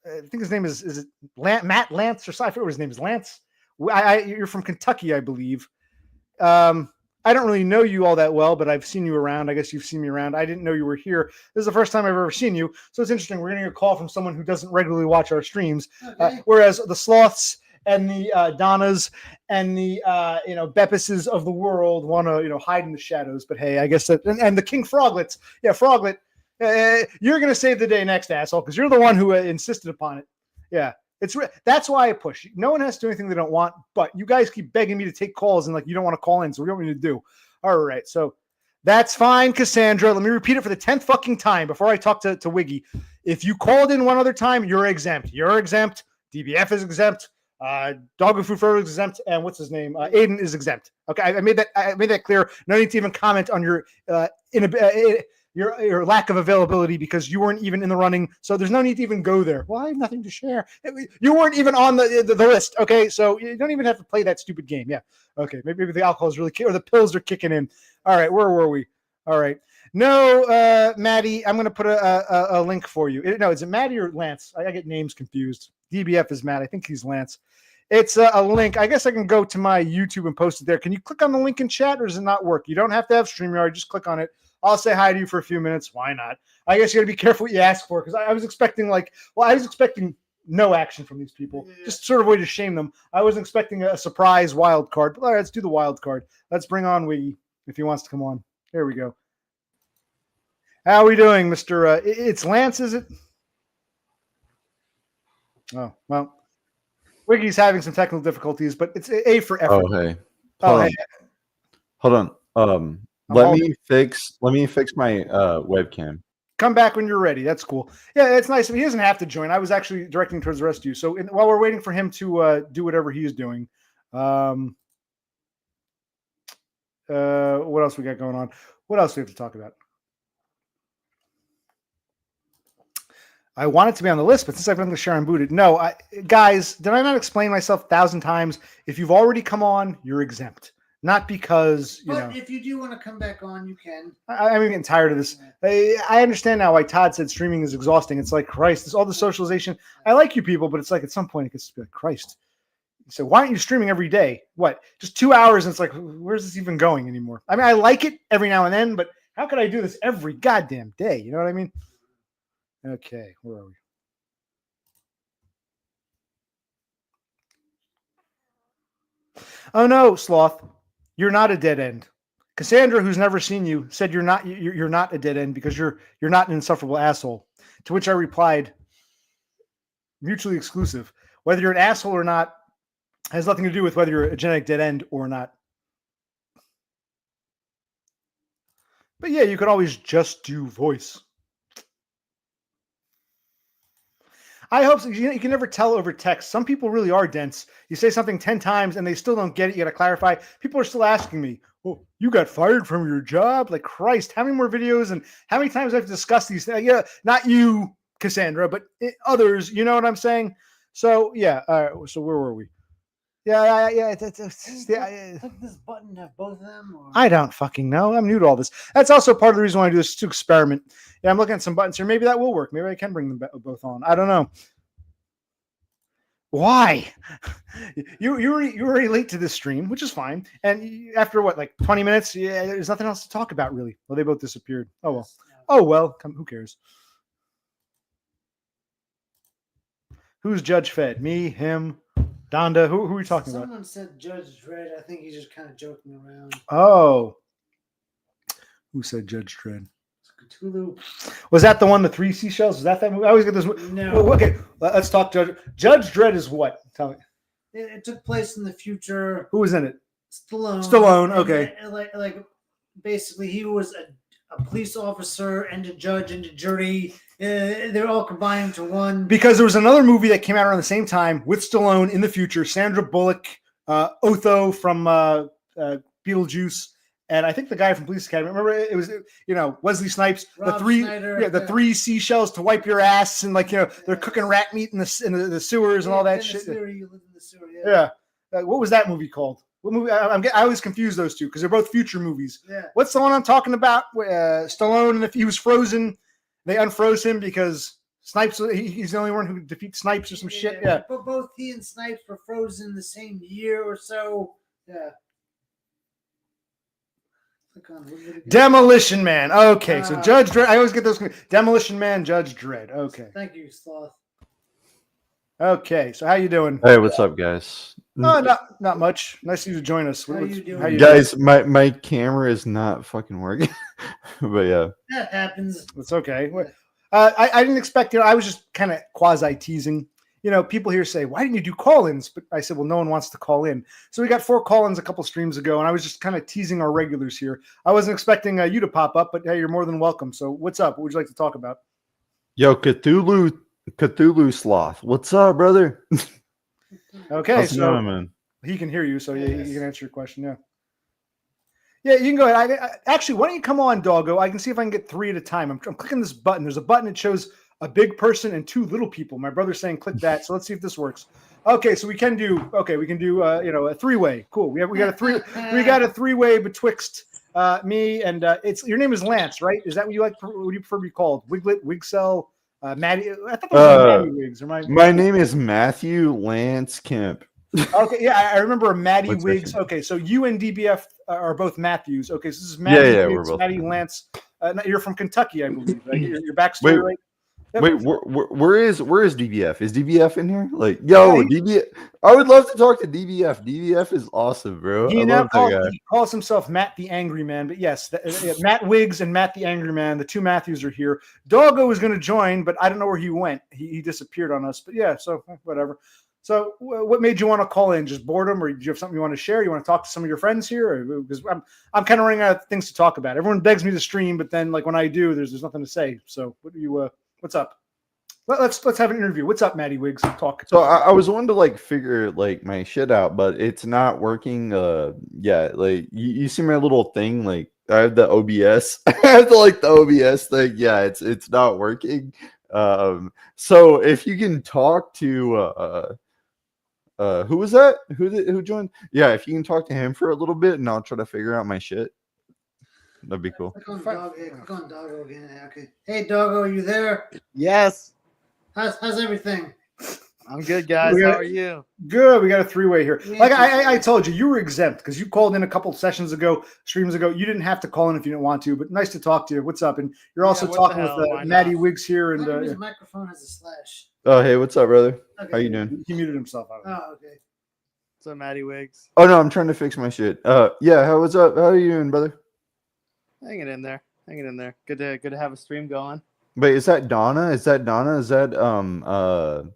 think his name is it Matt Lance or something? I forget what his name is. Lance. You're from Kentucky, I believe. I don't really know you all that well, but I've seen you around. I guess you've seen me around. I didn't know you were here. This is the first time I've ever seen you. So it's interesting. We're getting a call from someone who doesn't regularly watch our streams. Okay. Whereas the Sloths and the Donnas and the, Beppises of the world want to, hide in the shadows. But hey, I guess that, and the King Froglets. Yeah, Froglet. You're going to save the day next, asshole, because you're the one who insisted upon it. Yeah. That's why I push. No one has to do anything they don't want, but you guys keep begging me to take calls and like you don't want to call in, so what do you want me to do? All right, so that's fine, Cassandra. Let me repeat it for the 10th fucking time before I talk to Wiggy. If you called in one other time, you're exempt. You're exempt. DBF is exempt. Doggo Food Forever is exempt, and what's his name? Aiden is exempt. Okay, I made that clear. No need to even comment on your your lack of availability because you weren't even in the running. So there's no need to even go there. Well, I have nothing to share. You weren't even on the list. Okay. So you don't even have to play that stupid game. Yeah. Okay. Maybe the alcohol is really or the pills are kicking in. All right. Where were we? All right. No, Maddie, I'm going to put a link for you. No, is it Maddie or Lance? I get names confused. DBF is Matt. I think he's Lance. It's a link. I guess I can go to my YouTube and post it there. Can you click on the link in chat or does it not work? You don't have to have StreamYard. Just click on it. I'll say hi to you for a few minutes. Why not? I guess you got to be careful what you ask for because I was expecting no action from these people. Yeah. Just sort of way to shame them. I wasn't expecting a surprise wild card. But all right, let's do the wild card. Let's bring on Wiggy if he wants to come on. There we go. How are we doing, Mr. It's Lance, is it? Oh, well. Wiggy's having some technical difficulties, but it's A for effort. Oh, hey. Hey. Hold on. Let me fix my webcam. Come back when you're ready. That's cool. Yeah, it's nice. He doesn't have to join. I was actually directing towards the rest of you. So while we're waiting for him to do whatever he's doing, what else we got going on? What else do we have to talk about? I wanted to be on the list, but since I've been to Sharon booted, no, guys, did I not explain myself 1,000 times? If you've already come on, you're exempt. Not because, But if you do want to come back on, you can. I'm getting tired of this. I understand now why Todd said streaming is exhausting. It's like, Christ, this all the socialization. I like you people, but it's like at some point it gets to be like, Christ. So why aren't you streaming every day? What? Just 2 hours and it's like, where's this even going anymore? I mean, I like it every now and then, but how could I do this every goddamn day? You know what I mean? Okay, where are we? Oh no, Sloth. You're not a dead end. Cassandra, who's never seen you, said you're not a dead end because you're not an insufferable asshole. To which I replied, mutually exclusive. Whether you're an asshole or not has nothing to do with whether you're a genetic dead end or not. But yeah, you could always just do voice. I hope so. You can never tell over text. Some people really are dense. You say something 10 times and they still don't get it. You got to clarify. People are still asking me, well, you got fired from your job? Like, Christ, how many more videos and how many times I have to discuss these things? Yeah, not you, Cassandra, but others. You know what I'm saying? So, yeah. So where were we? Yeah. Click this button to have both of them. Or? I don't fucking know. I'm new to all this. That's also part of the reason why I do this to experiment. Yeah, I'm looking at some buttons here. Maybe that will work. Maybe I can bring them both on. I don't know. Why? You were already late to this stream, which is fine. And after what, like 20 minutes? Yeah, there's nothing else to talk about, really. Well, they both disappeared. Oh well. Oh well. Who cares? Who's Judge Fed? Me, him, Donda. Who are we talking about? Someone said Judge Dredd. I think he's just kind of joking around. Oh. Who said Judge Dredd? Cthulhu. Was that the one, the 3 seashells? Was that movie? I always get this. No. Well, okay, let's talk Judge. Judge Dredd is what? Tell me. It took place in the future. Who was in it? Stallone. Stallone, okay. Like basically, he was a police officer and a judge and a jury. They're all combined into one. Because there was another movie that came out around the same time with Stallone in the future. Sandra Bullock, Otho from Beetlejuice. And I think the guy from Police Academy. Remember, it was Wesley Snipes. Rob the 3, Schneider, the 3 seashells to wipe your ass, and they're cooking rat meat in the sewers and all that shit. You live in the sewer, yeah. What was that movie called? What movie? I always confuse those two because they're both future movies. Yeah. What's the one I'm talking about? Stallone, and if he was frozen, they unfroze him because Snipes. He's the only one who defeats Snipes or some shit. Yeah. But both he and Snipes were frozen the same year or so. Yeah. Demolition Man. Okay, so Judge Dredd. I always get those. Demolition Man, Judge Dredd. Okay. Thank you, Sloth. Okay, so how you doing? Hey, what's up, guys? Oh, not much. Nice of you to join us. How you doing? How you Guys, my camera is not fucking working. But yeah. That happens. It's okay. I didn't expect it. I was just kind of quasi teasing. People here say, why didn't you do call-ins? But I said, well, no one wants to call in. So we got 4 call-ins a couple streams ago, and I was just kind of teasing our regulars here. I wasn't expecting you to pop up, but hey, you're more than welcome. So what's up? What would you like to talk about? Yo, Cthulhu Sloth. What's up, brother? Okay, How's it so going, man? he can hear you, so yeah, he can answer your question. Yeah, you can go ahead. Actually, why don't you come on, Doggo? I can see if I can get 3 at a time. I'm clicking this button. There's a button that shows a big person and 2 little people. My brother's saying click that. So let's see if this works. Okay, so we can do a 3-way. Cool. We got a 3-way betwixt me and your name is Lance, right? Is that what you like? What do you prefer to be called? Wiglet, Wigsell, Maddie? I thought that was Maddie Wiggs. My name is Matthew Lance Kemp. Okay, yeah, I remember a Maddie What's Wiggs. that? Okay, so you and DBF are both Matthews. Okay, so this is Maddie Yeah, Wiggs, we're both Maddie Lance. You're from Kentucky, I believe. Right? Your backstory, right? Wait, where is DBF? Is DBF in here? Like, yo, Yeah, DBF. I would love to talk to DBF. DBF is awesome, bro. He I now love that guy. he calls himself Matt the Angry Man, but yes, Matt Wiggs and Matt the Angry Man, the 2 Matthews are here. Doggo was going to join, but I don't know where he went. He disappeared on us. But yeah, so whatever. So what made you want to call in? Just boredom, or do you have something you want to share? You want to talk to some of your friends here? Because I'm kind of running out of things to talk about. Everyone begs me to stream, but then like when I do, there's nothing to say. So what's up? Let's have an interview. What's up, Maddie Wiggs? Talk. So I was wanting to like figure like my shit out, but it's not working. Yeah, like you see my little thing. Like I have the OBS. I have the OBS thing. Yeah, it's not working. So if you can talk to who was that? Who joined? Yeah, if you can talk to him for a little bit, and I'll try to figure out my shit. That'd be cool. Click on Doggo again. Okay. Hey, Doggo, are you there? Yes, How's everything? I'm good, guys. How are you? Good. We got a 3-way here. Yeah, Like I told you, you were exempt because you called in a couple streams ago. You didn't have to call in if you didn't want to, but nice to talk to you. What's up? And you're also what talking the hell? with Why Maddie not? Wiggs here. And His microphone has a slash. Oh, hey, what's up, brother? Okay. How you doing? he muted himself. I don't know. Oh, okay. So, Maddie Wiggs, Oh no, I'm trying to fix my shit. Yeah, what's up? How are you doing, brother? hanging in there. Good to have a stream going. Wait, is that Donna? Is that Donna? Is that Oh,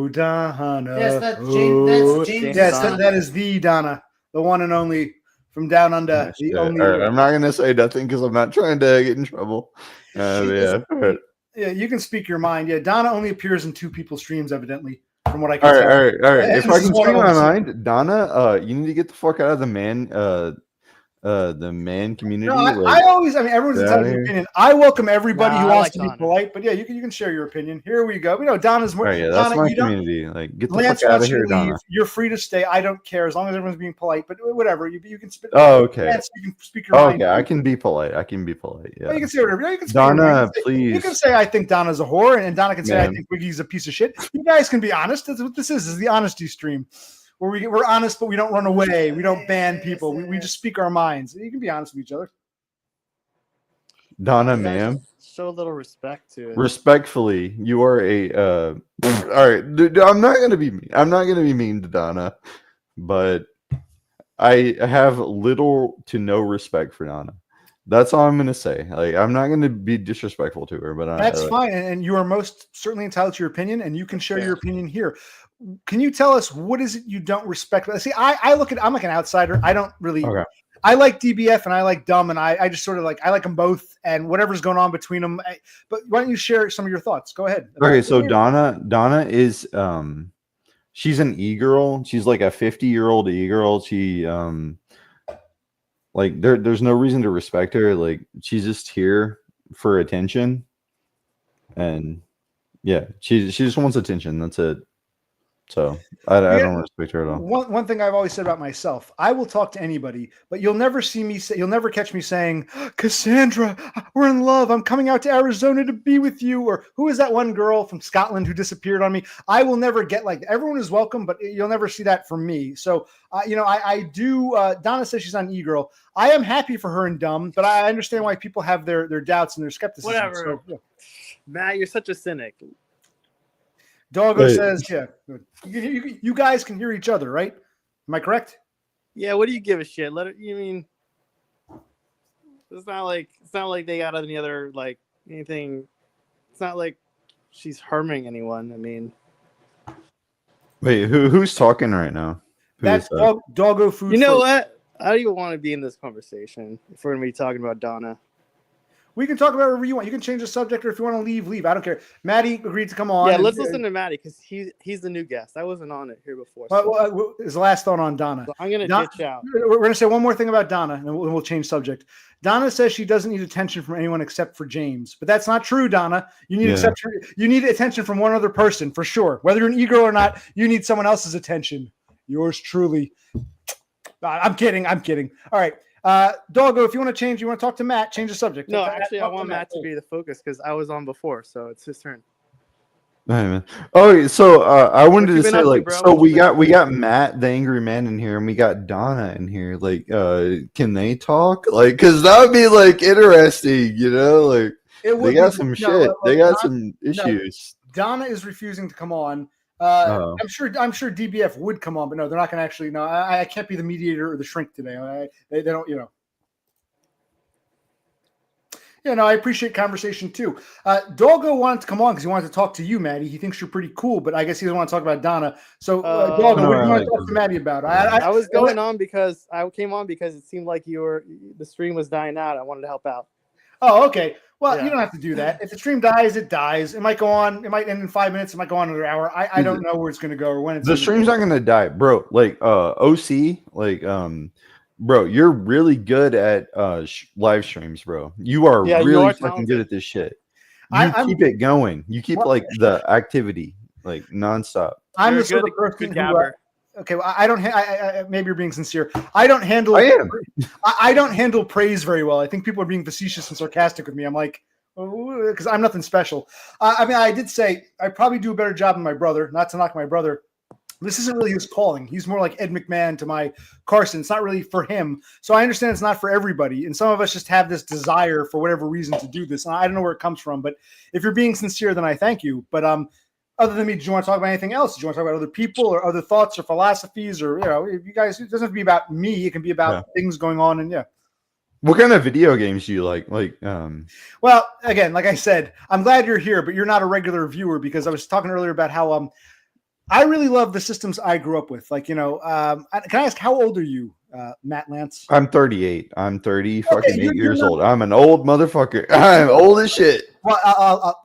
Donna. Yes, that's Oh. James. Yes, Donna. that is the Donna, the one and only from down under. The only. All right, I'm not gonna say nothing because I'm not trying to get in trouble. Yeah. All right. Yeah, you can speak your mind. Yeah, Donna only appears in 2 people's streams, evidently, from what I All can tell. right. If This I is can what speak I my was- mind, Donna, you need to get the fuck out of the the man community. No, I like, always, I mean, everyone's Yeah, entitled to yeah. an opinion. I welcome everybody Nah, who I wants like to be Donna. polite, but yeah, you can share your opinion. Here we go. You know, Donna's more. oh yeah, that's Donna, my you don't. community. Like, get the Lance fuck out wants of you here, to leave. Donna. You're free to stay. I don't care as long as everyone's being polite. But whatever, you can. Oh, okay. Lance, you can speak your Oh, mind. okay, I can be polite. I can be polite. Well, Yeah. you can say whatever. You can speak your mind. Donna, You can please. say I think Donna's a whore, and Donna can say I Ma'am. think Wiggy's a piece of shit. You guys can be honest. That's what this is the honesty stream, where we're honest, but we don't run away. We don't ban people. We just speak our minds. You can be honest with each other. Donna, You guys ma'am. Show a little respect to it. Respectfully, you are a. All right, dude, I'm not gonna be mean. I'm not gonna be mean to Donna, but I have little to no respect for Donna. That's all I'm gonna say. Like, I'm not gonna be disrespectful to her, but That's fine, and you are most certainly entitled to your opinion, and you can share your opinion here. Can you tell us what is it you don't respect? See, I'm like an outsider. I don't really. Okay. I like DBF and I like Dumb, and I just sort of like I like them both, and whatever's going on between them. But why don't you share some of your thoughts? Go ahead. Okay, so Donna is she's an e-girl. She's like a 50-year-old e-girl. She like there's no reason to respect her. Like, she's just here for attention. And yeah, she just wants attention. That's it. So I don't respect her at all. One thing I've always said about myself, I will talk to anybody, but you'll never catch me saying, Cassandra, we're in love. I'm coming out to Arizona to be with you. Or who is that one girl from Scotland who disappeared on me? I will never get like that. Everyone is welcome, but you'll never see that from me. So, I do. Donna says she's on e-girl. I am happy for her and Dumb, but I understand why people have their doubts and their skepticism. Whatever. So, yeah. Matt, you're such a cynic. Doggo Wait. says, yeah. You guys can hear each other, right? Am I correct? Yeah, what do you give a shit? Let it. You mean it's not like they got any other like anything. It's not like she's harming anyone. I mean, Wait, who's talking right now? Who That's is that? Doggo food. you know for- what? I don't even want to be in this conversation if we're gonna be talking about Donna. We can talk about whatever you want. You can change the subject, or if you want to leave. I don't care. Maddie agreed to come on. Yeah, and- let's listen to Maddie because he's the new guest. I wasn't on it here before. His last thought on Donna. So I'm gonna Don- ditch out. We're going to say one more thing about Donna, and we'll change subject. Donna says she doesn't need attention from anyone except for James, but that's not true, Donna. You need you need attention from one other person for sure. Whether you're an e-girl or not, you need someone else's attention. Yours truly. I'm kidding. All right. Doggo, if you want to change, you want to talk to Matt, change the subject. No, Talk to actually, I talk want Matt to be the focus because I was on before, so it's his turn. Hey, man. Oh, so I wanted What you to been say, up to, like, bro? so What you we been got Matt, the angry man, in here, and we got Donna in here. Like, can they talk? Like, because that would be like interesting, you know? Like, they got some shit. They got some issues. Donna is refusing to come on. Oh. I'm sure DBF would come on, but no, they're not going to actually. No, I can't be the mediator or the shrink today. They don't, Yeah, no, I appreciate conversation too. Doggo wanted to come on because he wanted to talk to you, Maddie. He thinks you're pretty cool, but I guess he doesn't want to talk about Donna. So, Doggo, no, what do you want like to talk to Maddie about? I was going on because I came on because it seemed like the stream was dying out. I wanted to help out. Oh, okay. Well, Yeah. you don't have to do that. If the stream dies, it dies. It might go on. It might end in 5 minutes. It might go on another hour. I don't know where it's going to go or when it's. The gonna stream's go. not gonna die, bro. Like, OC, like, bro, you're really good at live streams, bro. You are Yeah, you really are fucking talented. good at this shit. You I'm- keep it going. You keep Well- like the activity like nonstop. I'm You're the sort a of person good who. gabber. Okay, well, I don't. Maybe you're being sincere. I don't handle. I am. I don't handle praise very well. I think people are being facetious and sarcastic with me. I'm like, because I'm nothing special. I mean, I did say I probably do a better job than my brother. Not to knock my brother. This isn't really his calling. He's more like Ed McMahon to my Carson. It's not really for him. So I understand it's not for everybody. And some of us just have this desire for whatever reason to do this. And I don't know where it comes from. But if you're being sincere, then I thank you. But other than me, do you want to talk about anything else? Do you want to talk about other people or other thoughts or philosophies or, you guys, it doesn't have to be about me. It can be about things going on. And What kind of video games do you like? Well, again, like I said, I'm glad you're here, but you're not a regular viewer because I was talking earlier about how I really love the systems I grew up with. Like, can I ask, how old are you, Matt Lance? I'm 38. I'm 30 Okay, fucking you're 8 years not- old. I'm an old motherfucker. I'm old as shit. Well,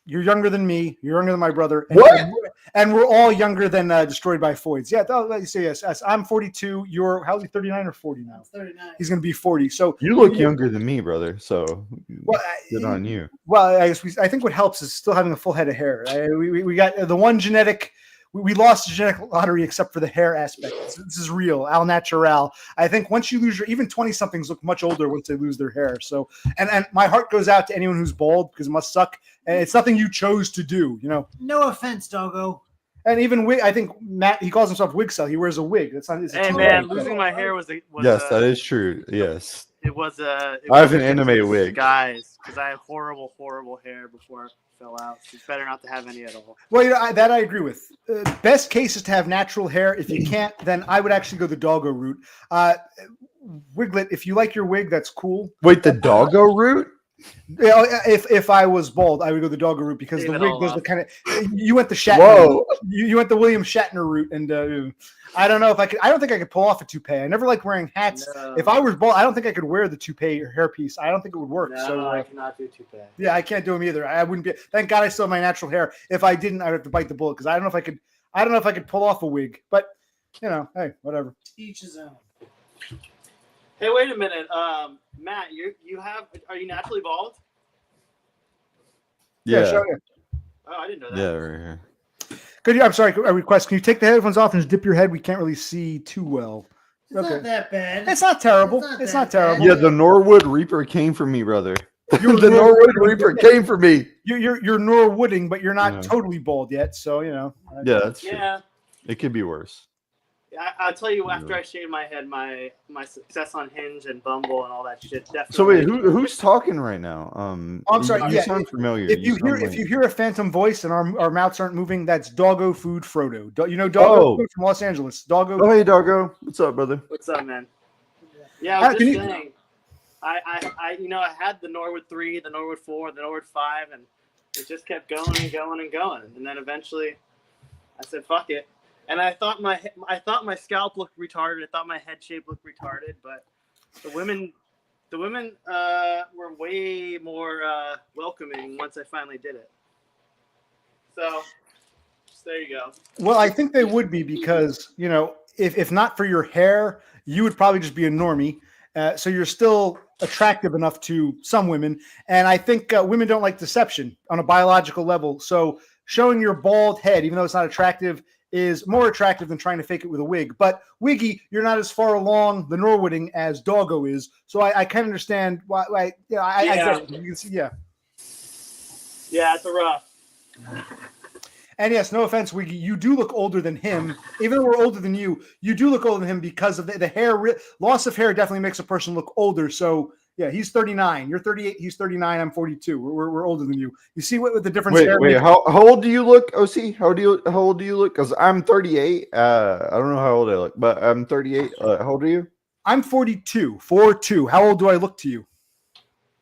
You're younger than me. You're younger than my brother. What? And we're all younger than Destroyed by Foids. Yeah, let me say yes. I'm 42. You're how old are you, 39 or 40 now? I'm 39. He's going to be 40. So You look younger than me, brother. So Well, good on you. Well, I think what helps is still having a full head of hair. We got the one genetic. We lost the genetic lottery except for the hair aspect. This is real, al natural. I think once you lose your, even 20-somethings look much older once they lose their hair. So, and my heart goes out to anyone who's bald because it must suck. And it's nothing you chose to do, you know. No offense, doggo. And even wig, I think Matt, he calls himself Wig Cell. He wears a wig. That's not. It's a Hey t-shirt. man, losing my hair was Yes, that is true. Yes. It was a. I have an anime wig. guys, because I had horrible hair before it fell out. So it's better not to have any at all. Well, you know, that I agree with. Best case is to have natural hair. If you can't, then I would actually go the doggo route. Wiglet, if you like your wig, that's cool. Wait, the doggo route? Yeah, if I was bald, I would go the doggo route because Leave the it wig all does up. the kind of. You went the Shatner. Whoa. You went the William Shatner route, and I don't know if I could. I don't think I could pull off a toupee. I never liked wearing hats. No. If I was bald, I don't think I could wear the toupee or hairpiece. I don't think it would work. No, So I cannot do too bad. yeah, I can't do them either. I wouldn't be. Thank God I still have my natural hair. If I didn't, I'd have to bite the bullet because I don't know if I could. I don't know if I could pull off a wig, but you know, hey, whatever. Each his own. Hey, wait a minute, Matt. Are you naturally bald? Yeah. Sure, yeah. Oh, I didn't know that. Yeah, right here. Good. I'm sorry. A request. Can you take the headphones off and just dip your head? We can't really see too well. It's Okay. not that bad. It's not terrible. It's not It's that not terrible. Yeah, the Norwood Reaper came for me, brother. You're the Norwood Reaper came for me. You're Norwooding, but you're not Yeah. totally bald yet. So you know. Yeah, that's true. Yeah. It could be worse. I'll tell you, after I shaved my head, my success on Hinge and Bumble and all that shit definitely. So wait, who's talking right now? I'm sorry, You yeah, sound familiar. If you hear sound if like- you hear a phantom voice and our mouths aren't moving, that's Doggo Food Frodo. You know Doggo Oh. Food from Los Angeles. Doggo. Oh, hey, doggo. What's up, brother? What's up, man? Yeah, I was Can just you- saying. I had the Norwood 3, the Norwood 4, the Norwood 5, and it just kept going and going and going. And then eventually, I said, "Fuck it." And I thought my scalp looked retarded. I thought my head shape looked retarded. But the women were way more welcoming once I finally did it. So there you go. Well, I think they would be because you know if not for your hair, you would probably just be a normie. So you're still attractive enough to some women, and I think women don't like deception on a biological level. So showing your bald head, even though it's not attractive, is more attractive than trying to fake it with a wig. But Wiggy, you're not as far along the Norwooding as Doggo is, so I can understand why. I get it. You can see, yeah. Yeah, it's a rough. And yes, no offense, Wiggy, you do look older than him. Even though we're older than you, you do look older than him because of the hair. Loss of hair definitely makes a person look older. So yeah, he's 39. You're 38. He's 39. I'm 42. We're older than you. You see what the difference? Wait. How old do you look, OC? How old do you look? Because I'm 38. I don't know how old I look, but I'm 38. How old are you? I'm 42. 42. How old do I look to you?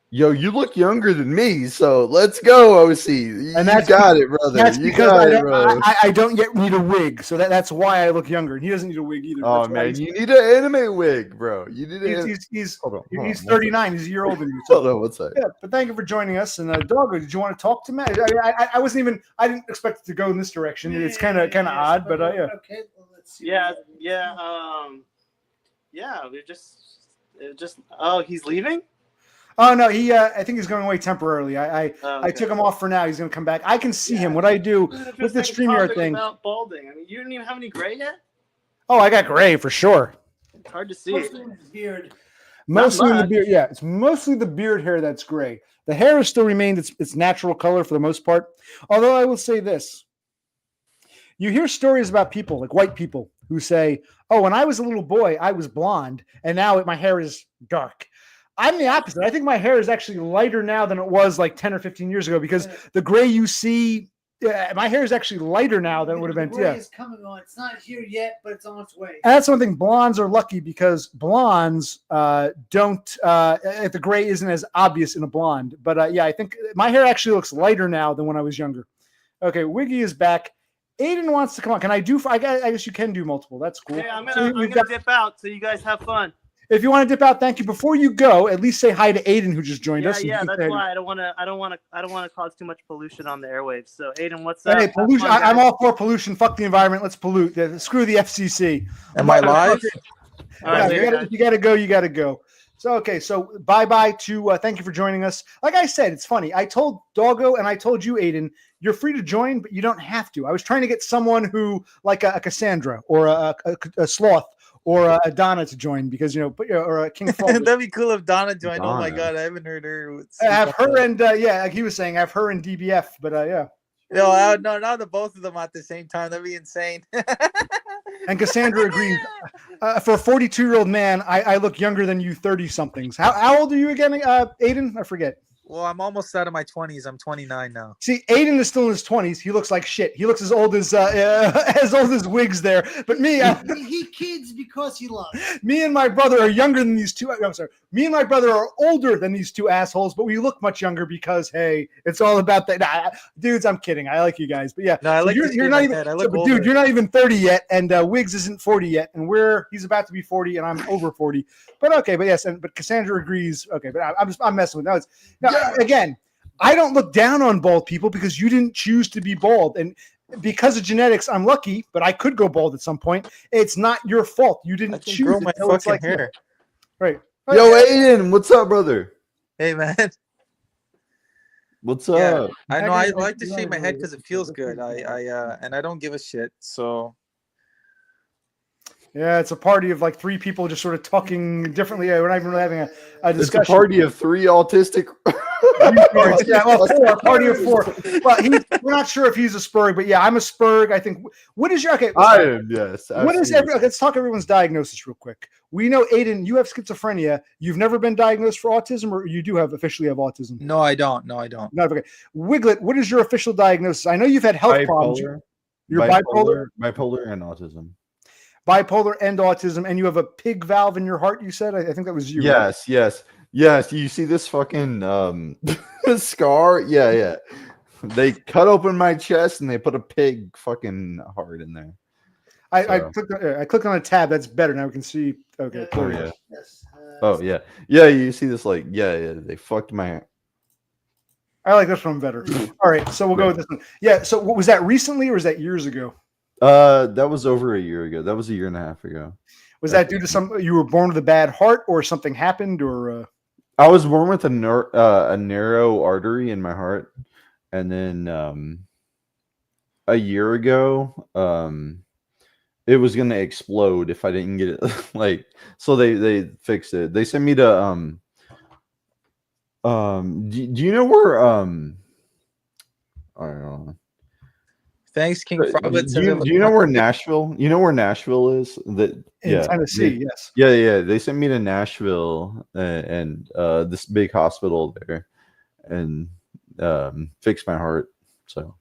Yo, you look younger than me, so let's go, OC. And that's got it, brother. That's You because got it, bro. I don't yet need a wig, so that's why I look younger. And he doesn't need a wig either. Oh That's why man, you need an anime wig, bro. You need an. he's Hold on, hold he's on, 39. He's a year older than you. So Hold on, what's that? yeah, but thank you for joining us. And Doggo, did you want to talk to Matt? I wasn't even. I didn't expect it to go in this direction. It's kind of odd, but yeah. Okay, well, let's see. Yeah. It just. Oh, he's leaving. Oh no, he. I think he's going away temporarily. I Okay. took him off for now. He's going to come back. I can see him. What I do with the StreamYard thing. About balding. I mean, you didn't even have any gray yet. Oh, I got gray for sure. It's hard to see. Mostly in his beard. Mostly in the much. beard. Yeah, it's mostly the beard hair that's gray. The hair has still remained its natural color for the most part. Although I will say this. You hear stories about people, like white people, who say, oh, when I was a little boy, I was blonde, and now my hair is dark. I'm the opposite. I think my hair is actually lighter now than it was like 10 or 15 years ago because the gray you see, my hair is actually lighter now than it would have been. The gray Yeah. is coming on. It's not here yet, but it's on its way. And that's one thing. Blondes are lucky because blondes don't. The gray isn't as obvious in a blonde. But yeah, I think my hair actually looks lighter now than when I was younger. Okay, Wiggy is back. Aiden wants to come on. Can I do? I guess you can do multiple. That's cool. Okay, I'm So gonna we've got- dip out so you guys have fun. if you want to dip out, thank you. Before you go, at least say hi to Aiden, who just joined us. Yeah, And that's say- why I don't want to cause too much pollution on the airwaves. So, Aiden, what's up? Hey, Have pollution. fun, I'm guys. all for pollution. Fuck the environment. Let's pollute. Screw the FCC. Am I live? All right, Yeah, later, you gotta go. You gotta go. So okay, so bye to thank you for joining us. Like I said, it's funny. I told Doggo and I told you, Aiden, you're free to join, but you don't have to. I was trying to get someone who, like a Cassandra or a Sloth or a Donna to join because or a King Frog. That'd be cool if Donna joined. Oh my Donna. god, I haven't heard her. I have her and yeah, like he was saying, I have her and DBF, but yeah. No, not the both of them at the same time. That'd be insane. And Cassandra agrees. For a 42-year-old man, I look younger than you 30-somethings. How old are you again, Aiden? I forget. Well, I'm almost out of my 20s. I'm 29 now. See, Aiden is still in his 20s. He looks like shit. He looks as old as Wiggs there. But me, He kids because he loves. me and my brother are younger than these two. I'm sorry. Me and my brother are older than these two assholes, but we look much younger because hey, it's all about that. Nah, dudes, I'm kidding. I like you guys, but yeah. No, I like to you're shave not my even, head. I so, look but older. dude, you're not even 30 yet, and Wiggs isn't 40 yet, and he's about to be 40, and I'm over 40. But okay, but yes, but Cassandra agrees. Okay, but I'm messing with again. I don't look down on bald people because you didn't choose to be bald. And because of genetics, I'm lucky, but I could go bald at some point. It's not your fault. You I didn't can choose grow it. my So it's fucking like, hair. right. Yo, Aiden, what's up, brother? Hey man, What's Yeah. up? I know I like to shave my head because it feels good. And I don't give a shit. So Yeah, it's a party of like three people just sort of talking differently. We're not even really having a It's a discussion. party of 3 autistic. Yeah, well, a party of 4. Well, we're not sure if he's a Spurg, but yeah, I'm a Spurg. I think. What is your okay? I am, yes. What is absolutely. let's talk everyone's diagnosis real quick. We know, Aiden, you have schizophrenia. You've never been diagnosed for autism, or you do officially have autism. no, I don't. No, I don't. No, okay. Wiglet, what is your official diagnosis? I know you've had health problems. You're bipolar and autism. Bipolar and autism, and you have a pig valve in your heart. You said, I think that was you. right? Yes. You see this fucking scar? Yeah. They cut open my chest and they put a pig fucking heart in there. I So- clicked on a tab. That's better. Now we can see. Okay. Yeah. cool. yeah. Yes. Oh yeah. You see this they fucked my. I like this one better. All right, so we'll go with this one. Yeah. So, what was that recently, or was that years ago? That was over a year ago. That was a year and a half ago. Was that due to you were born with a bad heart, or something happened, or? I was born with a narrow artery in my heart, and then a year ago, it was gonna explode if I didn't get it. So they fixed it. They sent me to do you know where I don't know. Thanks, King Frog. Do you know where Nashville? You know where Nashville is? In Tennessee, yes. Yeah. They sent me to Nashville and this big hospital there, and fixed my heart. So,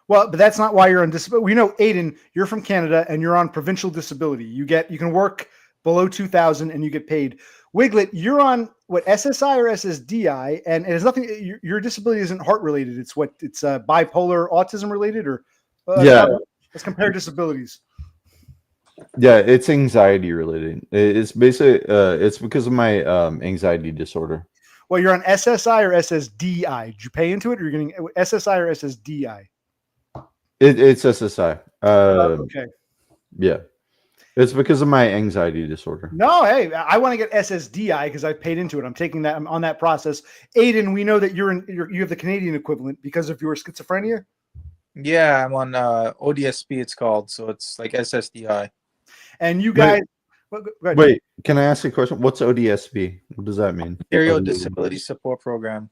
Well, but that's not why you're on disability. We know, Aiden, you're from Canada and you're on provincial disability. You can work below 2,000 and you get paid. Wiglet, you're on what, SSI or SSDI, and it has nothing. Your disability isn't heart related. It's bipolar autism related, or yeah. Let's compare disabilities. Yeah, it's anxiety related. It's basically it's because of my anxiety disorder. Well, you're on SSI or SSDI. Did you pay into it, or you're getting SSI or SSDI? It's SSI. Okay. Yeah, it's because of my anxiety disorder. No, hey, I want to get SSDI because I paid into it. I'm taking that. I'm on that process. Aiden, we know that you have the Canadian equivalent because of your schizophrenia. Yeah, I'm on ODSP. It's called, so it's like SSDI. And you guys, go ahead. Wait, can I ask a question? What's ODSP? What does that mean? Ontario Disability Support Program.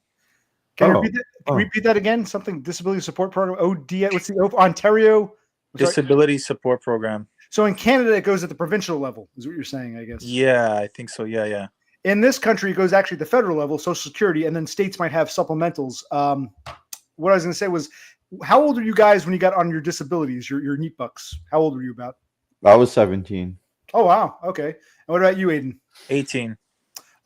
Can you Oh, repeat that? Repeat that again? Something disability support program. OD. What's the Ontario? I'm sorry. Disability Support Program. So in Canada, it goes at the provincial level, is what you're saying, I guess. Yeah, I think so. Yeah. In this country, it goes actually at the federal level, Social Security, and then states might have supplementals. What I was going to say was, how old are you guys when you got on your disabilities, your NEAT bucks? How old were you about? I was 17. Oh, wow. Okay. And what about you, Aiden? 18.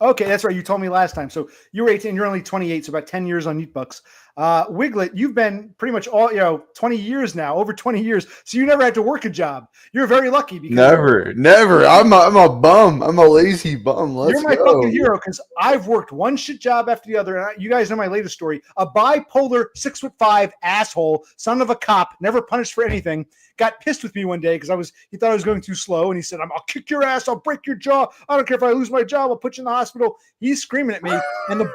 Okay, that's right. You told me last time. So you were 18. You're only 28. So about 10 years on Neat Bucks. Wiglet, you've been pretty much 20 years now, over 20 years. So you never had to work a job. You're very lucky because Never. I'm a bum. I'm a lazy bum. Let's you're my go. fucking hero because I've worked one shit job after the other. And you guys know my latest story. A bipolar 6'5" asshole, son of a cop, never punished for anything, got pissed with me one day because he thought I was going too slow. And he said, I'll kick your ass. I'll break your jaw. I don't care if I lose my job. I'll put you in the hospital. He's screaming at me. And the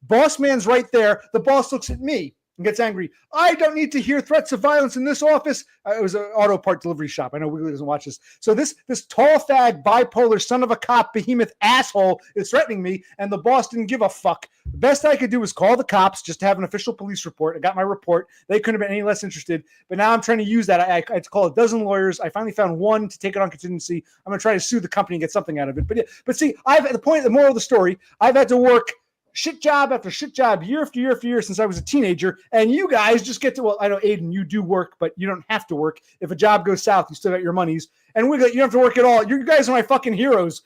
boss man's right there. The boss looks at me and gets angry. I don't need to hear threats of violence in this office. It was an auto part delivery shop. I know Wiggly doesn't watch this. So this tall fag, bipolar, son of a cop, behemoth asshole is threatening me, and the boss didn't give a fuck. The best I could do was call the cops just to have an official police report. I got my report. They couldn't have been any less interested. But now I'm trying to use that. I had to call a dozen lawyers. I finally found one to take it on contingency. I'm going to try to sue the company and get something out of it. But see, the moral of the story, I've had to work shit job after shit job, year after year after year since I was a teenager. And you guys just get to, well, I know, Aiden, you do work, but you don't have to work. If a job goes south, you still got your monies. And you don't have to work at all. You guys are my fucking heroes.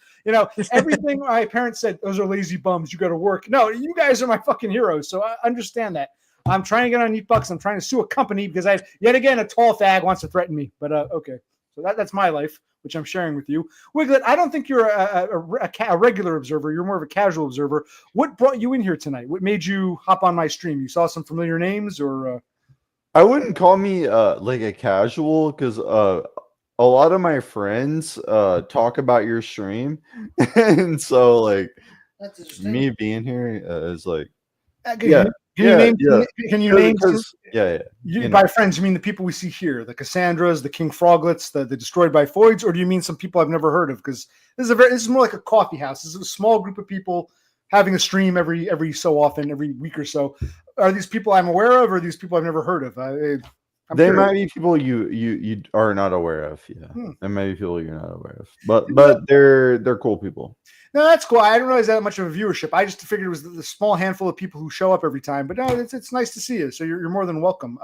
Everything my parents said, those are lazy bums. You got to work. No, you guys are my fucking heroes. So I understand that. I'm trying to get on Neat Bucks. I'm trying to sue a company because yet again, a tall fag wants to threaten me. But okay. So that's my life, which I'm sharing with you. Wiglet, I don't think you're a regular observer. You're more of a casual observer. What brought you in here tonight? What made you hop on my stream? You saw some familiar names or? I wouldn't call me like a casual because a lot of my friends talk about your stream. And so like That's interesting. me being here is like, Can you name? Yeah. By friends, you mean the people we see here, the Cassandras, the King Froglets, the Destroyed by Foids, or do you mean some people I've never heard of? Because this is more like a coffee house. This is a small group of people having a stream every so often, every week or so. Are these people I'm aware of, or are these people I've never heard of? They might be people you are not aware of. Yeah, there might be people you're not aware of, but they're cool people. No, that's cool. I didn't realize that much of a viewership. I just figured it was the small handful of people who show up every time. But no, it's nice to see you. So you're more than welcome.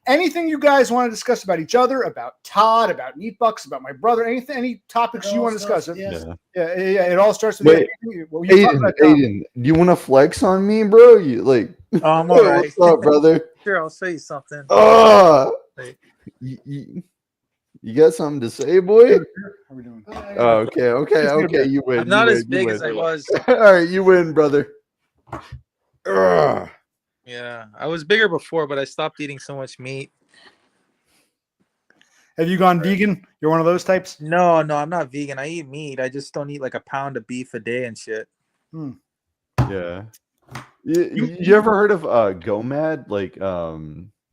Anything you guys want to discuss about each other, about Todd, about Neat Bucks, about my brother, any topics you want to discuss? Yes. Yeah. It all starts with Aiden, do you want to flex on me, bro? You like? I'm all right. What's up, brother? Sure, I'll show you something. Oh, you got something to say, boy? How are we doing? Oh, okay. You win. I'm not as big as I was. All right, you win, brother. Ugh. Yeah, I was bigger before, but I stopped eating so much meat. Have you gone vegan? You're one of those types? No, I'm not vegan. I eat meat. I just don't eat like a pound of beef a day and shit. Yeah. You ever heard of GOMAD? Like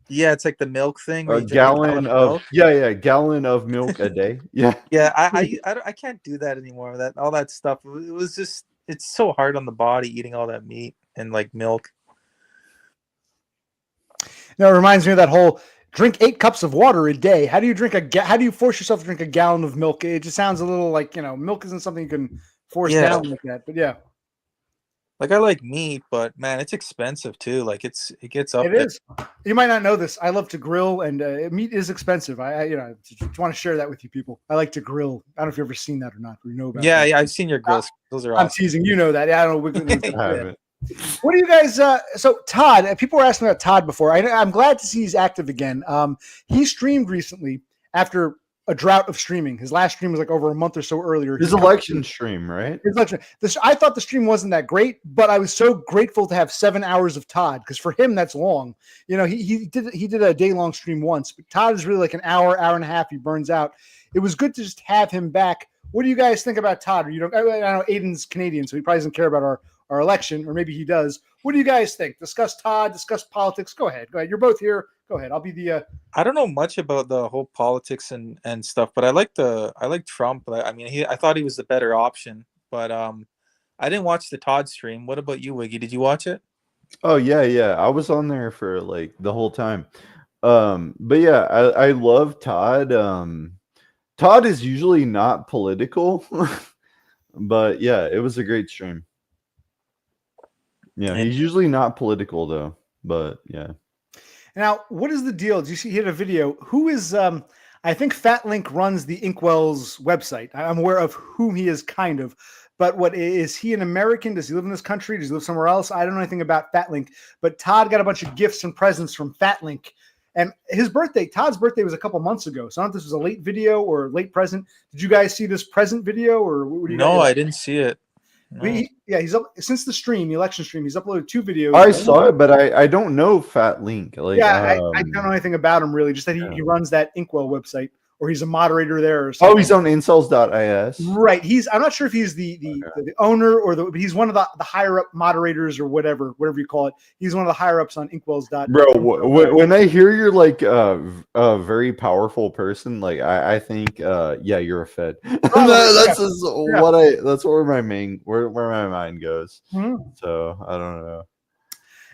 yeah, it's like the milk thing. A gallon of gallon of milk a day. Yeah. Yeah, I can't do that anymore. All that stuff. It was just, it's so hard on the body eating all that meat and like milk. It reminds me of that whole drink 8 cups of water a day. How do you force yourself to drink a gallon of milk? It just sounds a little like, milk isn't something you can force down like that. But yeah. Like I like meat, but man, it's expensive too. Like it gets up. It is. You might not know this. I love to grill, and meat is expensive. I just want to share that with you people. I like to grill. I don't know if you've ever seen that or not. Or you know about yeah, that. yeah, I've seen your grills. Those are I'm awesome. teasing. You know that. I don't know. I haven't. What do you guys? So Todd, people were asking about Todd before. I'm glad to see he's active again. He streamed recently after a drought of streaming. His last stream was like over a month or so earlier. His election stream, right? His election. I thought the stream wasn't that great, but I was so grateful to have 7 hours of Todd because for him that's long. He did a day long stream once, but Todd is really like an hour and a half. He burns out. It was good to just have him back. What do you guys think about Todd? I know Aiden's Canadian, so he probably doesn't care about our election, or maybe he does. What do you guys think? Discuss Todd, discuss politics. Go ahead. You're both here. Go ahead. I'll be the I don't know much about the whole politics and stuff, but I like Trump. I thought he was the better option, but I didn't watch the Todd stream. What about you, Wiggy? Did you watch it? Oh yeah. I was on there for like the whole time. But yeah, I love Todd. Todd is usually not political, but yeah, it was a great stream. Yeah, he's usually not political though, but yeah. Now, what is the deal? Did you see he had a video? Who is I think Fat Link runs the Inkwell's website. I'm aware of whom he is kind of, But what is he an American? Does he live in this country? Does he live somewhere else? I don't know anything about FatLink. But Todd got a bunch of gifts and presents from FatLink. And Todd's birthday was a couple months ago. So I don't know if this was a late video or late present. Did you guys see this present video or what do you No, guys? I didn't see it. No. He's up since the election stream. He's uploaded 2 videos. I saw it, but I don't know Fat Link. Like, I don't know anything about him really. Just that he runs that Inkwell website, or he's a moderator there. Or something. Oh, he's on incels.is. Right. I'm not sure if he's the owner but he's one of the higher up moderators or whatever you call it. He's one of the higher ups on Inkwell's. Bro, when I hear you're like a very powerful person, like I think yeah, you're a Fed. That's where my mind goes. Mm-hmm. So I don't know.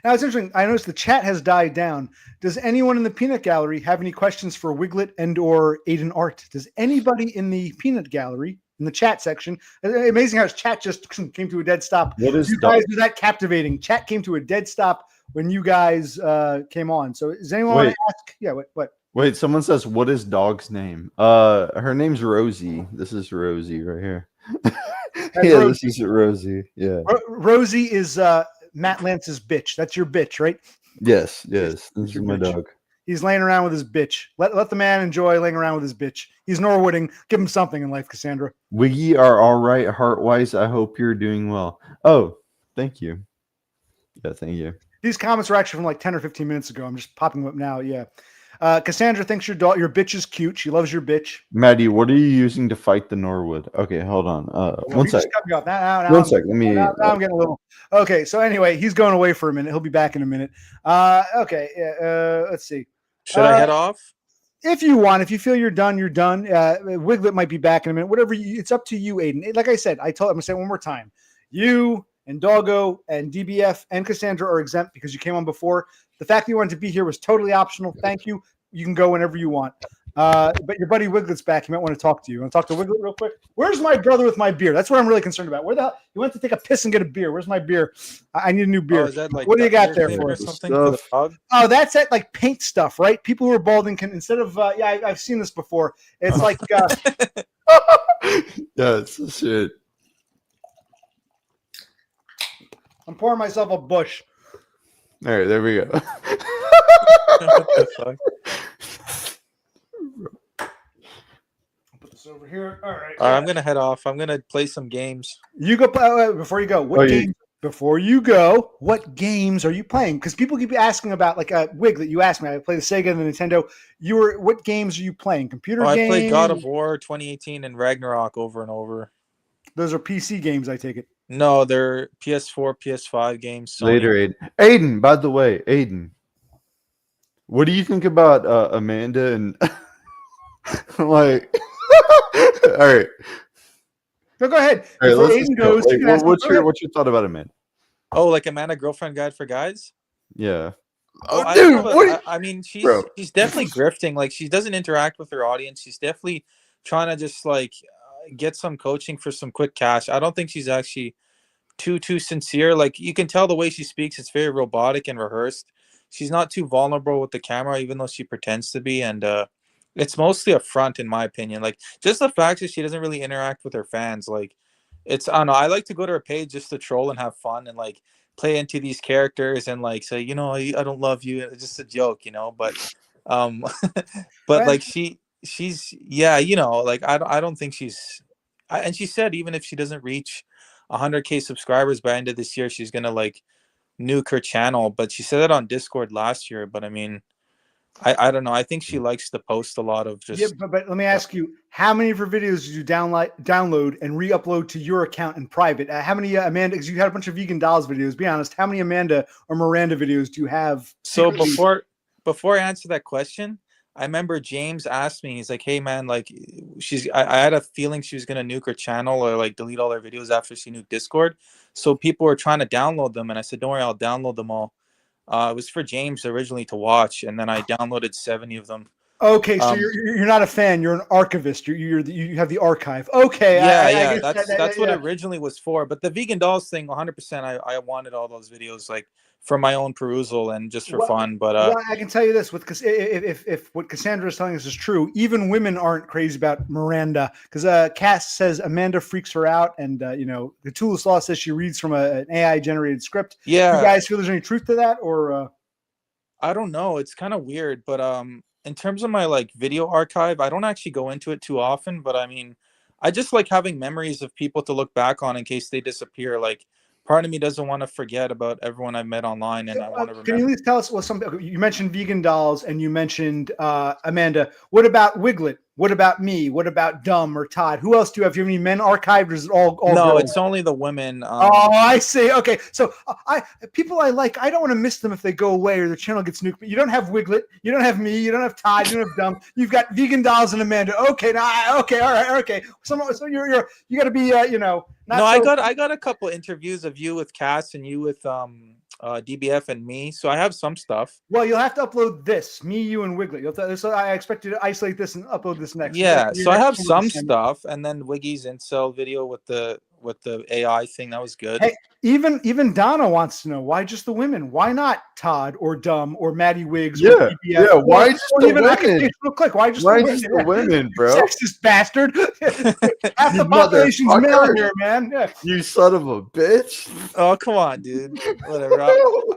Now it's interesting. I noticed the chat has died down. Does anyone in the Peanut Gallery have any questions for Wiglet and or Aiden Art? Does anybody in the Peanut Gallery in the chat section? Amazing how his chat just came to a dead stop. What is you guys? Was that captivating? Chat came to a dead stop when you guys came on. So does anyone want to ask? Yeah. What? Wait. Someone says, "What is dog's name?" Her name's Rosie. This is Rosie right here. Yeah, Rosie. This is Rosie. Yeah. Rosie is Matt Lance's bitch. That's your bitch, right? Yes. This is my bitch. dog. He's laying around with his bitch. Let the man enjoy laying around with his bitch. He's Norwooding. Give him something in life, Cassandra. Wiggy are all right, heart-wise. I hope you're doing well. Oh, thank you. Yeah, thank you. These comments are actually from like 10 or 15 minutes ago. I'm just popping them up now. Yeah. Cassandra thinks your bitch is cute. She loves your bitch. Maddie, what are you using to fight the Norwood? Okay, hold on. One sec. Now, one sec. Let me. Now I'm getting a little. Okay, so anyway, he's going away for a minute. He'll be back in a minute. Okay. Let's see. Should I head off? If you want, if you feel you're done, you're done. Wiglet might be back in a minute. Whatever. It's up to you, Aiden. Like I said, I'm going to say it one more time. You and Doggo and DBF and Cassandra are exempt because you came on before. The fact that you wanted to be here was totally optional. Thank you. You can go whenever you want. But your buddy Wiglet's back. He might want to talk to you. Want to talk to Wiglet real quick? Where's my brother with my beer? That's what I'm really concerned about. Where the hell? You went to take a piss and get a beer. Where's my beer? I need a new beer. Is that like what do you got there for us? Something for the dog? Oh, that's it. Like paint stuff, right? People who are balding can, instead of, I've seen this before. It's like, yeah, it's shit. I'm pouring myself a bush. All right, there we go. What the fuck? Put this over here. All right. I'm gonna head off. I'm gonna play some games. You go before you go. Before you go, what games are you playing? Because people keep asking about like Wiglet. You asked me. I play the Sega and the Nintendo. What games are you playing? Computer games? I played God of War 2018 and Ragnarok over and over. Those are PC games, I take it. No, they're PS4, PS5 games. Sony. Later, Aiden. By the way, Aiden, what do you think about Amanda and like? All right. No, go ahead. All right, Before Aiden goes, like, what's your thought about Amanda? Oh, like Amanda Girlfriend Guide for Guys? Yeah. Oh, dude, I mean, she's definitely grifting. Like, she doesn't interact with her audience. She's definitely trying to just like get some coaching for some quick cash. I don't think she's actually too sincere. Like, you can tell the way she speaks, it's very robotic and rehearsed. She's not too vulnerable with the camera, even though she pretends to be. And it's mostly a front, in my opinion. Like, just the fact that she doesn't really interact with her fans. Like, I don't know. I like to go to her page just to troll and have fun and like play into these characters and like say, I don't love you. It's just a joke, But but like she's like I don't think she's. And she said even if she doesn't reach 100K subscribers by end of this year, she's gonna like nuke her channel. But she said that on Discord last year. But I mean, I don't know. I think she likes to post a lot of just. Yeah, but let me ask you: how many of her videos did you download and re-upload to your account in private? How many Amanda? Because you had a bunch of vegan dolls videos. Be honest. How many Amanda or Miranda videos do you have? So before I answer that question, I remember James asked me. He's like, "Hey man, like I had a feeling she was gonna nuke her channel or like delete all her videos after she nuked Discord. So people were trying to download them, and I said, "Don't worry, I'll download them all." It was for James originally to watch, and then I downloaded 70 of them. Okay, so Um, you're not a fan. You're an archivist. You have the archive. Okay, Yeah, I yeah, guess that's what yeah. it originally was for. But the vegan dolls thing, 100%. I wanted all those videos like for my own perusal and just for Well, fun. But well, I can tell you this: if what Cassandra is telling us is true, even women aren't crazy about Miranda because Cass says Amanda freaks her out, and the Toulouse Law says she reads from an AI generated script. yeah, You guys feel there's any truth to that, or? I don't know. It's kind of weird, but in terms of my like video archive, I don't actually go into it too often, but I mean, I just like having memories of people to look back on in case they disappear. Like part of me doesn't want to forget about everyone I met online and I want to Can you at remember. least tell us what you mentioned vegan dolls and you mentioned Amanda. What about Wiglet? What about me? What about Dumb or Todd? Who else do you have? Do you have any men archived or is it all No, girls? it's only the women. Oh, I see. Okay, so people I like, I don't want to miss them if they go away or the channel gets nuked. But you don't have Wiglet, you don't have me, you don't have Todd, you don't have Dumb. You've got vegan dolls and Amanda. Okay, now okay, all right, okay. So you got to be not No, so, I got a couple interviews of you with Cass and you with DBF and me. So I have some stuff. well. You'll have to upload this, me, you, and Wiglet. So I expect you to isolate this and upload this next. Yeah, Your so I next have one some will send. stuff, and then Wiggy's incel video with the AI thing that was good. Hey, even Donna wants to know why just the women? Why not Todd or Dumb or Maddie Wiggs? Yeah, or BBF, yeah, why just the even women? occupational click? Why just Why the just women? the women, bro? Sexist bastard. Half You the population's male motherfucker. here, man. Yeah. You son of a bitch. Oh, come on, dude. Whatever.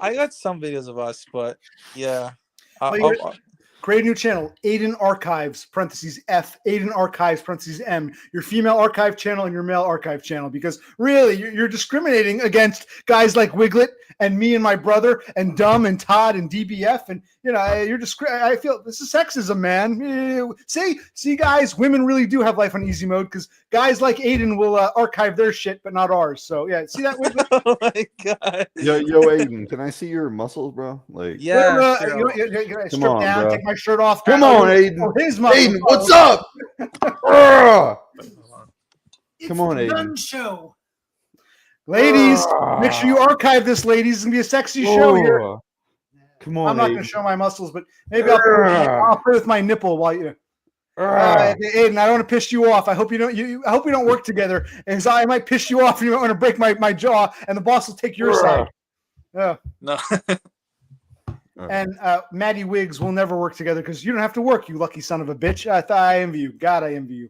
I got some videos of us, but yeah. Well, create a new channel, Aiden Archives, parentheses F, Aiden Archives, parentheses M, your female archive channel and your male archive channel, because really you're discriminating against guys like Wiglet and me and my brother and Dumb and Todd and DBF. And, I feel this is sexism, man. See, guys, women really do have life on easy mode because guys like Aiden will archive their shit, but not ours. So, yeah, see that, Wiglet? Oh my god. Yo, Aiden, can I see your muscles, bro? Like, Yeah. Strip on, down, bro. take my shirt off. Come on, Aiden. Oh, his muscles. Aiden, what's up? Ugh. It's Come on, the Aiden. gun show. Ladies, make sure you archive this, ladies. It's going to be a sexy show here. Ugh. Come on, I'm not going Aiden. to show my muscles, but maybe I'll play with my nipple while you. Aiden, I don't want to piss you off. I hope you don't. I hope we don't work together, and I might piss you off, and you might want to break my jaw, and the boss will take your side. Yeah. No. And Maddie Wiggs will never work together because you don't have to work, you lucky son of a bitch. I envy you. God, I envy you.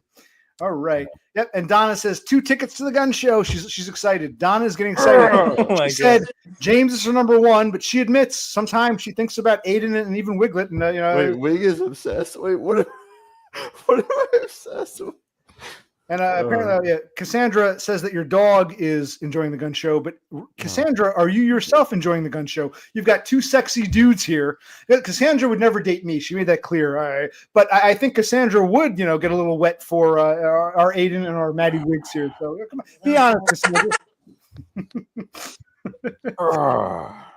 All right. Yep. And Donna says 2 tickets to the gun show. She's excited. Donna's getting excited. Oh my She said James is her number 1, but she admits sometimes she thinks about Aiden and even Wiglet. And Wait, Wig is obsessed. Wait, what am I obsessed with? And apparently, Cassandra says that your dog is enjoying the gun show. But Cassandra, are you yourself enjoying the gun show? You've got 2 sexy dudes here. Cassandra would never date me. She made that clear. All right. But I think Cassandra would, get a little wet for our Aiden and our Maddie Wiggs here. So come on, be honest, Cassandra.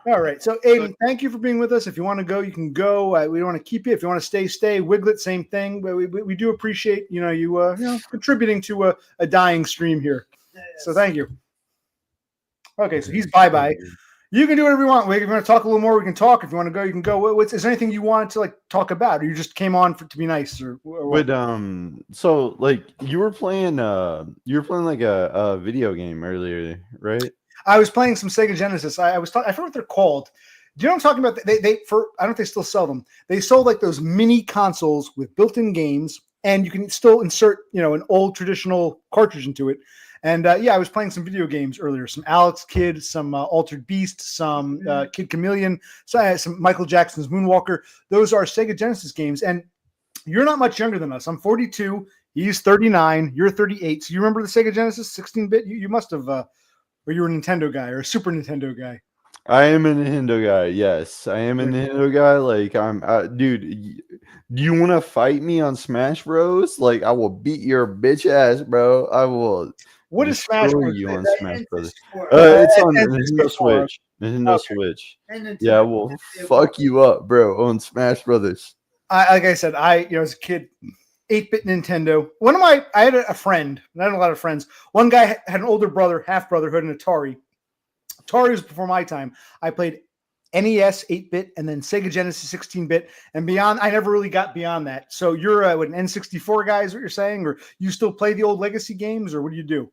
All right. So, Aiden, thank you for being with us. If you want to go, you can go. We don't want to keep you. If you want to stay, stay. Wiglet, same thing. But we do appreciate, you contributing to a dying stream here. So thank you. Okay. So he's bye-bye. You can do whatever you want, Wig. If you want to talk a little more, we can talk. If you want to go, you can go. Is there anything you wanted to talk about, or you just came on to be nice, or what? So you were playing like a video game earlier, right? I was playing some Sega Genesis. I forget what they're called. Do you know what I'm talking about? I don't know if they still sell them. They sold like those mini consoles with built-in games, and you can still insert, an old traditional cartridge into it. And I was playing some video games earlier. Some Alex Kidd, some Altered Beast, some Kid Chameleon, some Michael Jackson's Moonwalker. Those are Sega Genesis games. And you're not much younger than us. I'm 42. He's 39. You're 38. So you remember the Sega Genesis 16-bit? You must have. Or you're a Nintendo guy or a Super Nintendo guy? I am a Nintendo guy. Yes, I am a Nintendo guy. Like dude. Do you want to fight me on Smash Bros? Like I will beat your bitch ass, bro. I will. What is Smash Bros? You on Smash Bros? N64. It's on and Nintendo N64. Switch. Nintendo Okay. Switch. And Nintendo. Yeah, we'll fuck you up, bro, on Smash Brothers. Like I said, as a kid, 8-bit Nintendo. I had a friend, not a lot of friends. One guy had an older brother, half brother, who had an Atari. Atari was before my time. I played NES 8-bit, and then Sega Genesis 16-bit, and beyond. I never really got beyond that. So you're what, an N64 guy is what you're saying, or you still play the old legacy games, or what do you do?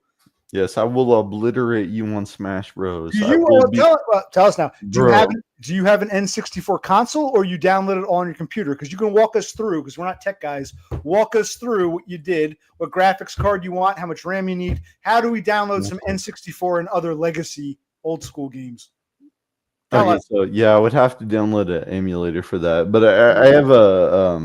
Yes, I will obliterate you on Smash Bros. Do I you will be- tell us now? Bro. Do you have an N64 console, or you download it on your computer? Because you can walk us through, because we're not tech guys. Walk us through what you did, what graphics card you want, how much RAM you need. How do we download some N64 and other legacy old school games? Tell Okay, us. so yeah, I would have to download an emulator for that, but I have a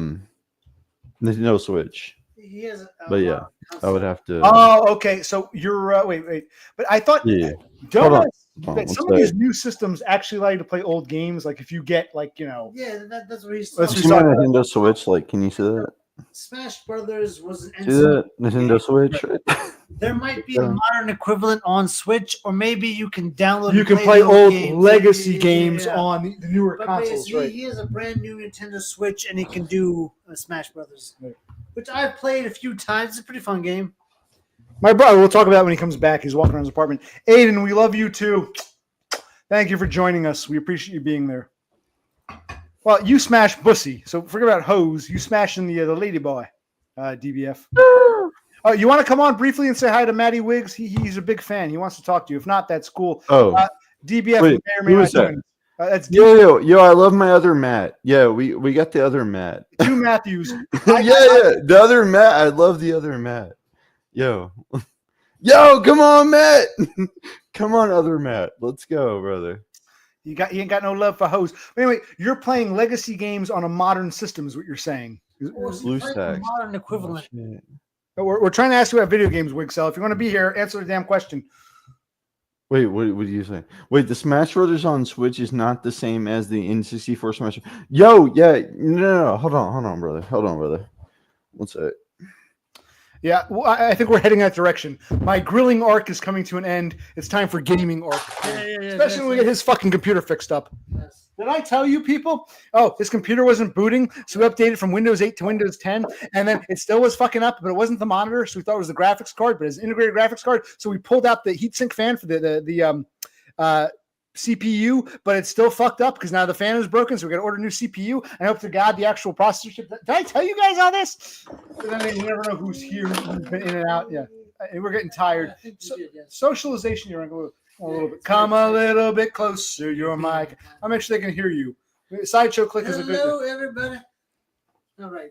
Nintendo Switch. He has a But yeah, lot of I would console. have to. Oh, okay. So you're wait. But I thought Yeah. don't Hold on. know that What's some of that? these new systems actually allow you to play old games. Like if you get Yeah, that's what he's Let's You talking see my talk about. Nintendo Switch? Like, can you see that? Smash Brothers was an See that Nintendo Switch? There might be a modern equivalent on Switch, or maybe you can download. you and can play the old games. legacy Yeah, games yeah. on the newer But consoles, right? he has a brand new Nintendo Switch, and he can do Smash Brothers, Right. which I've played a few times. It's a pretty fun game. My brother, we'll talk about it when he comes back. He's walking around his apartment. Aiden, we love you too. Thank you for joining us. We appreciate you being there. Well, you smash Bussy, so forget about hose. You smashing the lady boy, DBF. Oh, you want to come on briefly and say hi to Matty Wiggs? He's a big fan. He wants to talk to you. If not, that's cool. Oh, DBF Wait, may or may who not is that? join us. That's yo! I love my other Matt. Yeah, we got the other Matt. two Matthews. yeah, the other Matt. I love the other Matt. Yo, come on, Matt. Come on, other Matt. Let's go, brother. You ain't got no love for hose. But anyway, you're playing legacy games on a modern system, is what you're saying. Or is he Blue playing Stacks. a modern equivalent? Shit. We're trying to ask you about video games, Wigcell. If you want to be here, answer the damn question. Wait, what are you saying? Wait, the Smash Brothers on Switch is not the same as the N64 Smash. Yo, yeah, no. Hold on, brother. What's that? Yeah, well, I think we're heading that direction. My grilling arc is coming to an end. It's time for gaming arc. Especially when we get his fucking computer fixed up. Yes. Did I tell you people? Oh, his computer wasn't booting, so we updated from Windows 8 to Windows 10, and then it still was fucking up, but it wasn't the monitor, so we thought it was the graphics card, but it's an integrated graphics card. So we pulled out the heatsink fan for the CPU, but it's still fucked up because now the fan is broken, so we got to order a new CPU. I hope to God the actual processor chip. Did I tell you guys all this? But I mean, you never know who's here, who's been in and out. Yeah, and we're getting tired. I think So- you did, yes. Socialization, you're going a little bit. Come a little bit closer, your mic. I'll make sure they can hear you. Sideshow click is a good Hello, everybody. All right.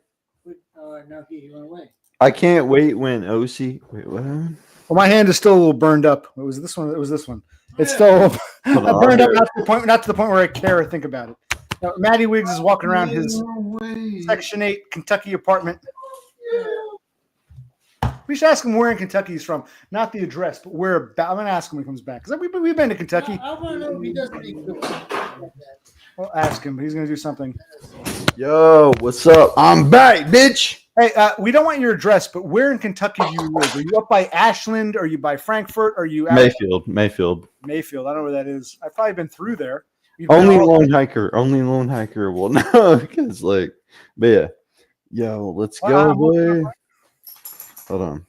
No, he went away. I can't wait when OC. Wait, what? Well, my hand is still a little burned up. It was this one. It was this one. It's still Hold on, burned up, I'll not to the point where I care or think about it. Now, Matty Wiggs is walking around his Section 8 Kentucky apartment. We should ask him where in Kentucky he's from. Not the address, but where about. I'm going to ask him when he comes back. Because we've been to Kentucky. I want to know if he does speak good. We'll ask him. He's going to do something. Yo, what's up? I'm back, bitch. Hey, we don't want your address, but where in Kentucky do you live? Are you up by Ashland? Are you by Frankfort? Are you out Mayfield. Mayfield? I don't know where that is. I've probably been through there. You've Only been all- lone hiker will know because, like, but yeah. Yo, let's go, boy. Hold on.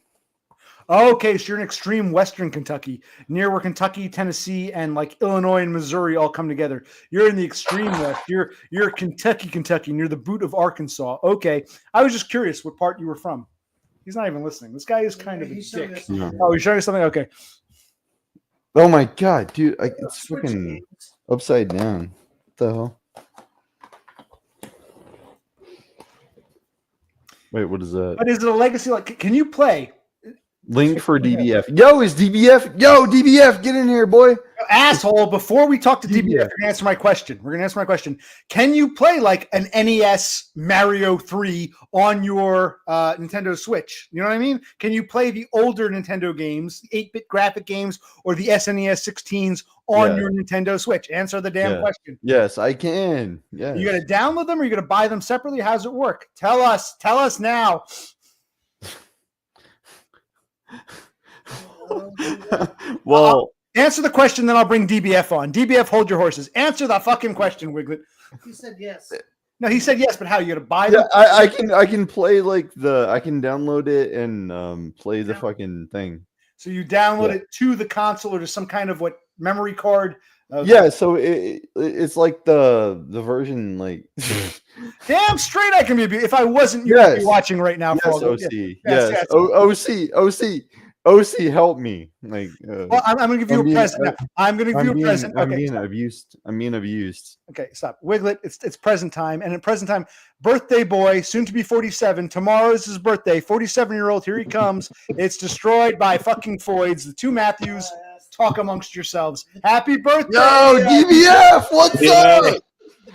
Okay, so you're in extreme Western Kentucky, near where Kentucky, Tennessee, and like Illinois and Missouri all come together. You're in the extreme West. You're Kentucky, near the boot of Arkansas. Okay, I was just curious what part you were from. He's not even listening. This guy is kind of a He's showing dick. us something. Yeah. Oh, he's showing you something. Okay. Oh my god, dude! It's Switch fucking games. upside down. What the hell? Wait, what is that? But is it a legacy? Like, can you play? Link for DBF. Yo, is DBF? Yo, DBF, get in here, boy. Asshole, before we talk to DBF, DBF. you're gonna answer my question. We're gonna answer my question. Can you play like an NES Mario 3 on your Nintendo Switch? You know what I mean? Can you play the older Nintendo games, the 8-bit graphic games, or the SNES 16s on Yeah. your Nintendo Switch? Answer the damn Yeah. question. Yes, I can. Yes. You gotta download them or you gotta buy them separately? How does it work? Tell us now. Well, Answer the question, then I'll bring DBF on. DBF, hold your horses. Answer the fucking question, Wiglet. He said yes. No, he said yes, but how? You gotta buy them? yeah, I can play like I can download it and play the fucking thing. So you download Yeah. it to the console or to some kind of what memory card Yeah, so it's like the version like Damn straight I can be. If I wasn't, you'd be Yes. watching right now. yes, For all OC. the- Yes. yes. OC, help me. Like Well, I'm going to give you I'm a being- present. Now. I'm going to give you a present. I'm Okay, being stop. abused. I'm being abused. Okay, stop. Wiglet, it's present time. And at present time, birthday boy, soon to be 47. Tomorrow is his birthday. 47-year-old, here he comes. It's destroyed by fucking Foyds. The two Matthews, talk amongst yourselves. Happy birthday. Yo, DBF, what's Yeah. up?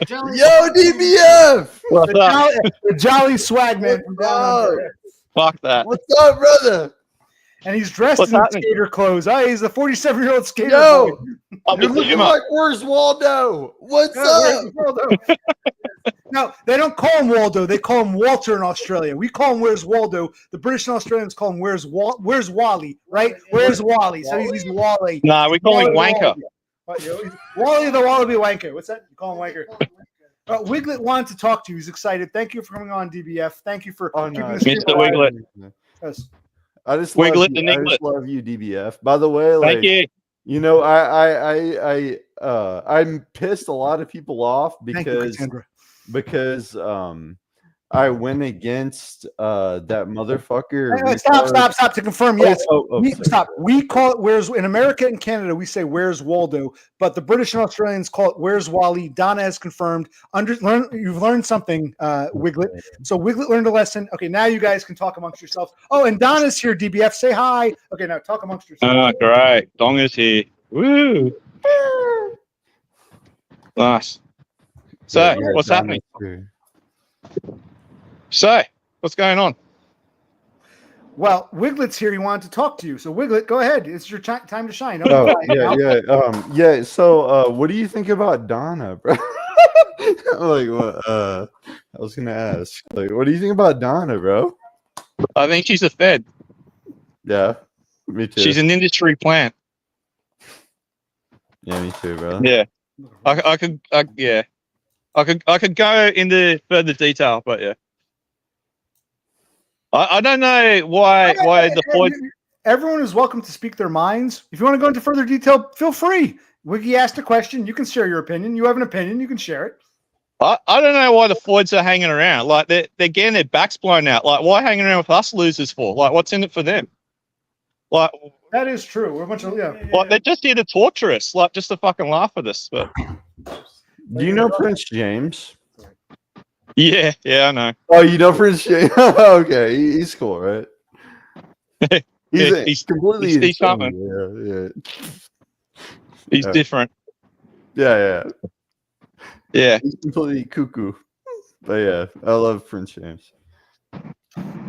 Jelly- Yo, DBF, What's up? The jolly swag man from down under. Fuck that. what's up, brother? And he's dressed What's in happening? skater clothes. Oh, he's the 47-year-old skater Yo, boy. I'll you're be looking him up. like where's Waldo? What's Yeah, up? where's Waldo? No, they don't call him Waldo. They call him Walter in Australia. We call him Where's Waldo. The British and Australians call him Where's Wally, right? Where's Wally? So he's Wally. Nah, we call him Wally the Wanker. Wallaby. Wally the Wallaby Wanker. What's that? You call him Wanker. Wiglet wanted to talk to you. He's excited. Thank you for coming on, DBF. Thank you for keeping this Mr. shit alive. Wiglet. Yes. I just Wiglet love the you. I Niglet. just love you, DBF. By the way, like Thank you. you know, I'm pissed a lot of people off Thank you, because Cassandra. I went against that motherfucker. Hey, stop. To confirm, yes. Sorry. Stop. We call it Where's in America and Canada. We say Where's Waldo, but the British and Australians call it Where's Wally. Donna has confirmed. You've learned something, Wiglet. So Wiglet learned a lesson. Okay, now you guys can talk amongst yourselves. Oh, and Donna's here. DBF, say hi. Okay, now talk amongst yourselves. Oh, great. Dong is here. Woo. Nice. So, Yeah, what's Donna's happening? here. So, what's going on? Well, Wiglet's here. He wanted to talk to you. So Wiglet, go ahead. It's your time to shine. Oh yeah. So, what do you think about Donna, bro? Like, what? I was gonna ask. Like, what do you think about Donna, bro? I think she's a Fed. Yeah, me too. She's an industry plant. Yeah, me too, bro. Yeah. I could go into further detail, but yeah. I don't know why the point. Everyone is welcome to speak their minds. If you want to go into further detail, feel free. Wiggy asked a question. You can share your opinion. You have an opinion. You can share it. I don't know why the Floyds are hanging around. Like they're getting their backs blown out. Like why hanging around with us losers for? Like what's in it for them? Like That is true. We're a bunch of like they're just here to torture us. Like just to fucking laugh at us. But Do you know Prince James? yeah, I know. Oh, you know Prince James? Okay, he's cool, right? He's completely he's insane. something. He's Yeah. different. Yeah. Yeah. He's completely cuckoo. But yeah, I love Prince James.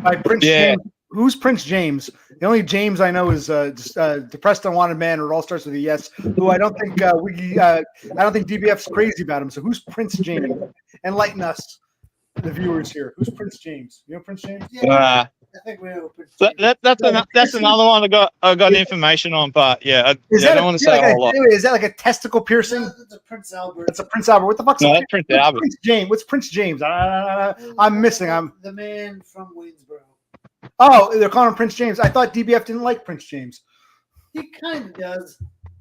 By Prince Yeah. James. Who's Prince James? The only James I know is just depressed, unwanted man, or it all starts with a yes. Who I don't think Wiggy. I don't think DBF's crazy about him. So who's Prince James? Enlighten us, the viewers here. Who's Prince James? You know Prince James? Yeah, I think we're open. That's another one I got information on, but yeah, I don't want to say a whole lot. Is that like a testicle piercing? That's a Prince Albert. That's a Prince Albert. What the fuck's No, a that's Prince Albert. Prince James? What's Prince James? I'm missing. The man from Waynesboro. Oh, they're calling him Prince James. I thought DBF didn't like Prince James. He kind of does.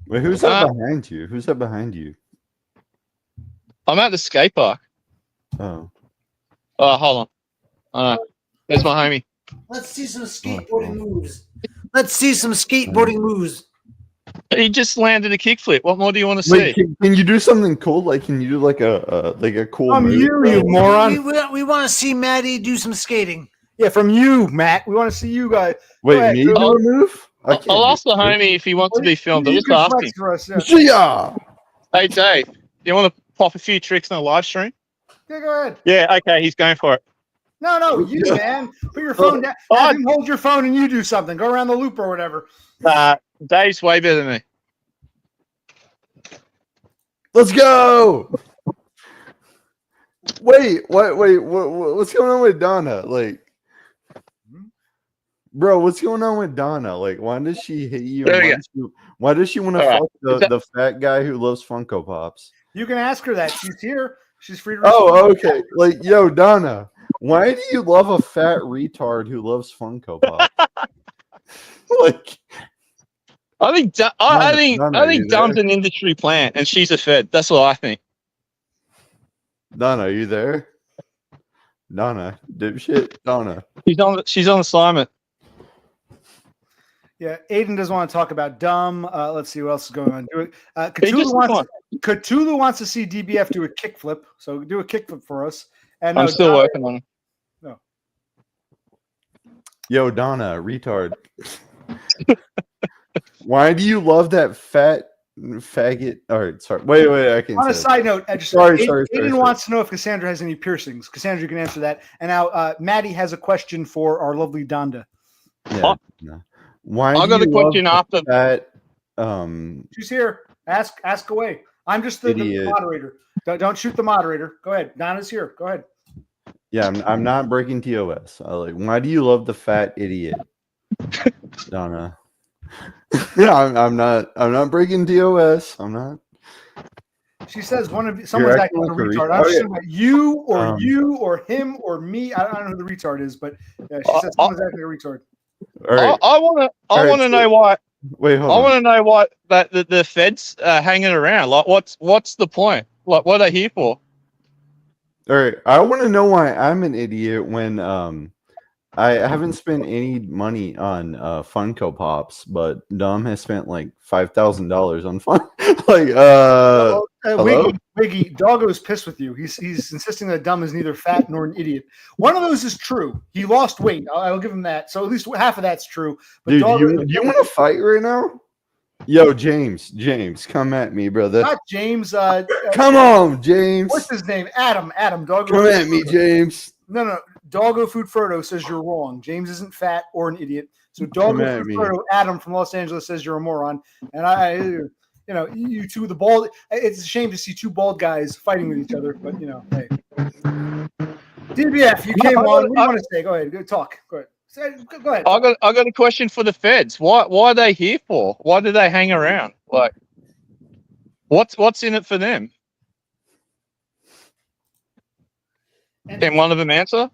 Wait, who's that behind you? Who's that behind you? I'm at the skate park. Oh. Oh, hold on. There's my homie. Let's see some skateboarding moves. Let's see some skateboarding moves. He just landed a kickflip. What more do you want to see? Wait, can you do something cool? Like, can you do like a cool move? You moron. We want to see Maddie do some skating. Yeah, from you, Matt. We want to see you guys. Wait, Go ahead, me go. do a move? I can't I'll ask do the it. homie if he wants to be filmed. I'll You just can ask flex him. for us. Yeah. See ya! Hey, Dave, you want to pop a few tricks in a live stream? Yeah, go ahead. Yeah, okay, he's going for it. No, you, man. Put your phone down. Oh. Have him hold your phone and you do something. Go around the loop or whatever. Dave's way better than me. Let's go! Wait, what's going on with Donna? Like, bro, what's going on with Donna? Like, why does she hate you? There And you why does she want to All right. fuck the fat guy who loves Funko Pops? You can ask her that. She's here. She's free to Oh, okay. Like, yo, Donna, why do you love a fat retard who loves Funko Pops? Like, I think None I of think you Dum's there. an industry plant, and she's a Fed. That's what I think. Donna, are you there? Donna, dipshit, Donna. She's on assignment. Yeah, Aiden doesn't want to talk about dumb. Let's see what else is going on. He just Cthulhu wants to see DBF do a kickflip. So do a kickflip for us. And I'm no, still Donna- working on it. Yo, Donna, retard. Why do you love that fat faggot? All right, sorry. Wait. I can. On a say it. side note, Sorry. Aiden wants to know if Cassandra has any piercings. Cassandra, you can answer that. And now Maddie has a question for our lovely Donda. Yeah. No. Why? I do got you a question love after. that. She's here. Ask away. I'm just the Idiot. moderator. Don't shoot the moderator. Go ahead. Donna's here. Go ahead. Yeah, I'm not breaking TOS. Why do you love the fat idiot, Donna? Yeah, I'm not breaking TOS. I'm not. She says someone's You're acting like a acting like a retard. retard. I'm just Oh, yeah. talking about you or Um, you or him or me. I don't know who the retard is, but she says someone's acting like a retard. All right. I want right, to so- know why. Wait, hold I on. want to know why that the Feds hanging around. Like, what's the point? Like, what are they here for? All right. I want to know why I'm an idiot when I haven't spent any money on Funko Pops, but Dom has spent like $5,000 on fun. Hello? Wiggy, Doggo's pissed with you. He's insisting that Dumb is neither fat nor an idiot. One of those is true. He lost weight. I'll give him that. So at least half of that's true. But Dude, Doggo, you want to fight right now? Yo, James, come at me, brother. not James. Come on, James. What's his name? Adam. Doggo. Come at me, James. No. Doggo Food Frodo says you're wrong. James isn't fat or an idiot. So Come Doggo at Food me. Frodo, Adam from Los Angeles says you're a moron. And you two, the bald. It's a shame to see two bald guys fighting with each other, but hey. DBF, you came on. What do you want to say? Go ahead. Go talk. Go ahead. Go ahead. I got a question for the Feds. Why are they here for? Why do they hang around? Like, what's in it for them? Can one of them answer?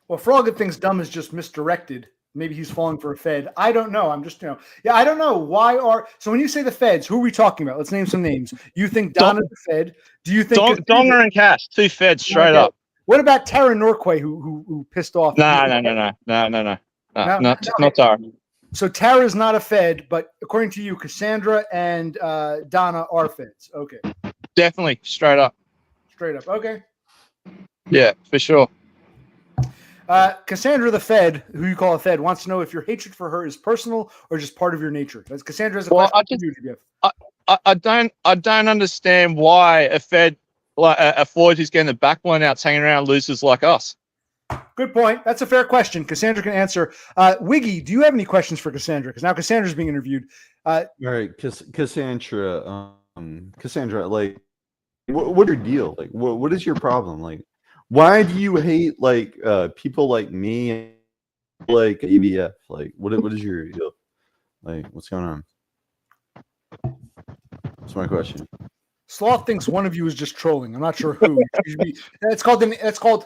Well, for all good things, Dumb is just misdirected. Maybe he's falling for a Fed. I don't know. I'm just, I don't know. So when you say the Feds, who are we talking about? Let's name some names. You think Donna's the Fed? Do you think Donga and Cass, two Feds straight up. What about Tara Norquay, who pissed off? No. Not Tara. So Tara's not a Fed, but according to you, Cassandra and Donna are Feds. Okay. Definitely straight up. Straight up. Okay. Yeah, for sure. Cassandra the Fed, who you call a Fed, wants to know if your hatred for her is personal or just part of your nature. That's Cassandra has a question for you, Jeff. I don't understand why a Fed like a Floyd who's getting the back blown out, hanging around losers like us. Good point. That's a fair question. Cassandra can answer. Wiggy, do you have any questions for Cassandra? Because now Cassandra's being interviewed. All right, Cassandra. Cassandra, like, what's your deal? Like, what is your problem? Like, why do you hate people like me, like EBF? Like, what is your deal? Like, what's going on? That's my question. Sloth thinks one of you is just trolling. I'm not sure who. It's called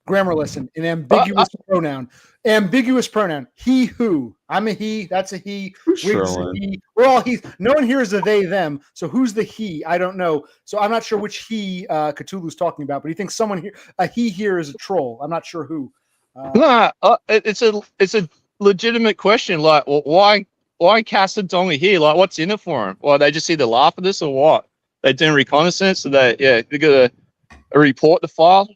grammar lesson. An ambiguous pronoun. Ambiguous pronoun. He, who. I'm a he. That's a he. Who's Wig's a trolling? he. We're all he. No one here is a they, them. So who's the he? I don't know. So I'm not sure which he Cthulhu's talking about, but he thinks someone here, a he here is a troll. I'm not sure who. It's a legitimate question. Like, why cast a Donga here? Like, what's in it for him? Well, they just either laugh at this or what? They doing reconnaissance? So they got a report to file.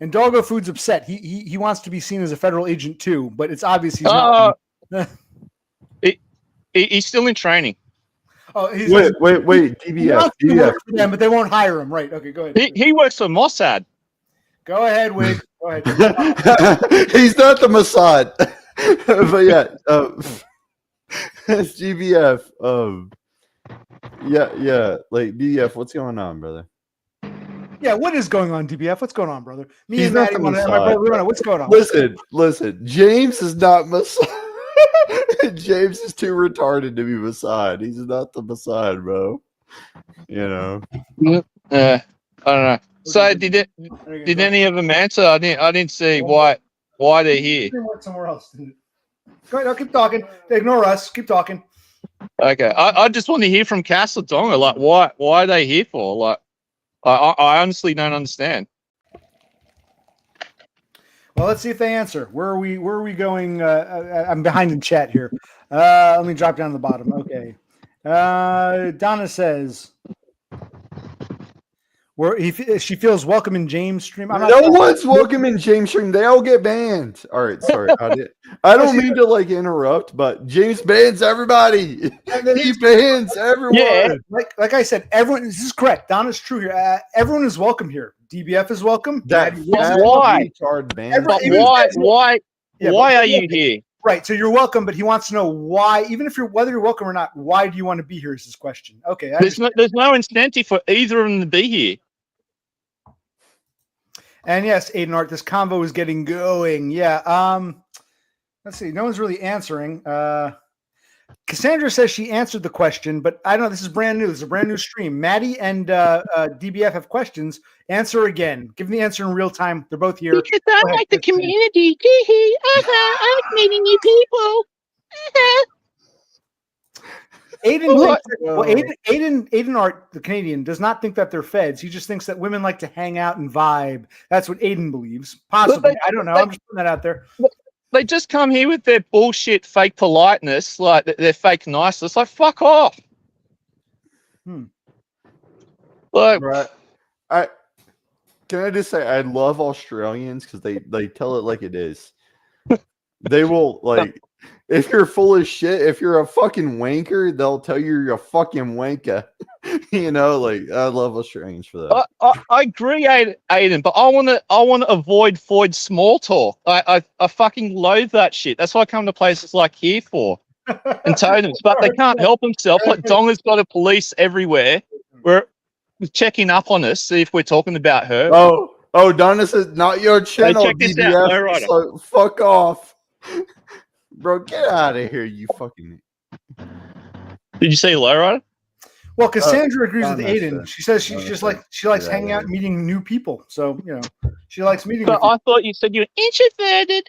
And Doggo Food's upset. He wants to be seen as a federal agent too, but it's obvious he's not. He's still in training. Oh, Wait, he DBF, wants to DBF. work for them, but they won't hire him. Right? Okay, go ahead. He works for Mossad. Go ahead, Wig. Go ahead. He's not the Mossad. But yeah, it's GBF. Yeah. Like DBF, what's going on, brother? Yeah, what is going on, DBF? What's going on, brother? Me He's and not Maddie the want to. Mossad. What's going on? Listen. James is not Mossad. James is too retarded to be Mossad. He's not the Mossad, bro. You know. I don't know. So did any of them answer? I didn't see why they're here. They went somewhere else. Didn't it? Go ahead. No, keep talking. Ignore us. Keep talking. Okay, I just want to hear from Castle Donga. Like, why are they here for? Like, I honestly don't understand. Well, let's see if they answer. Where are we going? I'm behind in chat here. Let me drop down to the bottom. Okay. Donna says she feels welcome in James' stream. I'm not No one's welcome in James stream. They all get banned. All right, sorry. I don't mean to like interrupt, but James bans everybody. He bans everyone. Yeah. like I said, everyone. This is correct. Donna's true here. Everyone is welcome here. DBF is welcome. That why? retard ban. But Yeah, why are you here? Right. So you're welcome, but he wants to know why. Even if whether you're welcome or not, why do you want to be here? Is his question. Okay. There's no incentive for either of them to be here. And yes, Aiden Art, this convo is getting going. Yeah. Let's see. No one's really answering. Cassandra says she answered the question, but I don't know. This is brand new. This is a brand new stream. Maddie and DBF have questions. Answer again. Give them the answer in real time. They're both here. Because I like the community. I like meeting new people. Aiden, Aiden Art, the Canadian, does not think that they're feds. He just thinks that women like to hang out and vibe. That's what Aiden believes. Possibly. I don't know. I'm just putting that out there. They just come here with their bullshit fake politeness, like their fake niceness. Like, fuck off. Like, right. Can I just say I love Australians because they tell it like it is. They will like if you're full of shit, if you're a fucking wanker, they'll tell you you're a fucking wanker. You know, like I love Australians for that. I agree, Aiden, but I want to avoid Floyd's small talk. I fucking loathe that shit. That's why I come to places like here for and totems, but they can't help themselves. Like Donga's got a police everywhere. We're checking up on us, see if we're talking about her. Oh, Donna says not your channel. check this out, DBF, Lowrider. so fuck off, bro. Get out of here, you fucking. Did you say Lowrider? Well, Cassandra agrees with Donna Aiden. said- She says she Donna just said- she likes Yeah, hanging out yeah. and meeting new people. So you know, she likes meeting. But With I thought you said you were introverted.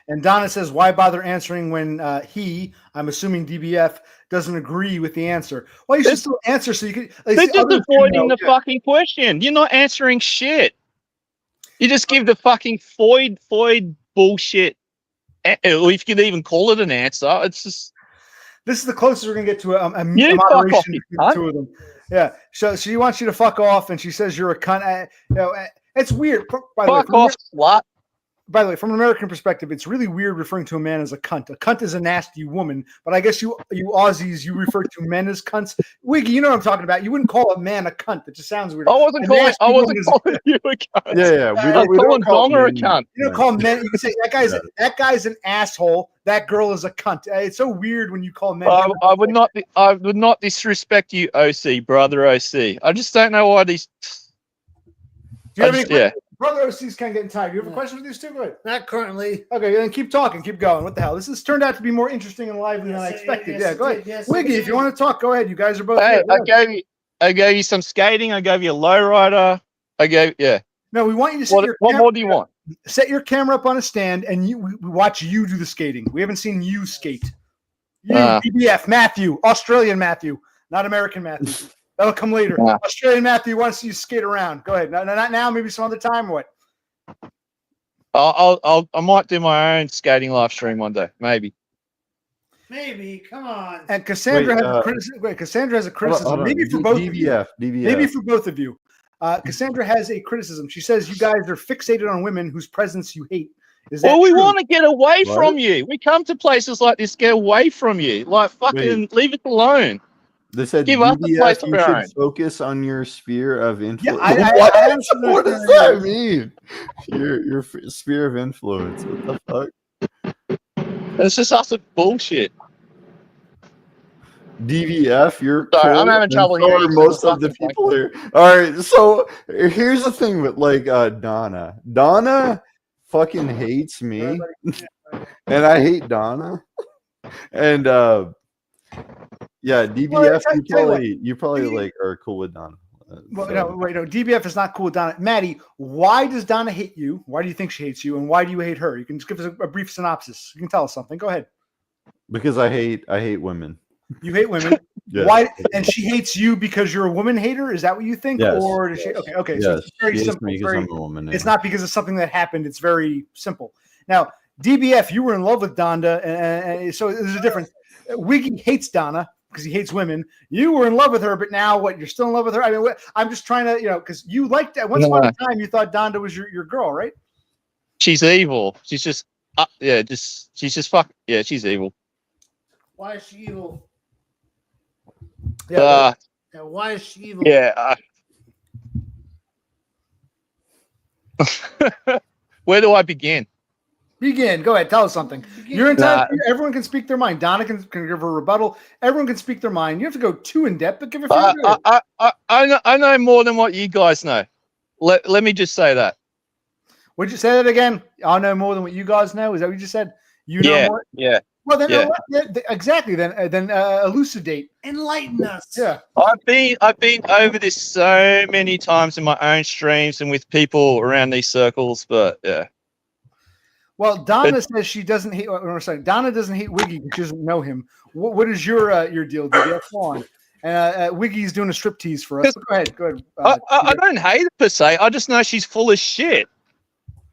And Donna says, why bother answering when I'm assuming DBF, doesn't agree with the answer? Well, you should still answer so you can. Like, They're see, just others can avoiding know. the fucking question. You're not answering shit. You just give the fucking Floyd bullshit. Or if you could even call it an answer, it's just. This is the closest we're gonna get to a You fuck off, moderation you between the two of them. Yeah. So she wants you to fuck off, and she says you're a cunt. It's weird. By the way, Fuck off, slut. By the way, from an American perspective, it's really weird referring to a man as a cunt. A cunt is a nasty woman, but I guess you Aussies, you refer to men as cunts. Wiggy, you know what I'm talking about. You wouldn't call a man a cunt. That just sounds weird. I wasn't A calling nasty woman is- you a cunt. Yeah. I'm calling Donga a cunt. You don't call men. You can say that guy's an asshole. That girl is a cunt. It's so weird when you call men. I would not disrespect you, OC, brother OC. I just don't know why these. Do you have any Yeah. Brother OC's kind of getting tired. You have a question for these two? Go ahead. Not currently. Okay, then keep talking. Keep going. What the hell? This has turned out to be more interesting and lively than I expected. Yeah, go ahead. Wiggy, if you want to talk, go ahead. You guys are both Hey, here. I gave you some skating. I gave you a lowrider. No, we want you to What more do you want? set your camera up on a stand and we watch you do the skating. We haven't seen you skate. You, BBF, Matthew, Australian Matthew, not American Matthew. That'll come later. Australian Matthew wants you to skate around. Go ahead. No, not now. Maybe some other time. Or what? I might do my own skating live stream one day, maybe. Maybe. Come on. And Cassandra has a criticism. Wait, Cassandra has a criticism. Hold on. Maybe for both of you. DBF. Maybe for both of you. Cassandra has a criticism. She says you guys are fixated on women whose presence you hate. Is that Well, we true? want to get away What? from you. We come to places like this, get away from you. Like, fucking leave it alone. They said Give us the DBF, place of you our should own. focus on your sphere of influence. I absolutely What does that mean? Your sphere of influence. What the fuck? It's just us bullshit. DVF, you're Sorry, cool, I'm having and trouble so hearing are you. most of the people here. All right, so here's the thing with like Donna. Donna fucking hates me, and I hate Donna. And yeah, DVF, Well, you probably like are cool with Donna. Well, so- no, wait, no. DBF is not cool with Donna. Maddie, why does Donna hate you? Why do you think she hates you? And why do you hate her? You can just give us a brief synopsis. You can tell us something. Go ahead. because I hate women. You hate women. Yeah. Why? And she hates you because you're a woman hater. Is that what you think? Yes, Or does she? yes, Okay. Okay. So Yes, it's very she hates simple. me It's, because very, I'm a woman. it's yeah. not because of something that happened. It's very simple. Now, DBF, you were in love with Donda, and so there's a difference. Wiggy hates Donna because he hates women. You were in love with her, but now what? You're still in love with her. I mean, I'm just trying to, because you liked at once upon a time you thought Donda was your girl, right? She's evil. She's just she's just fuck. Yeah, she's evil. Why is she evil? Yeah. Yeah, why is she evil? Yeah. Where do I begin? Begin. Go ahead. Tell us something. You're entitled. Everyone can speak their mind. Donna can give a rebuttal. Everyone can speak their mind. You have to go too in depth, but give a few. I know more than what you guys know. Let me just say that. Would you say that again? I know more than what you guys know. Is that what you just said? You know more. Yeah. Well, then Yeah. exactly. Then elucidate. Enlighten us. Yeah. I've been over this so many times in my own streams and with people around these circles, but yeah. Well, Donna says she doesn't hate. Sorry, Donna doesn't hate Wiggy because she doesn't know him. What is your deal, DBF? Go on. Wiggy's doing a striptease for us. Go ahead. Go ahead. I don't hate it per se. I just know she's full of shit.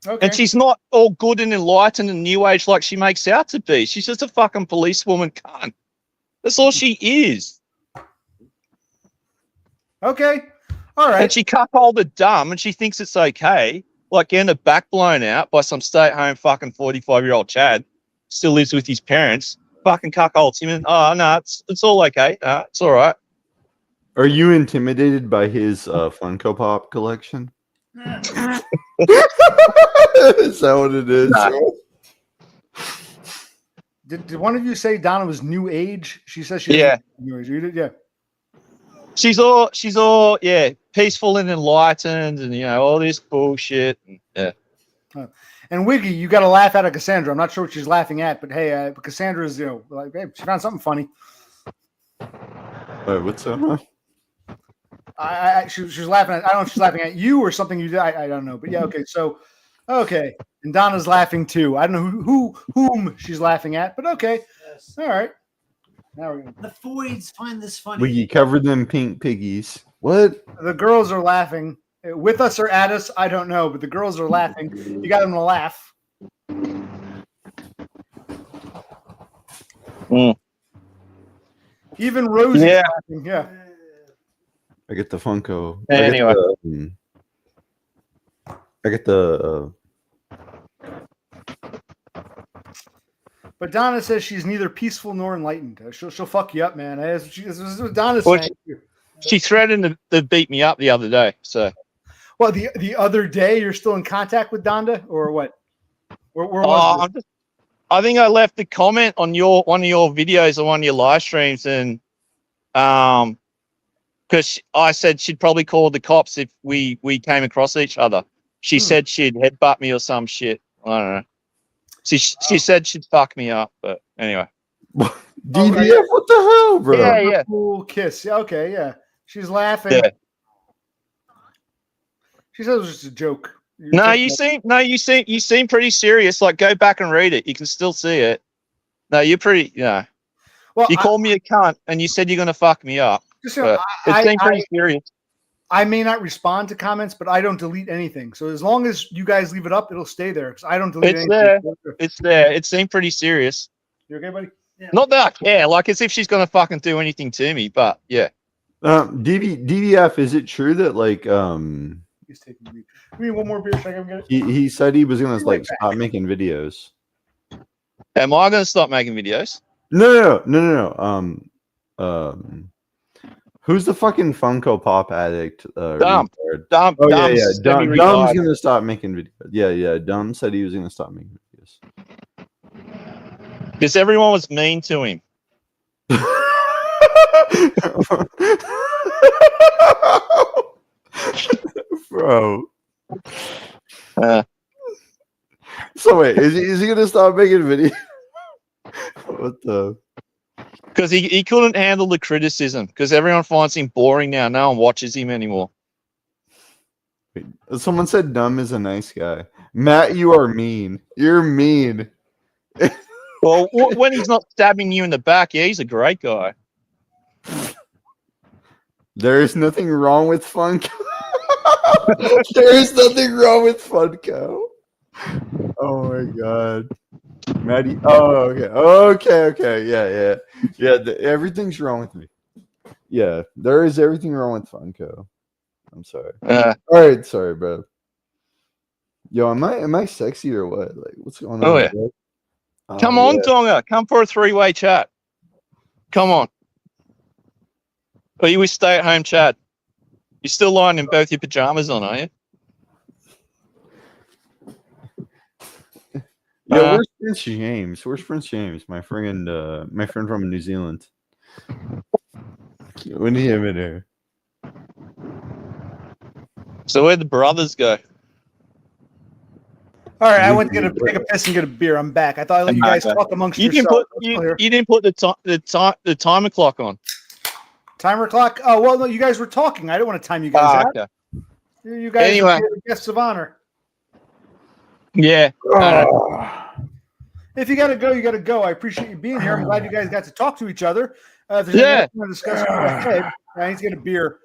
Okay. And she's not all good and enlightened and new age like she makes out to be. She's just a fucking policewoman cunt. That's all she is. Okay. All right. And she cuckolded dumb and she thinks it's okay. Like getting her back blown out by some stay-at-home fucking 45-year-old Chad. Still lives with his parents. Fucking cuckolds him and no, it's all okay. It's all right. Are you intimidated by his Funko Pop collection? Is that what it is? Nah. Did one of you say Donna was new age? She says she Yeah. new age. You did? Yeah. She's all peaceful and enlightened and all this bullshit. Yeah. And Wiggy, you got to laugh out of Cassandra. I'm not sure what she's laughing at, but hey, Cassandra's like, hey, she found something funny. Wait, what's that? She was laughing at. I don't know if she's laughing at you or something you did. I don't know, but yeah, okay. So, okay, and Donna's laughing too. I don't know whom she's laughing at, but okay, Yes. all right. Now we're gonna. The Foids find this funny. Wiggy covered them pink piggies. What? The girls are laughing with us or at us. I don't know, but the girls are laughing. You got them to laugh. Mm. Even Rosie's Yeah. laughing. Yeah. I get the Funko. Anyway. I get the. But Donna says she's neither peaceful nor enlightened. She'll fuck you up, man. This is what Donna's Well, saying. She threatened to beat me up the other day. So Well, the other day you're still in contact with Donda or what? Where was this? I think I left a comment on one of your videos or one of your live streams, and because I said she'd probably call the cops if we came across each other. She said she'd headbutt me or some shit. I don't know. She said she'd fuck me up, but anyway. DBF, what the hell, bro? Yeah. Cool kiss. Yeah, okay, yeah. She's laughing. Yeah. She said it was just a joke. You seem pretty serious. Like, go back and read it. You can still see it. No, you're pretty. Yeah. Well, You called me a cunt, and you said you're gonna fuck me up. just, But it seemed pretty serious. I may not respond to comments, but I don't delete anything. So as long as you guys leave it up, it'll stay there. Because I don't delete It's anything. It's there. It seemed pretty serious. You okay, buddy? Not that I care. Like, as if she's gonna fucking do anything to me. But yeah. DBF, is it true that like He's taking me. Give me one more beer. Should I go get it? he said he was gonna like stop making videos? Am I gonna stop making videos? No. Who's the fucking Funko Pop addict? Dumb. retard? Dumb. Oh yeah. Dumb's Dumb's gonna stop making videos. Yeah. Dumb said he was gonna stop making videos. Because everyone was mean to him. Bro. Uh. So wait, is he gonna stop making videos? What the? Because he couldn't handle the criticism because everyone finds him boring now. No one watches him anymore. Someone said Dumb is a nice guy. Matt, you are mean. You're mean. Well, when he's not stabbing you in the back, yeah, he's a great guy. There is nothing wrong with Funko. There is nothing wrong with Funko. Oh my god. Maddie. Oh, okay. Yeah. Everything's wrong with me. Yeah, there is everything wrong with Funko. I'm sorry. All right, sorry, bro. Yo, am I sexy or what? Like, what's going on? Oh, yeah. Bro? Come on, Tonga. Come for a 3-way chat. Come on. Or you wish stay-at-home chat. You're still lying in both your pajamas on, are you? Yeah, where's Prince James? Where's Prince James? My friend from New Zealand. When did he have it here? So where'd the brothers go? All right, I went to take a piss and get a beer. I'm back. I thought I'd let you guys talk amongst yourselves. You didn't put the timer clock on. Timer clock? Oh, well, no, you guys were talking. I didn't want to time you guys out. Okay. You guys Anyway. are the guests of honor. Yeah. If you got to go, you got to go. I appreciate you being here. I'm glad you guys got to talk to each other. If there's anything you want to discuss, go ahead. I need to get a beer.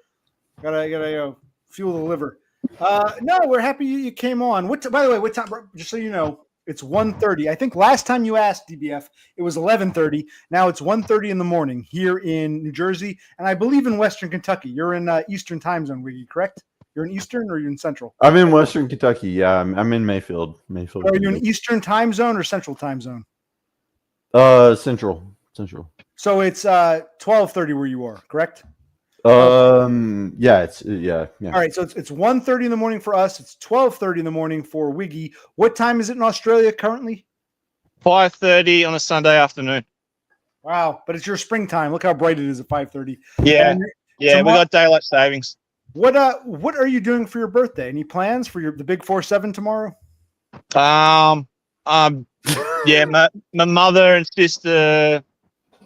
Gotta fuel the liver. No, we're happy you came on. By the way, what time? Just so you know, it's 1:30. I think last time you asked DBF, it was 11:30. Now it's 1:30 in the morning here in New Jersey, and I believe in Western Kentucky. You're in Eastern time zone, Wiggy, correct? You're in Eastern or you're in Central? I'm in Western Kentucky. Yeah, I'm in Mayfield. Are you in Eastern time zone or Central time zone? Central. So it's 12:30 where you are, correct? Yeah, yeah. All right, so it's 1:30 in the morning for us. It's 12:30 in the morning for Wiggy. What time is it in Australia currently? 5:30 on a Sunday afternoon. Wow, but it's your springtime. Look how bright it is at 5:30. Yeah, we got daylight savings. What are you doing for your birthday? Any plans for the big 4-7 tomorrow? Yeah, my mother and sister,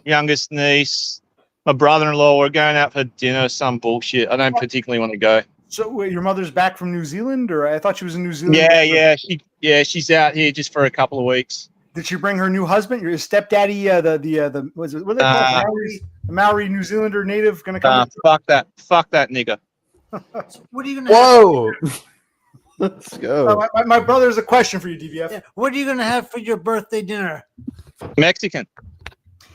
youngest niece, my brother-in-law, we're going out for dinner, some bullshit. I don't particularly want to go. So wait, your mother's back from New Zealand, or I thought she was in New Zealand? She's out here just for a couple of weeks. Did she bring her new husband, your stepdaddy, what are they called? The Maori New Zealander native gonna come? Fuck that nigga. What are you gonna? Whoa. Let's go. My brother has a question for you, DVF. Yeah. What are you gonna have for your birthday dinner? Mexican.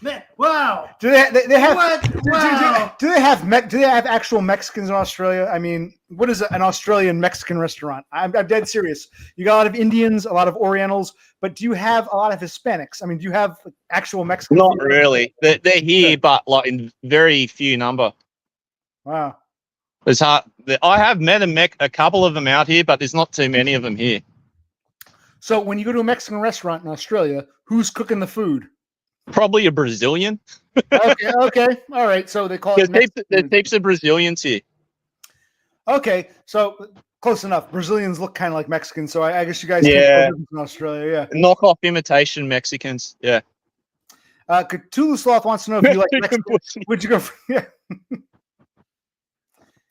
Man, wow. Do they have What? Wow. do they have actual Mexicans in Australia? I mean, what is an Australian Mexican restaurant? I'm dead serious. You got a lot of Indians, a lot of Orientals, but do you have a lot of Hispanics? I mean, do you have actual Mexicans? Not really. They're here, but like in very few number. Wow. It's hard. I have met a couple of them out here, but there's not too many of them here. So when you go to a Mexican restaurant in Australia, who's cooking the food? Probably a Brazilian. Okay, all right. So they call it. There's heaps of Brazilians here. Okay, so close enough. Brazilians look kind of like Mexicans, so I guess you guys in Australia, yeah. Knockoff imitation Mexicans, yeah. Cthulhu Sloth wants to know if you like Mexicans. Would you go for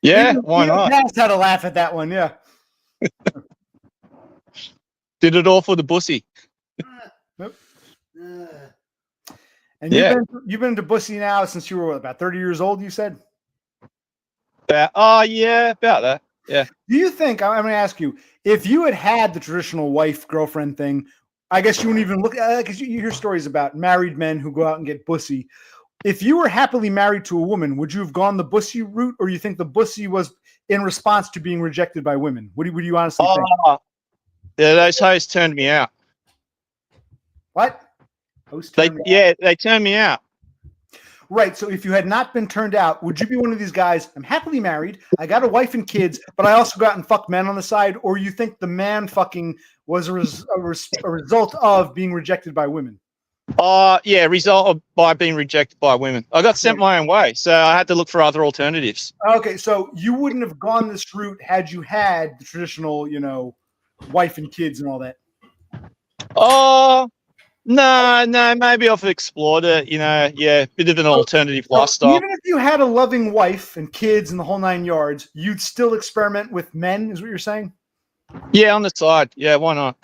Yeah, why not? That's how to laugh at that one, yeah. Did it all for the bussy. Nope. And you've been to Bussy now since you were about 30 years old, you said? About that. Yeah. Do you think, I'm going to ask you, if you had the traditional wife-girlfriend thing, I guess you wouldn't even look at it, because you hear stories about married men who go out and get Bussy. If you were happily married to a woman, would you have gone the Bussy route, or you think the Bussy was in response to being rejected by women? What do you honestly think? Yeah, those hoes turned me out. What? They turned me out. Right. So if you had not been turned out, would you be one of these guys? I'm happily married. I got a wife and kids, but I also go out and fuck men on the side. Or you think the man fucking was a result of being rejected by women? Result of by being rejected by women. I got sent my own way, so I had to look for other alternatives. Okay, so you wouldn't have gone this route had you had the traditional, wife and kids and all that. No, maybe I've explored it. You know, yeah, bit of an alternative So lifestyle. even if you had a loving wife and kids and the whole 9 yards, you'd still experiment with men, is what you're saying? Yeah, on the side. Yeah, why not?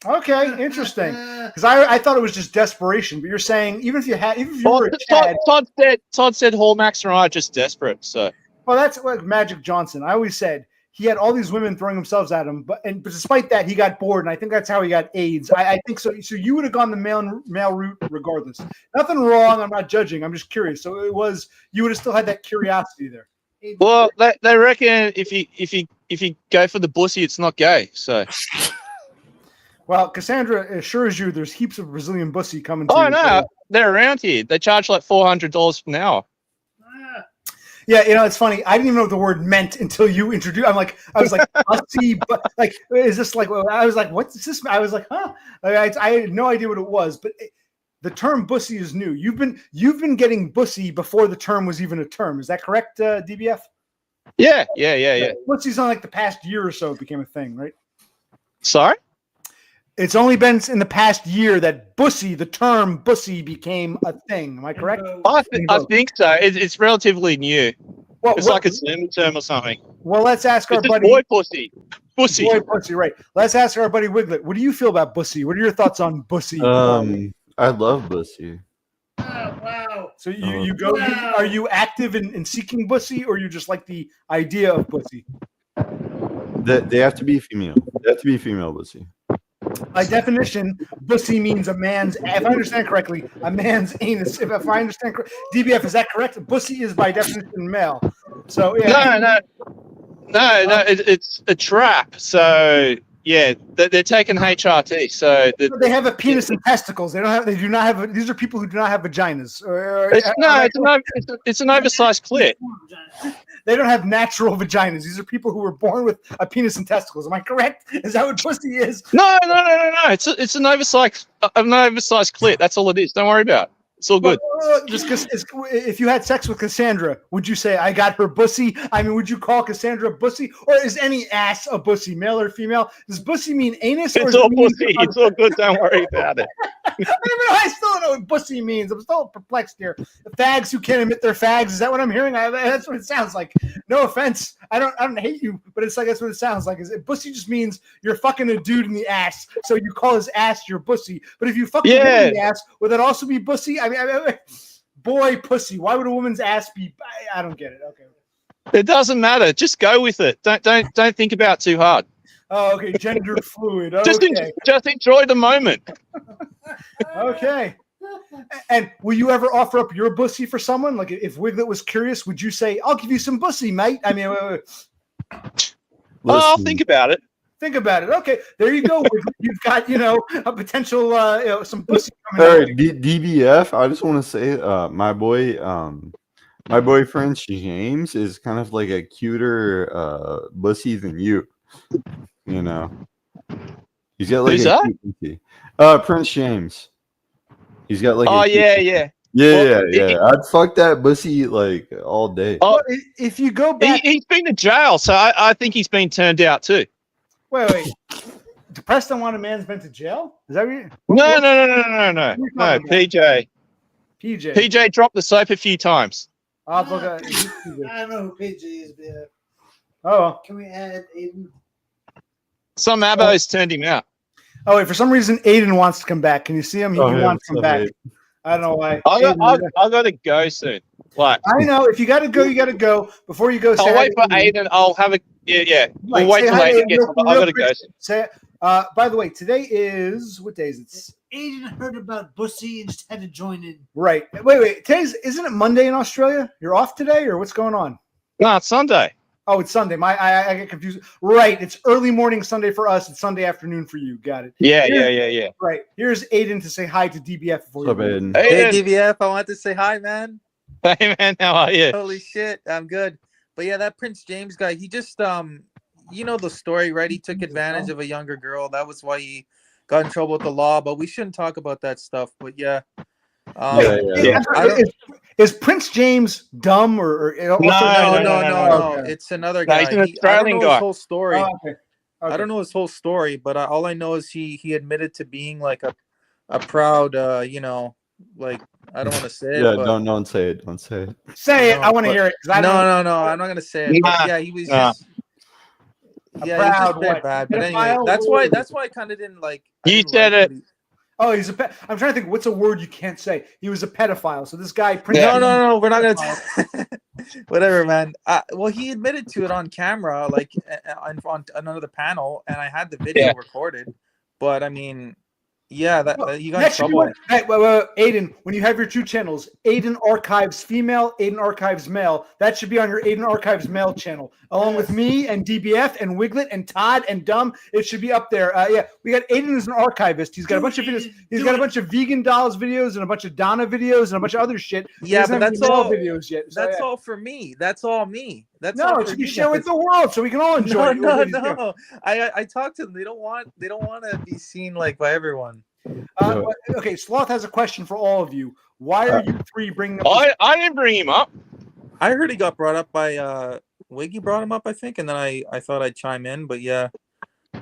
Okay, interesting. Because I thought it was just desperation, but you're saying even if you Well, were a Chad, Todd said Hallmax and I are just desperate. So well, that's like Magic Johnson. I always said he had all these women throwing themselves at him, but despite that, he got bored, and I think that's how he got AIDS. I think so. So you would have gone the male route regardless. Nothing wrong. I'm not judging. I'm just curious. So you would have still had that curiosity there. well, they reckon if you go for the bussy, it's not gay. So Well, Cassandra assures you there's heaps of Brazilian bussy coming to oh you. no, they're around here. They charge like $400 an hour. Yeah, it's funny. I didn't even know what the word meant until you introduced. I was like, bussy, but like, is this like? I was like, what's this? I was like, huh? Like, I had no idea what it was, but the term bussy is new. You've been getting bussy before the term was even a term. Is that correct, DBF? Yeah. Bussy's on like the past year or so it became a thing, right? Sorry. It's only been in the past year that bussy, the term bussy, became a thing. Am I correct? I think so. It's relatively new. Well, It's like a Zoom term or something. Well, let's ask our It's just buddy. boy pussy. Pussy. Boy pussy, right? Let's ask our buddy Wiglet. What do you feel about bussy? What are your thoughts on bussy? I love bussy. Oh, wow. So you go. Wow. Are you active in seeking bussy, or you just like the idea of bussy? They have to be female. They have to be female bussy. By definition, bussy means a man's. If I understand correctly, a man's anus. If I understand correctly, DBF, is that correct? Bussy is by definition male. So yeah. No. It's a trap. So yeah, they're taking HRT. So They have a penis and testicles. They don't have. They do not have. These are people who do not have vaginas. it's an oversized clit. They don't have natural vaginas. These are people who were born with a penis and testicles. Am I correct? Is that what pussy is? No. It's an oversized clit. That's all it is. Don't worry about it. It's all good. Just because if you had sex with Cassandra, would you say I got her bussy? I mean, would you call Cassandra a bussy, or is any ass a bussy, male or female? Does bussy mean anus? Or It's all pussy. It's all good. Don't worry about it. I still don't know what bussy means. I'm still perplexed here. The fags who can't admit they're fags. Is that what I'm hearing? That's what it sounds like. No offense. I don't hate you, but it's like that's what it sounds like. Is it bussy just means you're fucking a dude in the ass, so you call his ass your bussy. But if you fuck a woman in the ass, would that also be bussy? I mean, boy, pussy. Why would a woman's ass be? I don't get it. Okay. It doesn't matter. Just go with it. Don't think about it too hard. Oh, okay. Gender fluid. Okay. Just enjoy the moment. Okay. And will you ever offer up your bussy for someone? Like if Wiglet was curious, would you say, "I'll give you some bussy, mate"? I mean, I'll think about it. Think about it. Okay, there you go. You've got a potential some bussy coming. All right, DBF. I just want to say, my boyfriend James is kind of like a cuter bussy than you. You know, he's got like Who's a that? cute bussy. Prince James. He's got like. Oh a cute yeah. Yeah. I'd fuck that bussy like all day. Oh, if you go back, he's been to jail, so I think he's been turned out too. wait. Depressed on one, a man's been to jail? Is that what you? No. What are you talking PJ dropped the soap a few times. I'll look at. I don't know who PJ is, but Oh. can we add Aiden? Some abos turned him out. Oh wait. For some reason, Aiden wants to come back. Can you see him? He wants to come back. I don't know why. I got to go soon. Like, I know. If you got to go, you got to go. Before you go, say I'll hi wait to for Aiden. I'll have a yeah. Like, We'll wait say till hi to Aiden gets. real I got to quick. go soon. Say. By the way, today is what day is it? Aiden heard about bussy and just had to join in. Right. Wait. Isn't it Monday in Australia? You're off today, or what's going on? No, it's Sunday. Oh, it's Sunday. I get confused. Right. It's early morning Sunday for us. It's Sunday afternoon for you. Got it. Yeah. Right. Here's Aiden to say hi to DBF before What's up, you. Aiden? Hey, Aiden. DVF, I want to say hi, man. Hey man, how are you? Holy shit, I'm good. But yeah, that Prince James guy, he just you know the story, right? He took advantage of a younger girl. That was why he got in trouble with the law. But we shouldn't talk about that stuff. But yeah. Yeah. Is Prince James dumb or No. Okay. It's another No, guy. he's an I don't Australian know guy. his whole story. Oh, okay. I don't know his whole story, but all I know is he admitted to being like a a proud, like I don't want to say it, Yeah, but don't say it. Don't say it. Say it. No, I want to but- hear it because I no, don't. no, I'm not gonna say it. But Nah, yeah, he was nah. just. A Yeah, he's just proud very what? bad. But anyway, Pedophile? that's why I kind of didn't like. I You didn't said like it. what he- Oh, he's a pet. I'm trying to think. What's a word you can't say? He was a pedophile. So this guy. Yeah. No, we're not gonna. Whatever, man. Well, he admitted to it on camera, like on another panel, and I had the video Yeah. recorded. But I mean, yeah, that he got in That should be trouble. what, hey, Aiden, when you have your 2 channels, Aiden Archives Female, Aiden Archives Male, that should be on your Aiden Archives Male channel, along with me and DBF and Wiglet and Todd and Dumb. It should be up there. Yeah, we got Aiden as an archivist. He's got a bunch of videos. He's got a bunch of vegan dolls videos and a bunch of Donna videos and a bunch of other shit. He Yeah, doesn't but have that's any male all. videos yet. So, That's yeah. all for me. That's all me. That's No, all it for should be me, shared with guys. the world so we can all enjoy it. No. I talked to them. They don't want to be seen like by everyone. Okay, Sloth has a question for all of you. Why are you 3 bringing up this? I didn't bring him up. I heard he got brought up by Wiggy brought him up, I think, and then I thought I'd chime in, but yeah,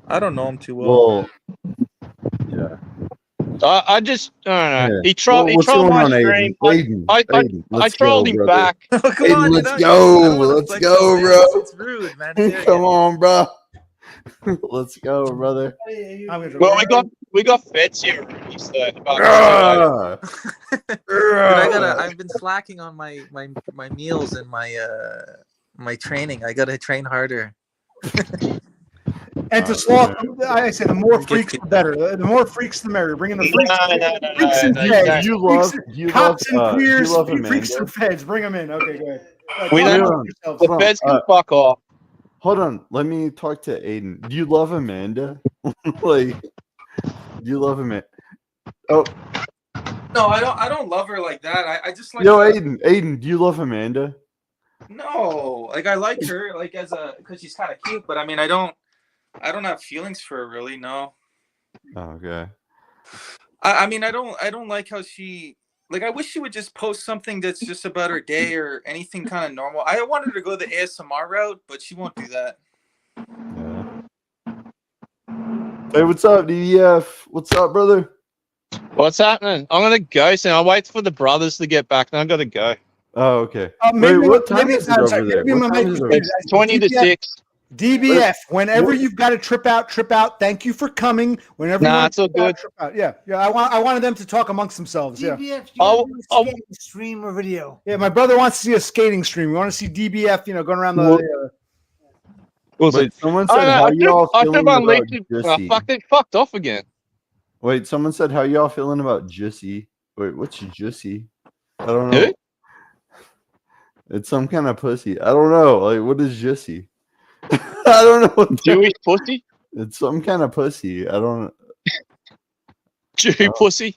I don't know him too well. Well, yeah. I just I don't know. Yeah. He trolled. He What's trolled going my on, stream. Aiden? Aiden, I let's trolled go, him brother. back. Come Aiden, on, let's you go. I don't wanna Let's flex go, on this. bro. It's rude, man. Seriously. Come on, bro. Let's go, brother. Well, we got Feds here already, so Ah! Dude, I've been slacking on my meals and my training. I gotta train harder. And to Sloth, I say the more freaks, the better. The more freaks, the merrier. Bring in the freaks. Freaks and no, feds. You love, Freaks, you love, cops and you queers, love freaks Amanda. and feds. Bring them in. Okay, go ahead. We talk don't- about yourselves. The Feds can fuck off. Hold on, let me talk to Aiden. Do you love Amanda? Like, do you love Amanda? Oh, No, I don't love her like that. I just like yo, Aiden, do you love Amanda? No, like I like her like because she's kind of cute, but I mean I don't have feelings for her really. No, Oh, okay. I mean I don't like how she like. I wish she would just post something that's just about her day or anything kind of normal. I wanted her to go the ASMR route, but she won't do that. Yeah. Hey, what's up, DEF? What's up, brother? What's happening? I'm gonna go soon. I'll wait for the brothers to get back. Then I gotta go. Oh, okay. Maybe, Wait, what time maybe, is it I'm over sorry, there? maybe What my time mic is was it? It's 20 to 6. DBF, whenever What? you've got to trip out. Thank you for coming. Whenever Nah, you it's all good. trip out. Yeah. I wanted them to talk amongst themselves. Yeah. DBF, I'll- you I'll- do a stream or video. Yeah, my brother wants to see a skating stream. We want to see DBF, going around the. Well- Was Wait, it? someone Oh, said no, how y'all I feeling took on about Leafy. Jissy. Fuck, they fucked off again. Wait, someone said how y'all feeling about Jissy. Wait, what's Jissy? I don't know. Who? It's some kind of pussy. I don't know. Like, what is Jissy? I don't know. What that- Jewish pussy? It's some kind of pussy. I don't. Jew pussy?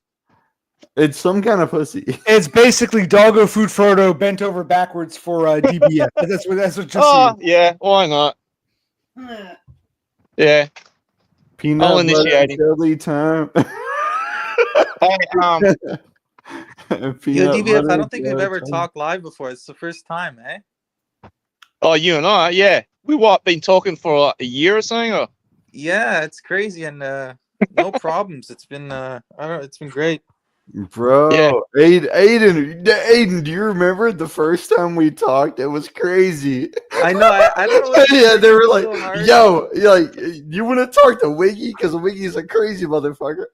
It's some kind of pussy. It's basically Doggo Food Frodo bent over backwards for DBF. That's what just. Oh, yeah. Why not? Yeah. Peanut I'll butter initiate him. jelly time. Hey, Yo, Peanut DBF, I butter don't think we've jelly ever time. talked live before. It's the first time, eh? oh, you and I, yeah. We been talking for like a year or something? Or? Yeah, it's crazy and no problems. It's been it's been great. Bro, Yeah. Aiden, do you remember the first time we talked? It was crazy. I know. I don't know. What Yeah, they were it's like, so hard. "Yo, like, you want to talk to Wiggy? Because Wiggy's a crazy motherfucker."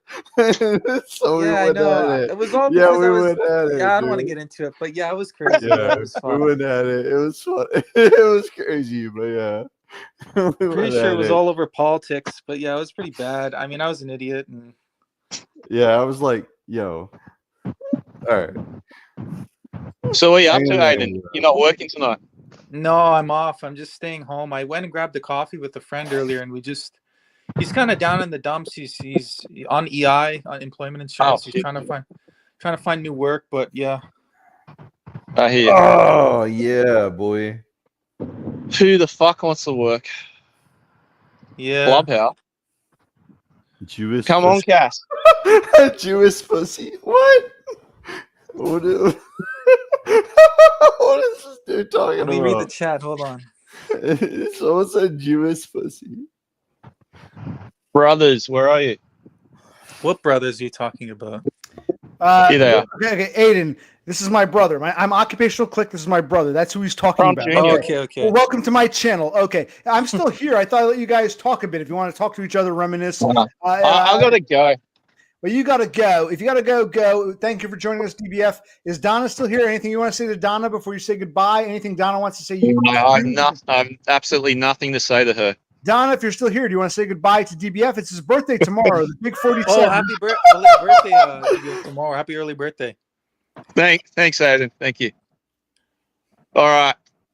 So Yeah, I went know. at it. It was all Yeah, because we I was. went at it. Yeah, I don't want to dude. get into it, but yeah, it was crazy. Yeah, it was we fun. went at it. It was fun. It was crazy, but yeah. We Pretty went sure at it was all over politics, but yeah, it was pretty bad. I mean, I was an idiot, and Yeah, I was like, "Yo, all right." So what are you up to, Yeah. Aiden? You're not working tonight? no, I'm off. I'm just staying home. I went and grabbed a coffee with a friend earlier, and he's kind of down in the dumps. He's on EI, on employment insurance. He's shit. trying to find new work, but yeah. I hear you. Oh yeah, boy. Who the fuck wants to work? Yeah. Clubhouse. Jewish. Come on, Cass. Jewish pussy. What? What is, what is this dude talking Let me read the about? chat. Hold on. Someone said Jewish pussy. Brothers, where are you? What brothers are you talking about? Here they are. Okay, Aiden, this is my brother. I'm Occupational Click. This is my brother. That's who he's talking Trump about. Jr. Oh, Okay. okay. Well, welcome to my channel. Okay, I'm still here. I thought I'd let you guys talk a bit. If you want to talk to each other, reminisce. I gotta go. Well, you got to go. If you got to go, go. Thank you for joining us, DBF. Is Donna still here? Anything you want to say to Donna before you say goodbye? Anything Donna wants to say? I'm absolutely nothing to say to her. Donna, if you're still here, do you want to say goodbye to DBF? It's his birthday tomorrow, the big 47. Oh, happy birthday tomorrow. Happy early birthday. Thanks, Aiden. Thank you. All right,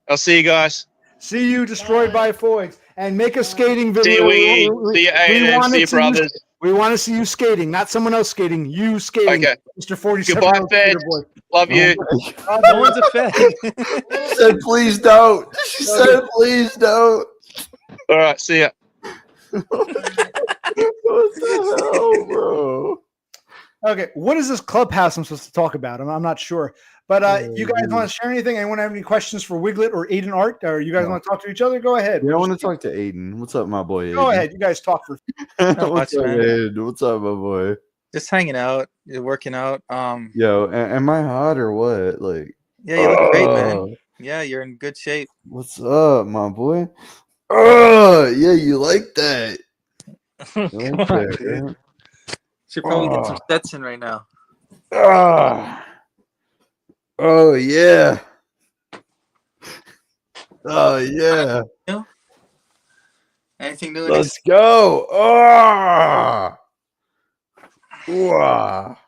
I'll see you guys. See you destroyed by Foids. And make a skating video. See you, Aiden. See you, brothers. We want to see you skating, not someone else skating. You skating, Okay. Mr. 47. Goodbye, Fed. Love you. No one's a Fed. She said, please don't. She said, please don't. All right, see ya. What the hell, bro? Okay, what is this clubhouse I'm supposed to talk about? I'm not sure. But you guys want to share anything? Anyone have any questions for Wiglet or Aiden Art? Or you guys want to talk to each other? Go ahead. Yeah, I want to talk to Aiden. What's up, my boy? Aiden? Go ahead. You guys talk for. What's much, up, man. Aiden? What's up, my boy? Just hanging out, working out. Yo, am I hot or what? Like, Yeah, you look great, man. Yeah, you're in good shape. What's up, my boy? Oh, yeah, you like that? You Come like on, that, dude. yeah? Should probably get some sets in right now. Ah. Oh yeah. Oh yeah. Anything new? Let's go. Ah. Wow.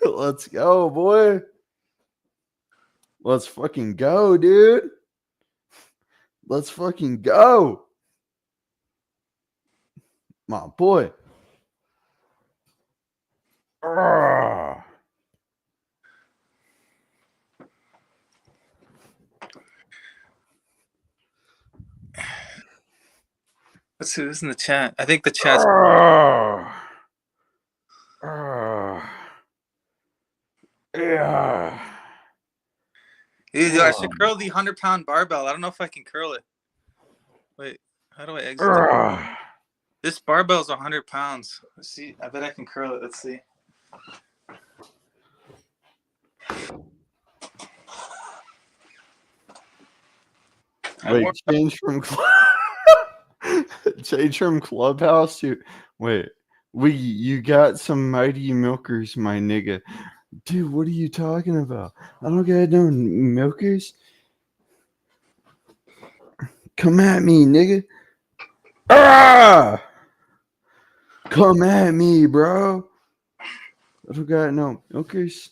Let's go, boy. Let's fucking go, dude. Let's fucking go. My boy. Ah. Let's see who's in the chat. I think the chat's. Yeah. Dude, I should curl the 100-pound barbell. I don't know if I can curl it. Wait, how do I exit? This barbell's 100 pounds. Let's see. I bet I can curl it. Let's see. Wait, change from Clubhouse to wait. You got some mighty milkers, my nigga. Dude, what are you talking about? I don't got no milkers. Come at me, nigga. Ah! Come at me, bro. I don't got no milkers.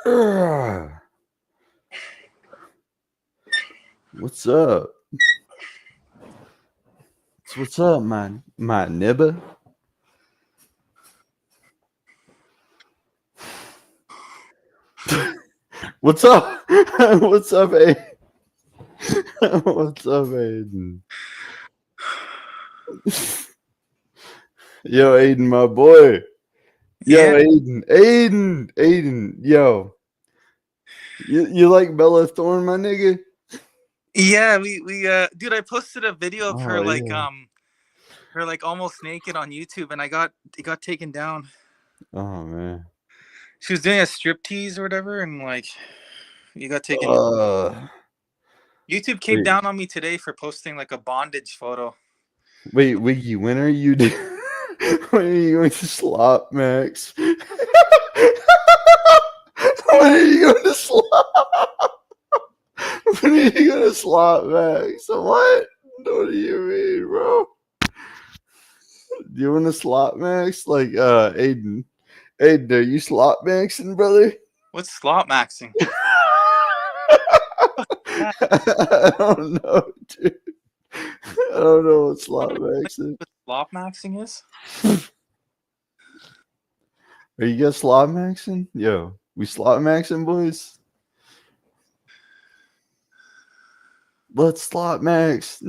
Ah! What's up? What's up, my nibba? What's up? What's up, Aiden? What's up, Aiden? Yo, Aiden, my boy. Yo, Yeah. Aiden. Yo, you like Bella Thorne, my nigga? Yeah, we dude, I posted a video of her Oh, like yeah. her like almost naked on YouTube, and it got taken down. Oh man. She was doing a striptease or whatever, and like you got taken. YouTube came wait. down on me today for posting like a bondage photo. Wait, Wiggy, when are you when are you going to Slop Max? When are you going to Slop? When are you going to Slop Max? What? What do you mean, bro? Do you want to Slop Max? Like, Aiden, are you Slop Maxing, brother? What's slot maxing? I don't know, dude. I don't know what Slop Maxing. What slot maxing is? Are you guys slot maxing? Yo, we slot maxing, boys. Let's slot max.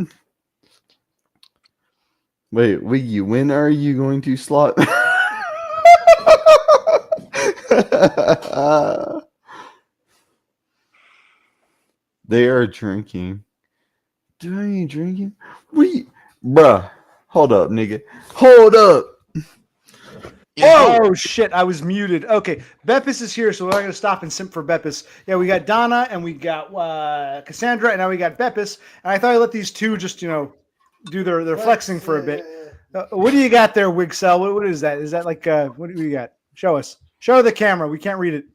Wait, Wiggy, when are you going to slot? They are drinking. Do I ain't drinking? Bruh. Hold up, nigga. Hold up. Oh shit! I was muted. Okay, Beppis is here, so we're not gonna stop and simp for Beppis. Yeah, we got Donna and we got Cassandra, and now we got Beppis. And I thought I'd let these two just do their flexing for a bit. What do you got there, Wigcell? What is that? Is that like what do you got? Show us. Show the camera. We can't read it.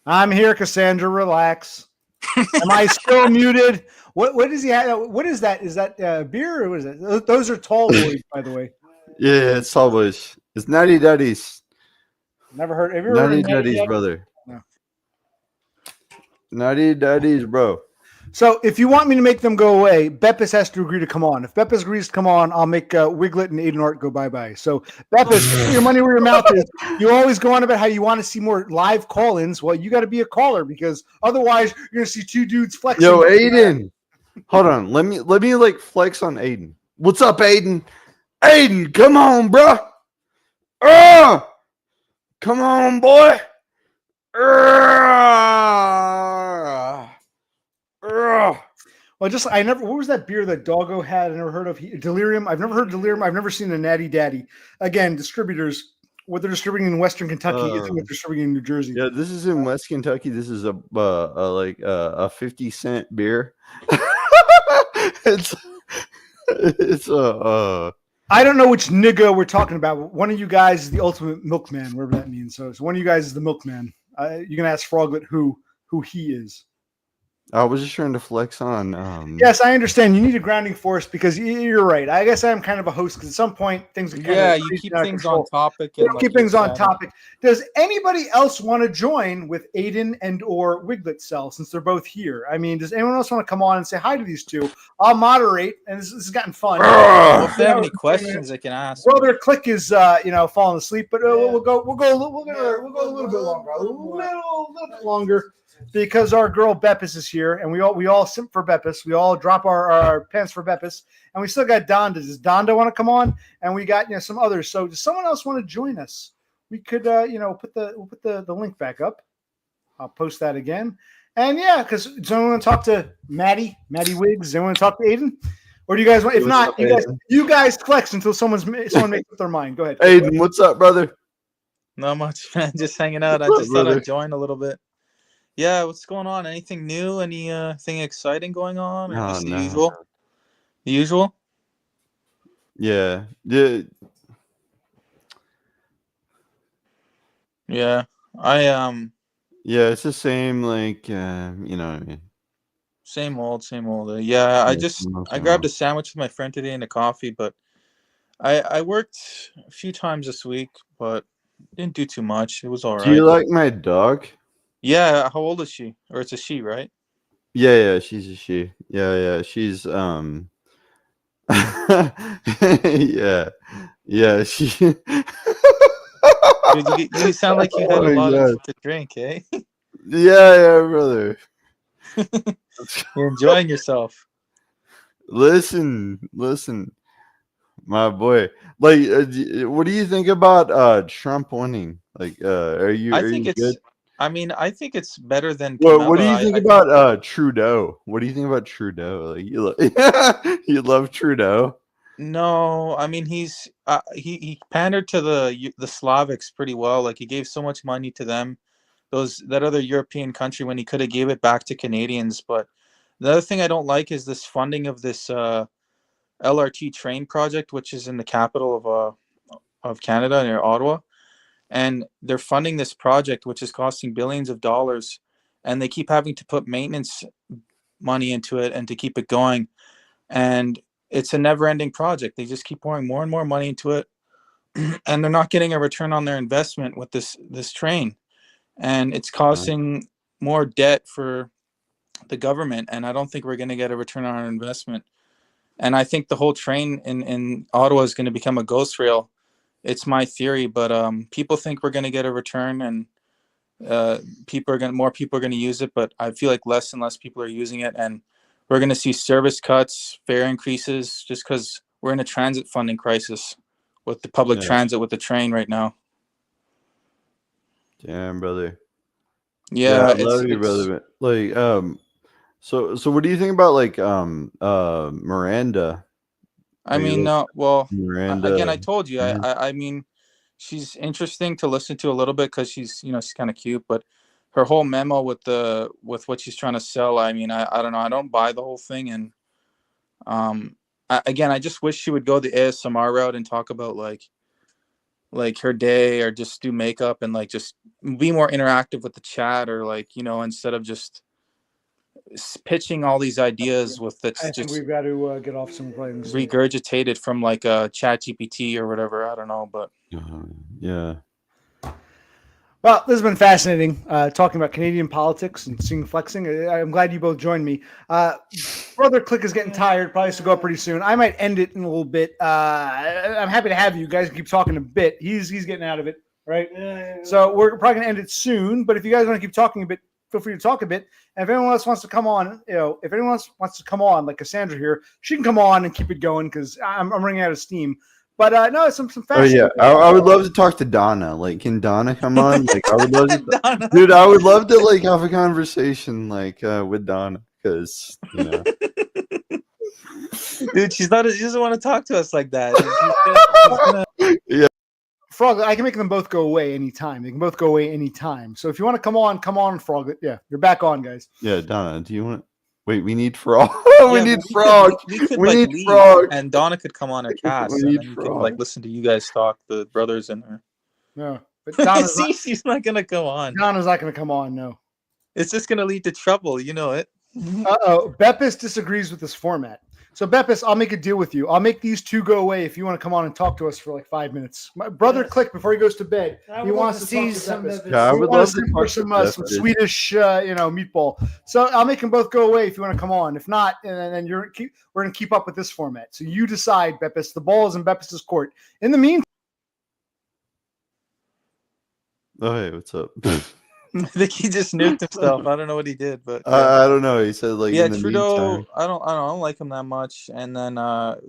I'm here, Cassandra. Relax. Am I still muted? What does he have? What is that? Is that beer or what is it? Those are tall boys, by the way. Yeah, it's Tall Boys. It's Natty Daddies. Never heard. Have you ever heard Natty of Natty Daddies, Daddy? brother. No. Natty Daddies, bro. So if you want me to make them go away, Beppis has to agree to come on. If Beppis agrees to come on, I'll make Wiglet and Aiden Art go bye-bye. So Beppis, put your money where your mouth is. You always go on about how you want to see more live call-ins. Well, you got to be a caller because otherwise you're going to see two dudes flexing. Yo, Aiden. Hold on. Let me like flex on Aiden. What's up, Aiden? Aiden, come on, bro. Come on, boy. Well, what was that beer that Doggo had? I never heard of Delirium. I've never heard of Delirium. I've never seen a Natty Daddy. Again, distributors, what they're distributing in Western Kentucky isn't what they're distributing in New Jersey. Yeah, this is in West Kentucky. This is a 50-cent beer. it's I don't know which nigga we're talking about. One of you guys is the ultimate milkman, whatever that means. So one of you guys is the milkman. You can ask Froglet who he is. I was just trying to flex on. Yes, I understand. You need a grounding force because you're right. I guess I'm kind of a host because at some point things are kind you of keep out of things control. on topic. We And don't keep things on topic. Does anybody else want to join with Aiden and or Wiglet Cell since they're both here? I mean, does anyone else want to come on and say hi to these two? I'll moderate, and this has gotten fun. Well, if they have any questions, they can ask. Well, their click is falling asleep, but we'll go a little bit longer, a little bit longer. Because our girl Beppis is here, and we all simp for Beppis. We all drop our pants for Beppis, and we still got Donda. Does Donda want to come on? And we got some others. So does someone else want to join us? We could we'll put the link back up. I'll post that again. And yeah, because does anyone want to talk to Maddie Wiggs? Does anyone want to talk to Aiden? Or do you guys want? If not, you guys flex until someone makes up their mind. Go ahead, Aiden. What's up, brother? Not much, man. Just hanging out. I just thought I'd join a little bit. Yeah, what's going on? Anything new? Anything exciting going on? Or just the usual? The usual? Yeah. Yeah. Yeah, Yeah, it's the same. Like, you know what I mean. Same old. Yeah, I grabbed a sandwich with my friend today and a coffee, but I worked a few times this week, but didn't do too much. It was all right. Do you like my dog? Yeah. How old is she? Or it's a she, right? Yeah, she's a she. Yeah, she's yeah, she. Dude, you sound like you had a lot to drink, eh? Yeah, brother. You're enjoying yourself. Listen, my boy. Like, what do you think about Trump winning? Like, are you good? I mean, I think it's better than. What do you think about Trudeau? What do you think about Trudeau? Like, you love Trudeau? No, I mean he pandered to the Slavics pretty well. Like he gave so much money to them, that other European country, when he could have gave it back to Canadians. But the other thing I don't like is this funding of this LRT train project, which is in the capital of Canada, near Ottawa. And they're funding this project, which is costing billions of dollars, and they keep having to put maintenance money into it and to keep it going. And it's a never-ending project. They just keep pouring more and more money into it, and they're not getting a return on their investment with this train. And it's causing more debt for the government, and I don't think we're going to get a return on our investment. And I think the whole train in Ottawa is going to become a ghost rail. It's my theory, but people think we're going to get a return, and more people are going to use it. But I feel like less and less people are using it, and we're going to see service cuts, fare increases, just because we're in a transit funding crisis with the public transit, with the train right now. Damn, brother. Yeah, I love you, brother. Like, so what do you think about like Miranda? I mean, no. Well, Miranda. again, I told you. Yeah. I mean, she's interesting to listen to a little bit because she's kind of cute, but her whole memo with what she's trying to sell. I mean, I don't know. I don't buy the whole thing, and again, I just wish she would go the ASMR route and talk about like her day, or just do makeup and like just be more interactive with the chat, or like instead of just pitching all these ideas with I that's think just we've got to get off some planes. regurgitated from like a chat GPT or whatever. I don't know, but Yeah. Well, this has been fascinating, talking about Canadian politics and seeing flexing. I'm glad you both joined me. Brother Click is getting tired, probably has to go up pretty soon. I might end it in a little bit. I'm happy to have you guys keep talking a bit. He's getting out of it, right? So we're probably going to end it soon, but if you guys want to keep talking a bit, feel free to talk a bit. And if anyone else wants to come on, if anyone else wants to come on, like Cassandra here, she can come on and keep it going because I'm running out of steam. But no, some Oh fascinating. yeah, I would love to talk to Donna. Like, can Donna come on? Like, I would love to, Donna. dude. I would love to like have a conversation like with Donna because Dude, she doesn't want to talk to us like that. She's gonna- Frog, I can make them both go away anytime. They can both go away anytime. So if you want to come on, Frog. Yeah, you're back on, guys. yeah, Donna. Do you want? Wait, we need Frog. we Yeah, need but Frog. We could We like need leave, Frog. and Donna could come on her cast, We and need then you could Frog. like listen to you guys talk, the brothers in her. No, but Donna's See, she's not gonna go on. not going to come on. No. It's just gonna lead to trouble. You know it. Beppis disagrees with this format. So Beppis, I'll make a deal with you. I'll make these two go away if you want to come on and talk to us for like 5 minutes. My brother Yes. Click before he goes to bed. I He would wants love to to see talk to some. Beppis. Yeah, I He would wants love to for talk some to some Beppis. Swedish, meatball. So I'll make them both go away if you want to come on. If not, and then we're gonna keep up with this format. So you decide, Beppis. The ball is in Beppis's court. In the meantime. Oh hey, what's up? I think he just nuked himself. I don't know what he did, but I don't know. He said like yeah, in the Trudeau. meantime. I don't like him that much. And then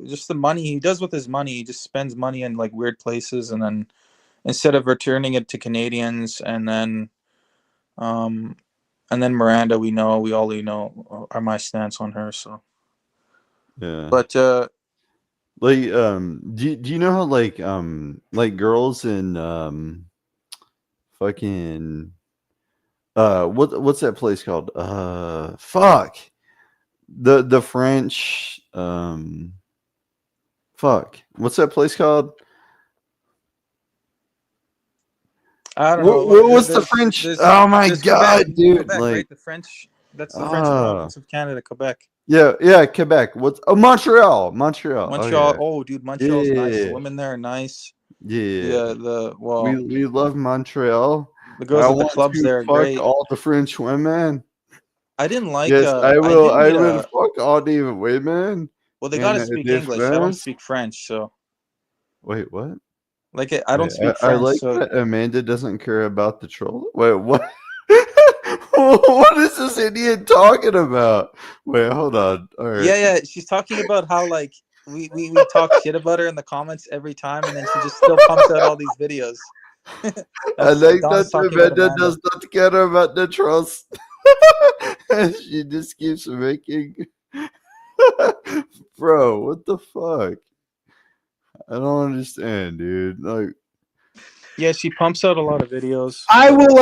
just the money he does with his money, he just spends money in like weird places, and then instead of returning it to Canadians, and then Miranda, we already know are my stance on her. So, Yeah. but Like do you know how like girls in fucking what's that place called? Fuck. The French fuck. What's that place called? I don't know. What's the French? Oh my there's god, Quebec, dude! Quebec, Like right? The French. That's the French Ah. province of Canada, Quebec. yeah, Quebec. What's Montreal? Montreal. Oh, dude, Montreal's nice. The Yeah. women there are nice. Yeah. We We love Montreal. the girls I at the want clubs to there are fuck great. all the French women. I didn't like. Yes, I will. I didn't get will fuck all the women. well, they got to and speak they're English. I don't friends. speak French, so Wait, what? like I don't Wait, speak I French. like So that Amanda doesn't care about the troll. Wait, what? What is this idiot talking about? Wait, hold on. All right. yeah, she's talking about how like we talk shit about her in the comments every time, and then she just still pumps out all these videos. I That's- like Don's that talking about Amanda Amanda. does not care about the trolls. She just keeps making. Bro, what the fuck? I don't understand, dude. Like, Yeah, she pumps out a lot of videos. I will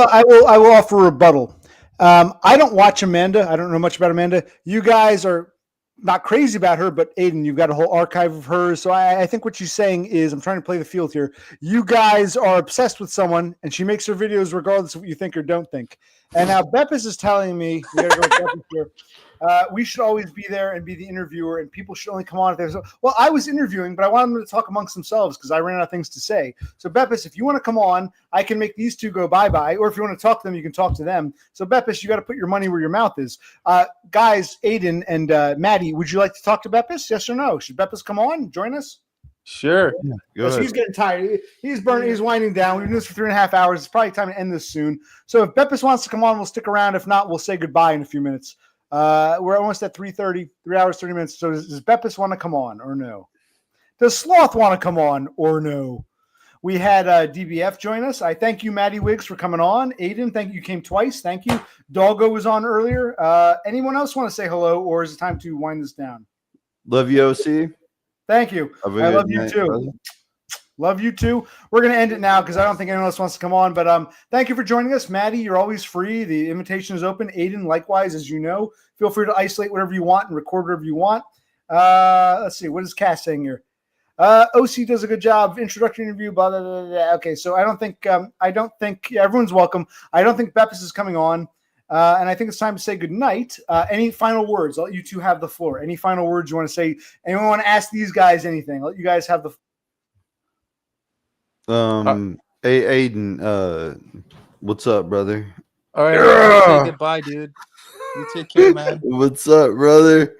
offer a rebuttal. I don't watch Amanda. I don't know much about Amanda. You guys are not crazy about her, but Aiden, you've got a whole archive of hers. So I think what she's saying is, I'm trying to play the field here. You guys are obsessed with someone, and she makes her videos regardless of what you think or don't think. And now Beppis is telling me, we gotta go with Beppis here. We should always be there and be the interviewer, and people should only come on if there's. Well, I was interviewing, but I wanted them to talk amongst themselves because I ran out of things to say. So, Beppis, if you want to come on, I can make these two go bye-bye, or if you want to talk to them, you can talk to them. So, Beppis, you got to put your money where your mouth is. Guys, Aiden and Maddie, would you like to talk to Beppis? Yes or no? Should Beppis come on, join us? Sure. go Yes, ahead. he's getting tired. He's burning. He's winding down. We've been doing this for 3.5 hours. It's probably time to end this soon. So if Beppis wants to come on, we'll stick around. If not, we'll say goodbye in a few minutes. We're almost at 3:30, 3 hours, 30 minutes. So does Beppis want to come on or no? Does Sloth want to come on or no? We had DBF join us. I thank you, Maddie Wiggs, for coming on. Aiden, thank you. You came twice. Thank you. Doggo was on earlier. Anyone else want to say hello, or is it time to wind this down? Love you, OC. Thank you. Have a I good love you night, too. brother. Love you too. We're going to end it now because I don't think anyone else wants to come on. But thank you for joining us. Maddie, you're always free. The invitation is open. Aiden, likewise, as you know. Feel free to isolate whatever you want and record whatever you want. Let's see. What is Cass saying here? OC does a good job. Introductory interview, blah, blah, blah, blah. Okay, so I don't think everyone's welcome. I don't think Beppis is coming on. And I think it's time to say goodnight. Any final words? I'll let you two have the floor. Any final words you want to say? Anyone want to ask these guys anything? I'll let you guys have the Hey Aiden, what's up, brother? All right, say goodbye, dude. You take care, man. What's up, brother?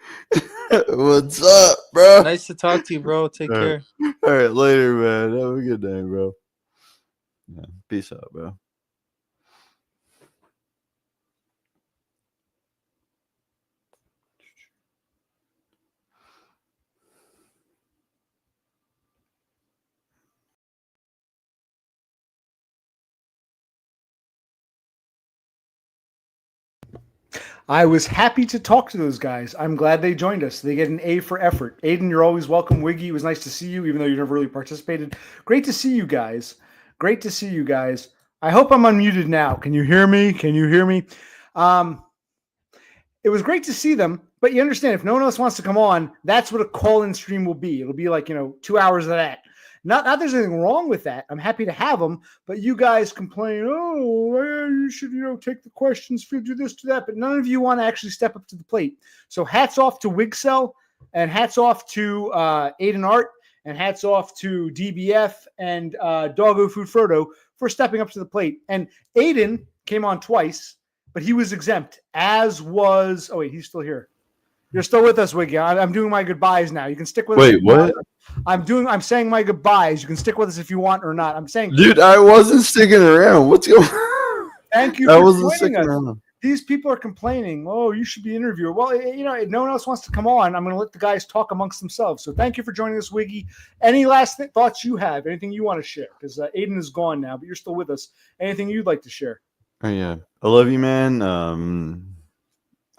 What's up, bro? Nice to talk to you, bro. Take All care. All right, later, man. Have a good day, bro. Yeah, peace out, bro. I was happy to talk to those guys. I'm glad they joined us. They get an A for effort. Aiden, you're always welcome. Wiggy, it was nice to see you, even though you never really participated. Great to see you guys. Great to see you guys. I hope I'm unmuted now. Can you hear me? Can you hear me? It was great to see them, but you understand if no one else wants to come on, that's what a call-in stream will be. It'll be like, 2 hours of that. Not there's anything wrong with that. I'm happy to have them, but you guys complain, you should, take the questions, do this, do that, but none of you want to actually step up to the plate. So hats off to Wigcell, and hats off to Aiden Art, and hats off to DBF and Doggo Food Frodo for stepping up to the plate. And Aiden came on twice, but he was exempt, as was, oh wait, he's still here. You're still with us, Wiggy. I'm doing my goodbyes now. You can stick with us. Wait, what? I'm saying my goodbyes. You can stick with us if you want or not. I'm saying, Dude, I wasn't sticking around. What's going on? Thank you I for wasn't joining sticking us. around. These people are complaining. Oh, you should be interviewed. Well, if no one else wants to come on, I'm going to let the guys talk amongst themselves. So thank you for joining us, Wiggy. Any last thoughts you have? Anything you want to share? Because Aiden is gone now, but you're still with us. Anything you'd like to share? Oh, yeah. I love you, man. I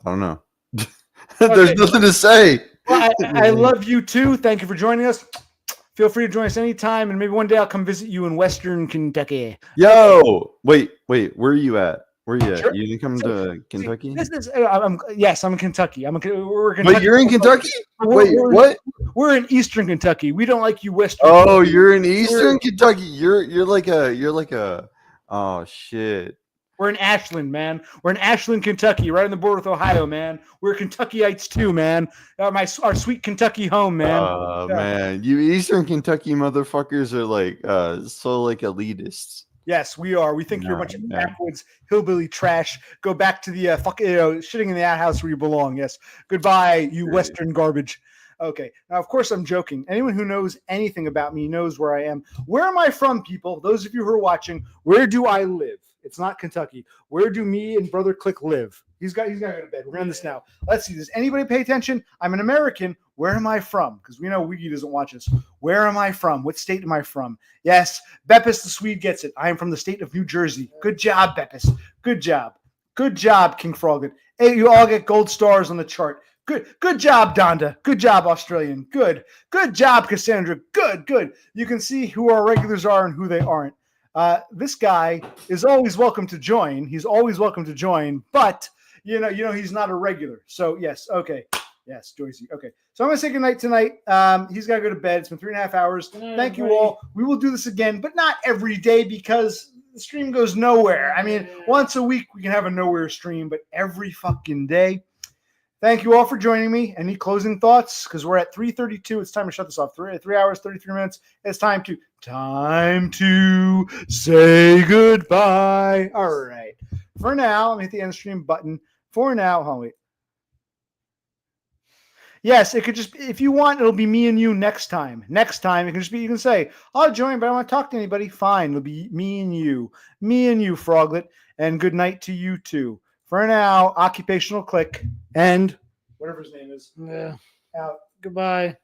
don't know. There's nothing to say. Well, I love you too. Thank you for joining us. Feel free to join us anytime, and maybe one day I'll come visit you in Western Kentucky. Yo, wait. Where are you at? Where are you at? Sure. You didn't come to Kentucky? Yes, I'm in Kentucky. We're Kentucky. But you're in Kentucky? Wait, what? We're in Eastern Kentucky. We don't like you Western. Oh, you're in Eastern Kentucky. You're like a oh shit. We're in Ashland, man. We're in Ashland, Kentucky, right on the border with Ohio, man. We're Kentuckyites too, man. Our sweet Kentucky home, man. Man, you Eastern Kentucky motherfuckers are like so like elitists. Yes, we are. We think you're a bunch of backwoods hillbilly trash. Go back to the shitting in the outhouse where you belong. Yes. Goodbye, you Western garbage. Okay. Now, of course, I'm joking. Anyone who knows anything about me knows where I am. Where am I from, people? Those of you who are watching, where do I live? It's not Kentucky. Where do me and Brother Click live? He's got to go to bed. We're on this now. Let's see. Does anybody pay attention? I'm an American. Where am I from? Because we know Wiggy doesn't watch us. Where am I from? What state am I from? Yes, Beppis the Swede gets it. I am from the state of New Jersey. Good job, Beppis. Good job. Good job, King Froglet. Hey, you all get gold stars on the chart. Good job, Donda. Good job, Australian. Good job, Cassandra. Good. You can see who our regulars are and who they aren't. This guy is always welcome to join. He's always welcome to join, but he's not a regular. So yes, okay. Yes, Joycey. Okay. So I'm gonna say goodnight tonight. He's gotta go to bed. It's been 3.5 hours. Thank you all. We will do this again, but not every day because the stream goes nowhere. I mean, once a week we can have a nowhere stream, but every fucking day. Thank you all for joining me. Any closing thoughts? Because we're at 3:32. It's time to shut this off. 3 hours, 33 minutes. It's time to say goodbye. All right. For now, let me hit the end stream button. For now, hold on, wait. Yes, it could just, if you want, it'll be me and you next time. Next time, it can just be, you can say, I'll join, but I don't want to talk to anybody. Fine. It'll be me and you, Froglet. And good night to you too. For now, Occupational Click and whatever his name is. Yeah. Out. Goodbye.